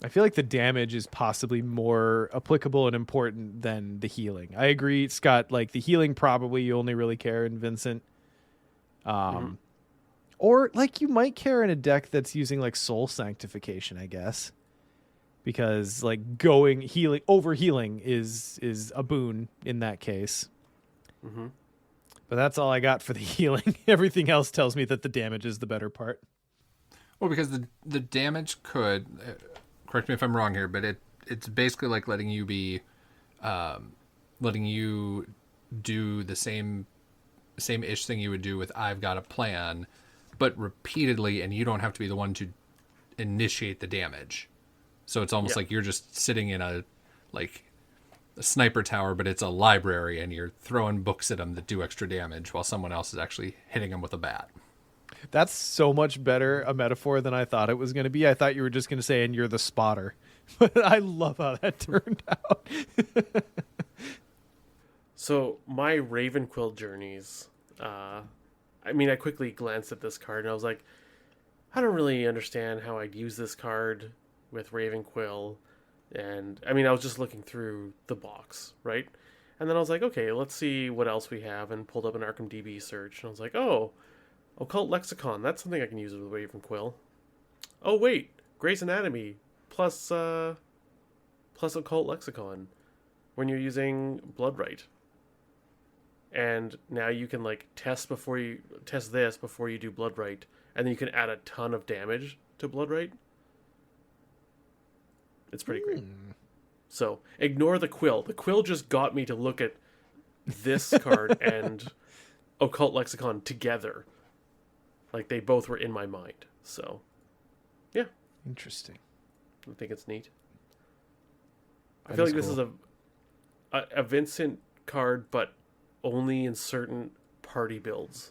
I feel like the damage is possibly more applicable and important than the healing. I agree, Scott. Like, the healing, probably you only really care in Vincent. Or, like, you might care in a deck that's using, like, Soul Sanctification, I guess. Because, like, over healing is a boon in that case. Mm-hmm. But that's all I got for the healing. Everything else tells me that the damage is the better part. Well, because the damage could, correct me if I'm wrong here, but it's basically like letting you do the same-ish thing you would do with I've Got a Plan, but repeatedly, and you don't have to be the one to initiate the damage. So it's almost like you're just sitting in a sniper tower, but it's a library, and you're throwing books at them that do extra damage while someone else is actually hitting them with a bat. That's so much better a metaphor than I thought it was going to be. I thought you were just going to say, and you're the spotter. But I love how that turned out. So my Ravenquill journeys, I quickly glanced at this card, and I was like, I don't really understand how I'd use this card with Ravenquill. And, I was just looking through the box, right? And then I was like, okay, let's see what else we have, and pulled up an Arkham DB search. And I was like, oh, Occult Lexicon, that's something I can use with Ravenquill. Oh, wait, Grey's Anatomy plus Occult Lexicon when you're using Bloodright. And now you can, like, test this before you do Bloodright, and then you can add a ton of damage to Bloodright. It's pretty great. So, ignore the quill. The quill just got me to look at this card and Occult Lexicon together. Like, they both were in my mind. So, yeah. Interesting. I think it's neat. I feel like this is a Vincent card, but only in certain party builds.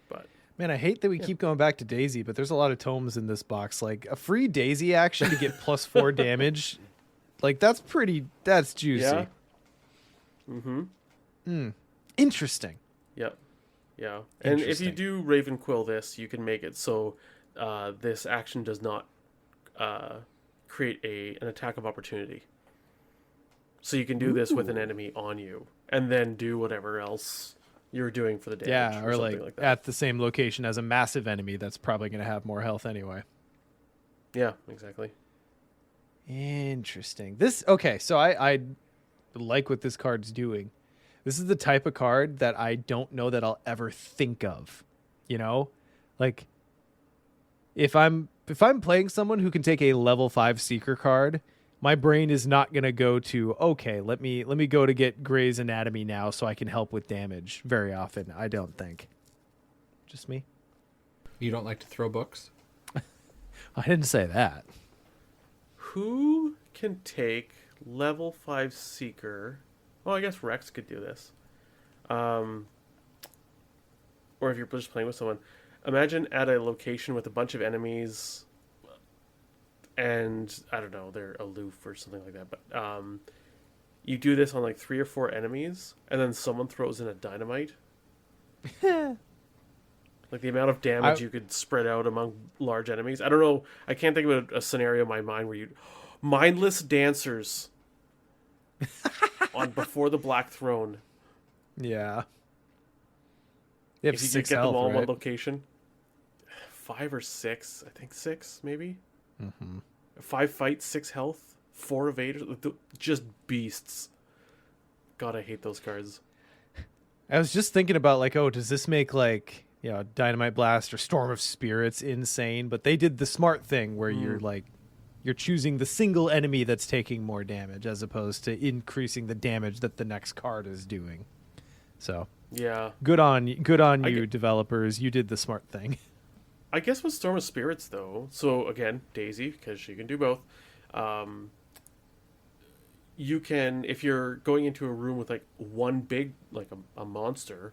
But man, I hate that we keep going back to Daisy, but there's a lot of tomes in this box. Like, a free Daisy action to get +4 damage, like, that's juicy. Yeah. Mm-hmm. Interesting. Yep. Yeah. And if you do Ravenquill this, you can make it so this action does not create an attack of opportunity. So you can do this with an enemy on you, and then do whatever else you're doing for the damage. Yeah, or something like that. at the same location as a massive enemy that's probably going to have more health anyway. Yeah, exactly. Interesting. So I like what this card's doing. This is the type of card that I don't know that I'll ever think of. Like, if I'm playing someone who can take a level 5 Seeker card, my brain is not going to go to, okay, let me go to get Grey's Anatomy now so I can help with damage very often. I don't think. Just me. You don't like to throw books? I didn't say that. who can take level 5 Seeker? Well, I guess Rex could do this. Or if you're just playing with someone, imagine at a location with a bunch of enemies, and I don't know, they're aloof or something like that. But you do this on like 3 or 4 enemies, and then someone throws in a dynamite. Like the amount of damage you could spread out among large enemies. I don't know. I can't think of a scenario in my mind where you mindless dancers on before the Black Throne. Yeah. If you could get them all in right? one location, 5 or 6, I think 6 maybe. 5 fights, 6 health, 4 evaders, just beasts. God, I hate those cards. I was just thinking about like, oh, does this make like, Dynamite Blast or Storm of Spirits insane? But they did the smart thing where you're choosing the single enemy that's taking more damage as opposed to increasing the damage that the next card is doing. So yeah, good on you, developers. You did the smart thing. I guess with Storm of Spirits though, so again, Daisy, because she can do both. You can, if you're going into a room with like one big, like a monster,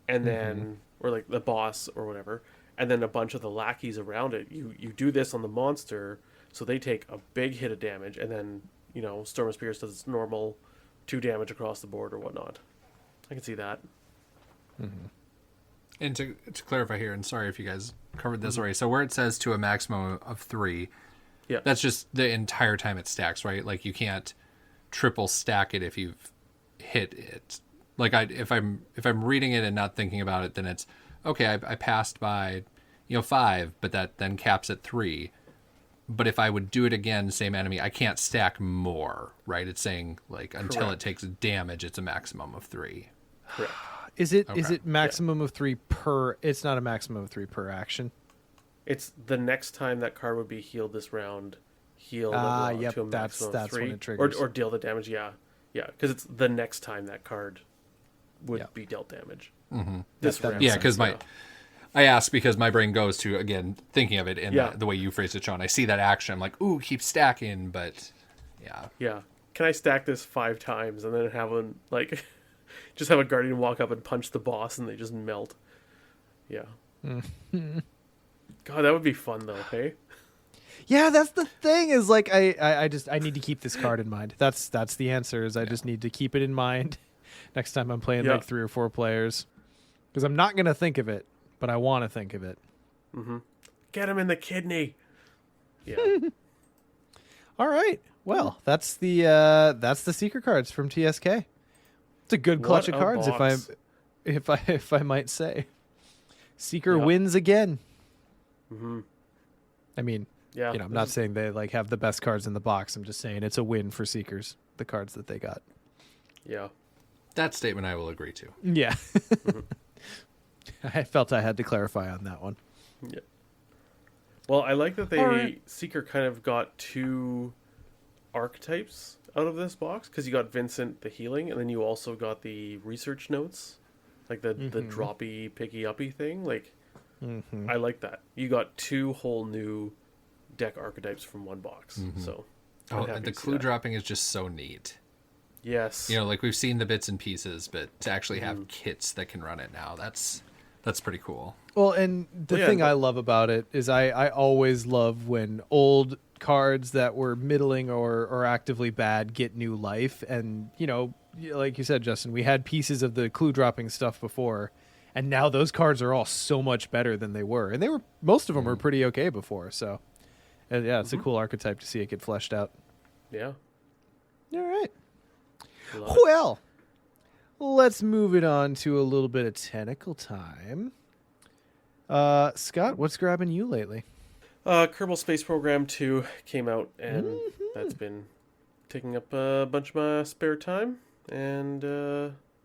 and then or like the boss or whatever, and then a bunch of the lackeys around it, you do this on the monster, so they take a big hit of damage, and then Storm of Spirits does its normal 2 damage across the board or whatnot. I can see that. And to clarify here, and sorry if you guys covered this already, so where it says to a maximum of 3, yeah, that's just the entire time it stacks, right? Like you can't triple stack it if you've hit it. Like if I'm reading it and not thinking about it, then it's okay. I passed by 5, but that then caps at 3. But if I would do it again, same enemy, I can't stack more, right? It's saying like until Correct. it takes damage, it's a maximum of 3. Correct. Is it Okay. maximum of 3 per? It's not a maximum of 3 per action. It's the next time that card would be healed this round, heal level up yep, to a maximum that's of 3, when it triggers. or deal the damage. Yeah, because it's the next time that card would Yep. be dealt damage. That round. makes Yeah, because I asked because my brain goes to, again, thinking of it in Yeah. the way you phrased it, Sean. I see that action. I'm like, ooh, keep stacking, but yeah. Can I stack this 5 times and then have one like just have a guardian walk up and punch the boss and they just melt? Yeah. God, that would be fun though. Hey. Yeah, that's the thing. Is like I need to keep this card in mind. That's the answer. Is I just need to keep it in mind next time I'm playing like 3 or 4 players, because I'm not gonna think of it, but I want to think of it. Get him in the kidney. Yeah. All right. Well, that's the secret cards from TSK. It's a good clutch What of a cards, box. if I might say. Seeker Yeah. wins again. Mm-hmm. I mean, Yeah. I'm not saying they like have the best cards in the box. I'm just saying it's a win for Seekers, the cards that they got. Yeah. That statement I will agree to. Yeah. I felt I had to clarify on that one. Yeah. Well, I like that All right. Seeker kind of got 2 archetypes out of this box, because you got Vincent the healing, and then you also got the research notes, like the droppy picky uppy thing. Like, I like that. You got 2 whole new deck archetypes from one box. So, I'm happy And the to see clue that. dropping is just so neat. Yes. Like we've seen the bits and pieces, but to actually have kits that can run it now, that's pretty cool. Well, and the Yeah, thing but- I love about it is I always love when old cards that were middling or actively bad get new life. And, like you said, Justin, we had pieces of the clue dropping stuff before, and now those cards are all so much better than they were. And most of them were pretty okay before. So, and yeah, it's a cool archetype to see it get fleshed out. Yeah. All right. Love it. Well, let's move it on to a little bit of technical time. Scott, what's grabbing you lately? Kerbal Space Program 2 came out, and that's been taking up a bunch of my spare time. And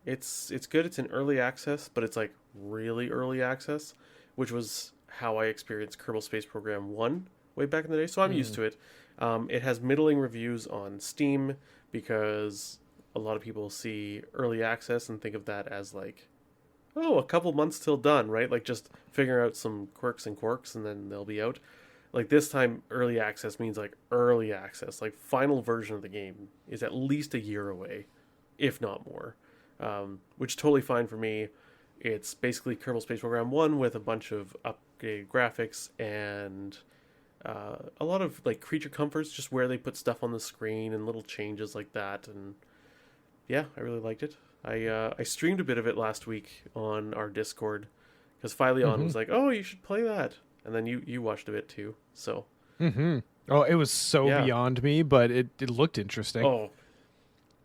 it's good. It's in early access, but it's like really early access, which was how I experienced Kerbal Space Program 1 way back in the day. So I'm used to it. It has middling reviews on Steam because a lot of people see early access and think of that as like, oh, a couple months till done, right? Like just figuring out some quirks and then they'll be out. Like this time, early access means like early access. Like final version of the game is at least a year away, if not more, which is totally fine for me. It's basically Kerbal Space Program 1 with a bunch of upgraded graphics and a lot of like creature comforts, just where they put stuff on the screen and little changes like that. And yeah, I really liked it. I streamed a bit of it last week on our Discord because Phileon was like, "Oh, you should play that," and then you watched a bit too. So Oh, it was so Yeah. beyond me, but it looked interesting. oh,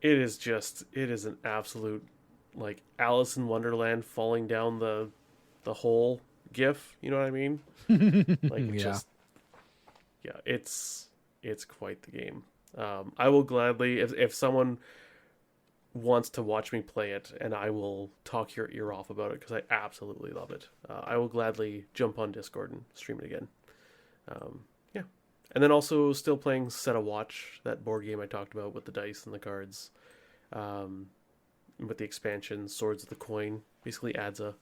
it is an absolute like Alice in Wonderland falling down the hole gif. You know what I mean? Like it Yeah. just yeah, it's quite the game. I will gladly if someone wants to watch me play it, and I will talk your ear off about it because I absolutely love it. I will gladly jump on Discord and stream it again. Yeah, and then also still playing Set a Watch, that board game I talked about with the dice and the cards, with the expansion Swords of the Coin. Basically adds a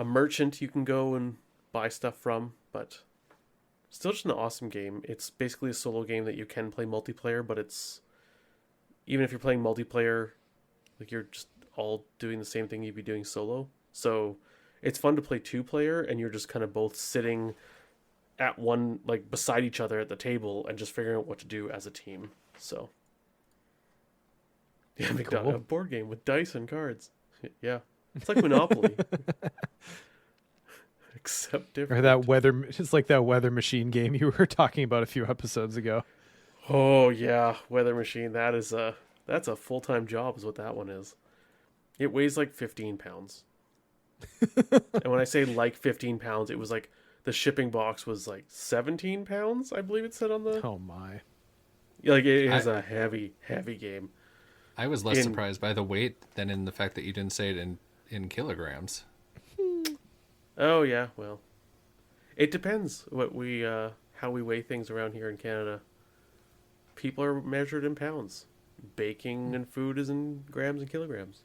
merchant you can go and buy stuff from, but still just an awesome game. It's basically a solo game that you can play multiplayer, but it's even if you're playing multiplayer, like you're just all doing the same thing you'd be doing solo. So it's fun to play 2-player, and you're just kind of both sitting at one, like beside each other at the table and just figuring out what to do as a team. So yeah, Cool. a board game with dice and cards. Yeah, it's like Monopoly, except Or different. that weather, it's like that weather machine game you were talking about a few episodes ago. Oh yeah, Weather Machine. That's a full-time job is what that one is. It weighs like 15 pounds. And when I say like 15 pounds, it was like the shipping box was like 17 pounds, I believe it said on the Oh my. like it is a heavy game. I was less In- surprised by the weight than in the fact that you didn't say it in kilograms. Oh yeah, well. It depends what we how we weigh things around here in Canada. People are measured in pounds. Baking and food is in grams and kilograms.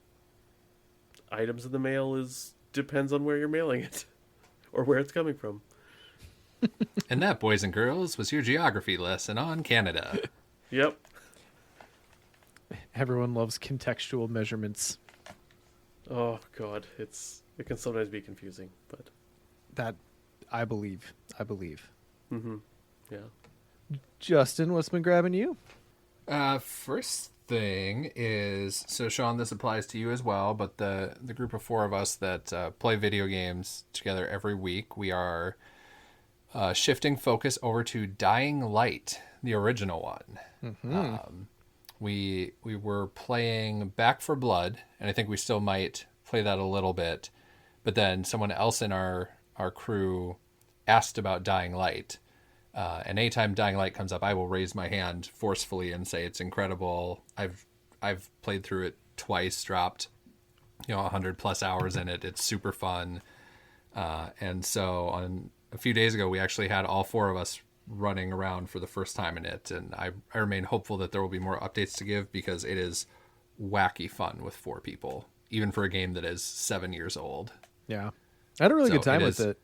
Items in the mail depends on where you're mailing it or where it's coming from. And that, boys and girls, was your geography lesson on Canada. Yep. Everyone loves contextual measurements. Oh god, it can sometimes be confusing, but That I believe. yeah. Justin, what's been grabbing you? First thing is, so Sean, this applies to you as well, but the group of 4 of us that play video games together every week, we are shifting focus over to Dying Light, the original one. We were playing Back for Blood, and I think we still might play that a little bit, but then someone else in our crew asked about Dying Light. And anytime Dying Light comes up, I will raise my hand forcefully and say it's incredible. I've played through it twice, dropped 100+ hours in it. It's super fun. And so on a few days ago, we actually had all 4 of us running around for the first time in it, and I remain hopeful that there will be more updates to give because it is wacky fun with 4 people, even for a game that is 7 years old. Yeah. I had a really So good time it with is- it.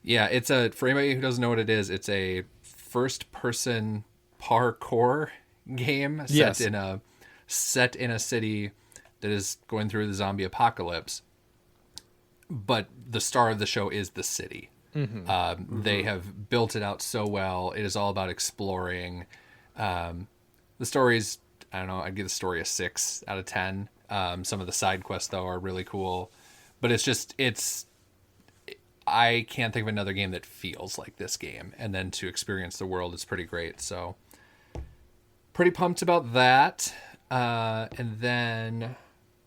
Yeah, it's for anybody who doesn't know what it is, it's a first-person parkour game Yes. set in a city that is going through the zombie apocalypse. But the star of the show is the city. They have built it out so well. It is all about exploring. The story's, I don't know, I'd give the story a 6 out of 10. Some of the side quests, though, are really cool. But I can't think of another game that feels like this game. And then to experience the world is pretty great. So pretty pumped about that. And then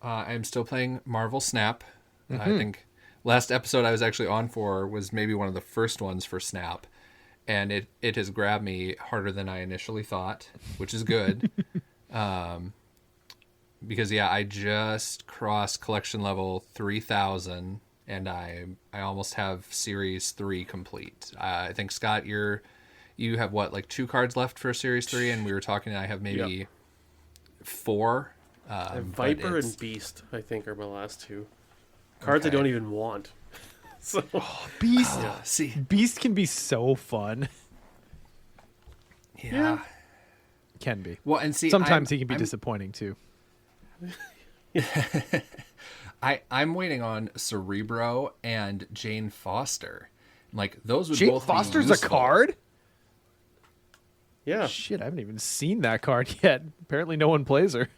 I'm still playing Marvel Snap. I think last episode I was actually on for was maybe one of the first ones for Snap. And it has grabbed me harder than I initially thought, which is good. Because, yeah, I just crossed collection level 3,000. And I almost have Series 3 complete. I think, Scott, you have, what, like 2 cards left for Series 3? And we were talking, I have maybe 4. Viper and Beast, I think, are my last 2. Cards I Okay. don't even want. So Beast. See, Beast can be so fun. yeah. Can be. Well, and see, Sometimes he can be I'm- disappointing too. I'm waiting on Cerebro and Jane Foster. Like those would Jane both Foster's be a useful. card? yeah, Shit, I haven't even seen that card yet. Apparently no one plays her.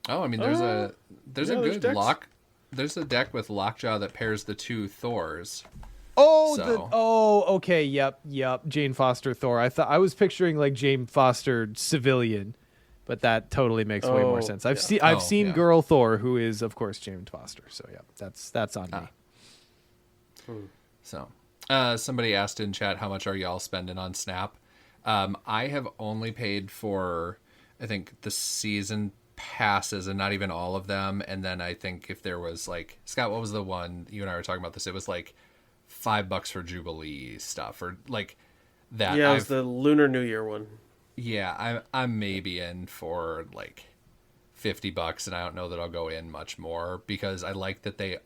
Oh, I mean, there's a there's good decks. lock. There's a deck with Lockjaw that pairs the two Thors. Okay, yep. Jane Foster Thor. I was picturing like Jane Foster civilian, but that totally makes way more Oh, sense. I've yeah. seen yeah. Girl Thor, who is of course Jane Foster. So yeah, that's on me. So, somebody asked in chat, how much are y'all spending on Snap? I have only paid for, I think, the season passes and not even all of them. And then I think if there was like, Scott, what was the one you and I were talking about this? It was like $5 for Jubilee stuff or like that. yeah. It was the Lunar New Year one. Yeah, I'm maybe in for like $50, and I don't know that I'll go in much more because I like that they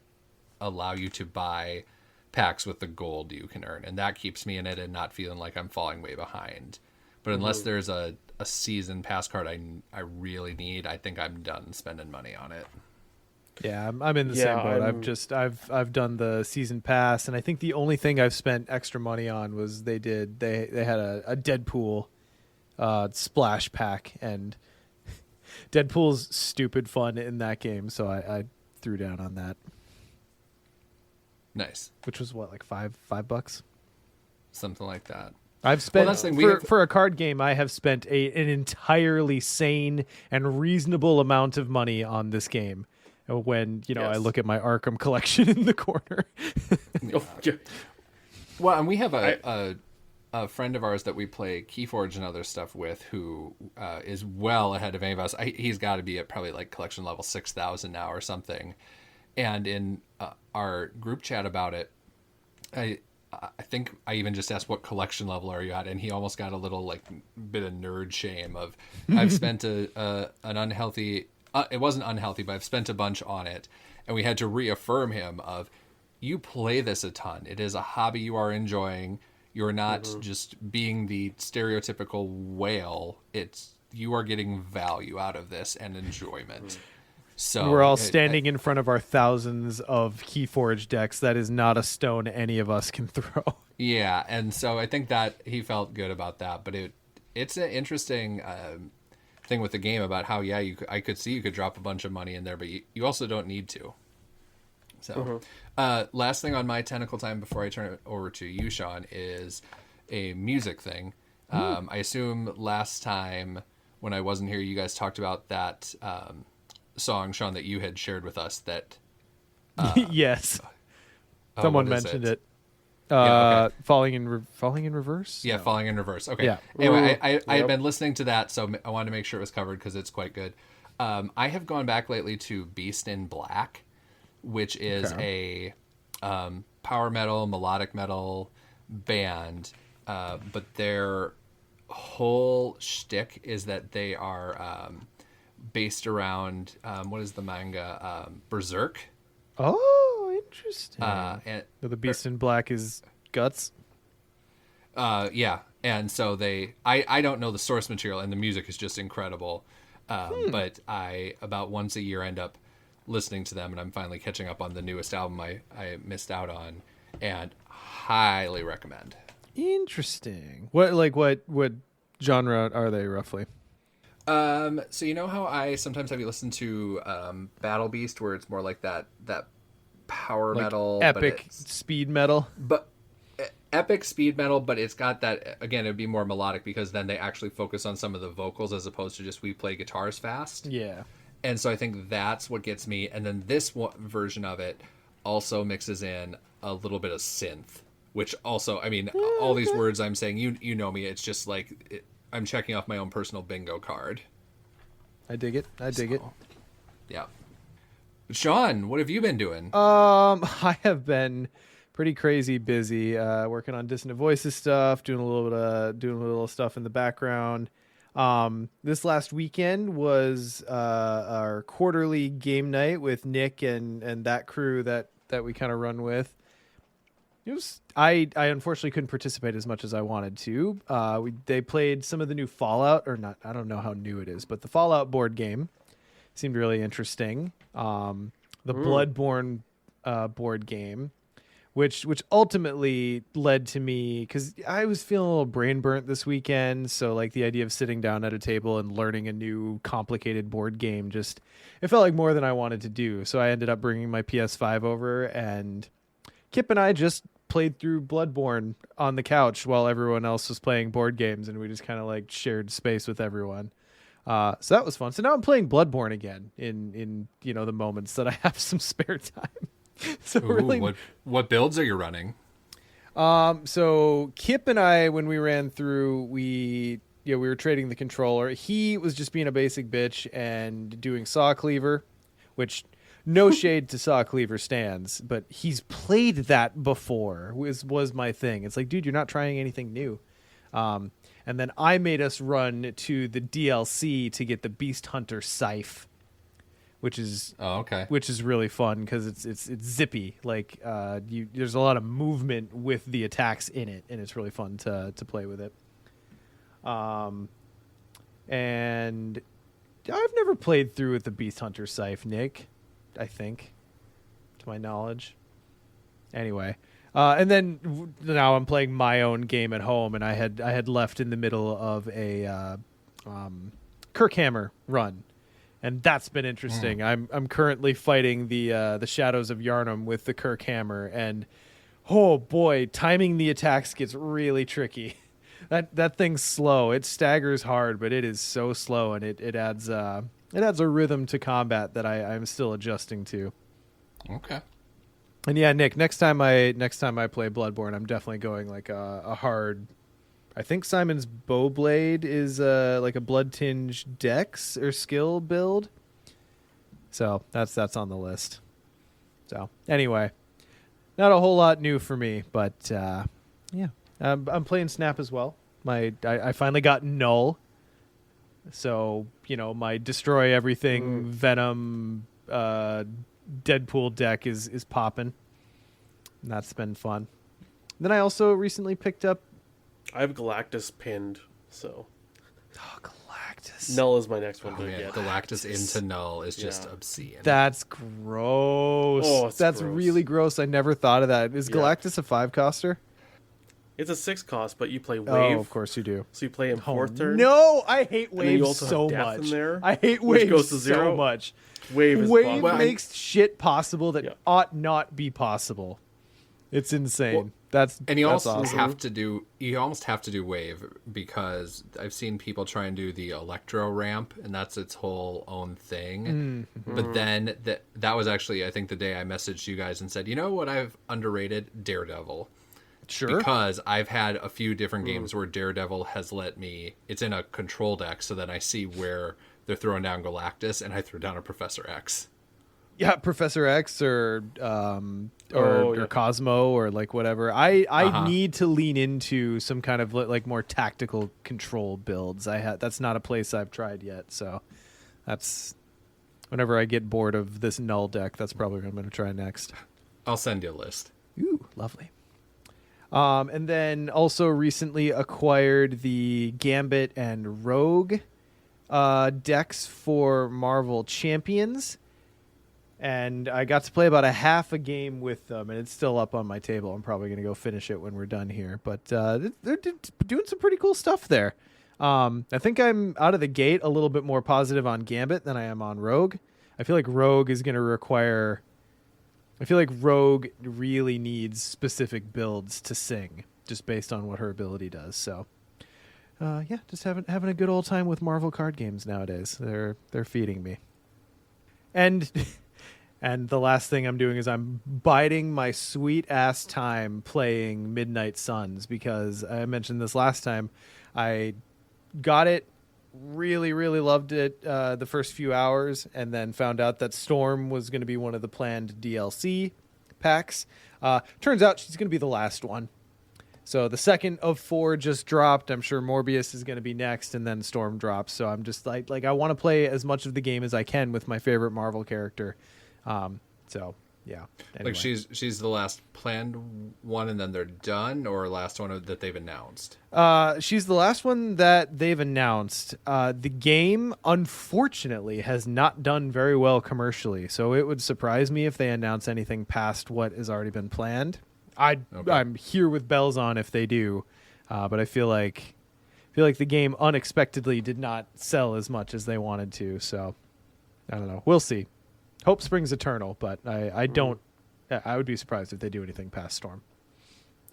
allow you to buy packs with the gold you can earn, and that keeps me in it and not feeling like I'm falling way behind. But unless there's a season pass card I really need, I think I'm done spending money on it. Yeah, I'm in the same boat. I've done the season pass, and I think the only thing I've spent extra money on was they had a Deadpool splash pack, and Deadpool's stupid fun in that game, so I threw down on that. Nice. Which was what, like $5? Something like that. I've spent that's the thing, for a card game. I have spent an entirely sane and reasonable amount of money on this game. When I Yes. look at my Arkham collection in the corner. Oh, yeah. Well, and we have a friend of ours that we play Keyforge and other stuff with who is well ahead of any of us. He's got to be at probably like collection level 6,000 now or something. And in our group chat about it, I think I even just asked, what collection level are you at? And he almost got a little like bit of nerd shame of, I've spent an unhealthy, it wasn't unhealthy, but I've spent a bunch on it. And we had to reaffirm him of, you play this a ton. It is a hobby you are enjoying. You're not just being the stereotypical whale. You are getting value out of this and enjoyment. So We're all standing in front of our thousands of Keyforge decks. That is not a stone any of us can throw. Yeah, and so I think that he felt good about that. But it's an interesting thing with the game about how, I could see you could drop a bunch of money in there, but you also don't need to. So last thing on my tentacle time before I turn it over to you, Sean, is a music thing. I assume last time when I wasn't here, you guys talked about that song, Sean, that you had shared with us that Yes. oh, Someone what is mentioned it? it. Okay. Falling in reverse? Yeah, No. Falling in Reverse. Okay. Yeah. Anyway, I had Yep. been listening to that, so I wanted to make sure it was covered because it's quite good. I have gone back lately to Beast in Black, which is a power metal, melodic metal band, but their whole shtick is that they are based around what is the manga Berserk. Oh, interesting. And The Beast in Black is guts. yeah, and so I don't know the source material, and the music is just incredible. But I about once a year end up listening to them, and I'm finally catching up on the newest album I missed out on, and highly recommend. Interesting. What genre are they roughly? So you know how I sometimes have you listen to Battle Beast, where it's more like that power metal, Epic speed metal. but epic speed metal, but it's got that, again, it'd be more melodic because then they actually focus on some of the vocals as opposed to just we play guitars fast. Yeah. And so I think that's what gets me. And then this version of it also mixes in a little bit of synth, which also, I mean, all these words I'm saying, you know me, it's just like I'm checking off my own personal bingo card. I dig it. Yeah. But Sean, what have you been doing? I have been pretty crazy busy working on Dissonant Voices stuff, doing a little stuff in the background. This last weekend was our quarterly game night with Nick and that crew that we kind of run with. It was. I unfortunately couldn't participate as much as I wanted to. They played some of the new Fallout, or not. I don't know how new it is, but the Fallout board game seemed really interesting. The Bloodborne board game, which ultimately led to me, because I was feeling a little brain burnt this weekend. So like the idea of sitting down at a table and learning a new complicated board game, just it felt like more than I wanted to do. So I ended up bringing my PS5 over, and Kip and I just played through Bloodborne on the couch while everyone else was playing board games, and we just kind of like shared space with everyone. So that was fun. So now I'm playing Bloodborne again in the moments that I have some spare time. So Ooh, really, what builds are you running? so Kip and I, when we ran through, we were trading the controller. He was just being a basic bitch and doing Saw Cleaver, which no shade to Saw Cleaver stands, but he's played that before. Was my thing. It's like, dude, you're not trying anything new. And then I made us run to the DLC to get the Beast Hunter Scythe, which is really fun because it's zippy. Like there's a lot of movement with the attacks in it, and it's really fun to play with it. And I've never played through with the Beast Hunter Scythe, Nick. I think, to my knowledge. Anyway, and then now I'm playing my own game at home, and I had left in the middle of a Kirkhammer run, and that's been interesting. I'm currently fighting the Shadows of Yharnam with the Kirkhammer, and oh boy, timing the attacks gets really tricky. That thing's slow. It staggers hard, but it is so slow, and it adds a rhythm to combat that I'm still adjusting to. Okay. And yeah, Nick, next time I play Bloodborne, I'm definitely going like a hard. I think Simon's Bowblade is like a blood tinge dex or skill build. So that's on the list. So anyway, not a whole lot new for me, but yeah, I'm playing Snap as well. I finally got Null. So, my destroy everything Venom Deadpool deck is popping. And that's been fun. Then I also recently picked up... I have Galactus pinned, so... Oh, Galactus. Null is my next one Oh, to man, get. Galactus into Null is just obscene. That's gross. Oh, that's gross. really gross. I never thought of that. Is Galactus a 5-coster? It's a 6 cost, but you play Wave. Oh, of course you do. So you play him 4th turn. No, I hate And then you Wave also so have Death much. in there, I hate which Wave goes to 0. so much. Wave is Wave bomb. makes shit possible that ought not be possible. It's insane. Well, that's you that's also awesome. you almost have to do Wave, because I've seen people try and do the Electro ramp, and that's its whole own thing. But then that was actually, I think, the day I messaged you guys and said, you know what I've underrated? Daredevil. Sure. Because I've had a few different games where Daredevil has let me... It's in a control deck, so then I see where they're throwing down Galactus, and I throw down a Professor X. Yeah, Professor X or Cosmo or like whatever. I need to lean into some kind of like more tactical control builds. That's not a place I've tried yet, so that's whenever I get bored of this Null deck, that's probably what I'm going to try next. I'll send you a list. Ooh, lovely. And then also recently acquired the Gambit and Rogue decks for Marvel Champions. And I got to play about a half a game with them, and it's still up on my table. I'm probably going to go finish it when we're done here. But they're doing some pretty cool stuff there. I think I'm out of the gate a little bit more positive on Gambit than I am on Rogue. I feel like Rogue is going to require... I feel like Rogue really needs specific builds to sing, just based on what her ability does. So, yeah, just having a good old time with Marvel card games nowadays. They're feeding me. And the last thing I'm doing is I'm biding my sweet ass time playing Midnight Suns, because I mentioned this last time. I got it. Really, really loved it the first few hours, and then found out that Storm was going to be one of the planned DLC packs. Turns out she's going to be the last one. So the second of 4 just dropped. I'm sure Morbius is going to be next, and then Storm drops. So I'm just like I want to play as much of the game as I can with my favorite Marvel character. So yeah. Anyway. Like she's the last planned one, and then they're done, or last one that they've announced. She's the last one that they've announced. The game, unfortunately, has not done very well commercially, so it would surprise me if they announce anything past what has already been planned. I'm here with bells on if they do, but I feel like the game unexpectedly did not sell as much as they wanted to. So I don't know. We'll see. Hope springs eternal, but I don't. I would be surprised if they do anything past Storm.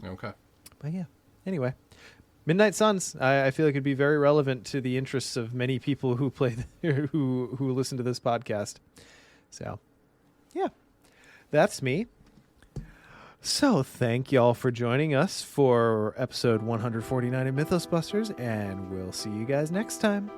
Okay. But yeah. Anyway, Midnight Suns. I feel like it'd be very relevant to the interests of many people who play who listen to this podcast. So, yeah, that's me. So thank y'all for joining us for episode 149 of Mythos Busters, and we'll see you guys next time.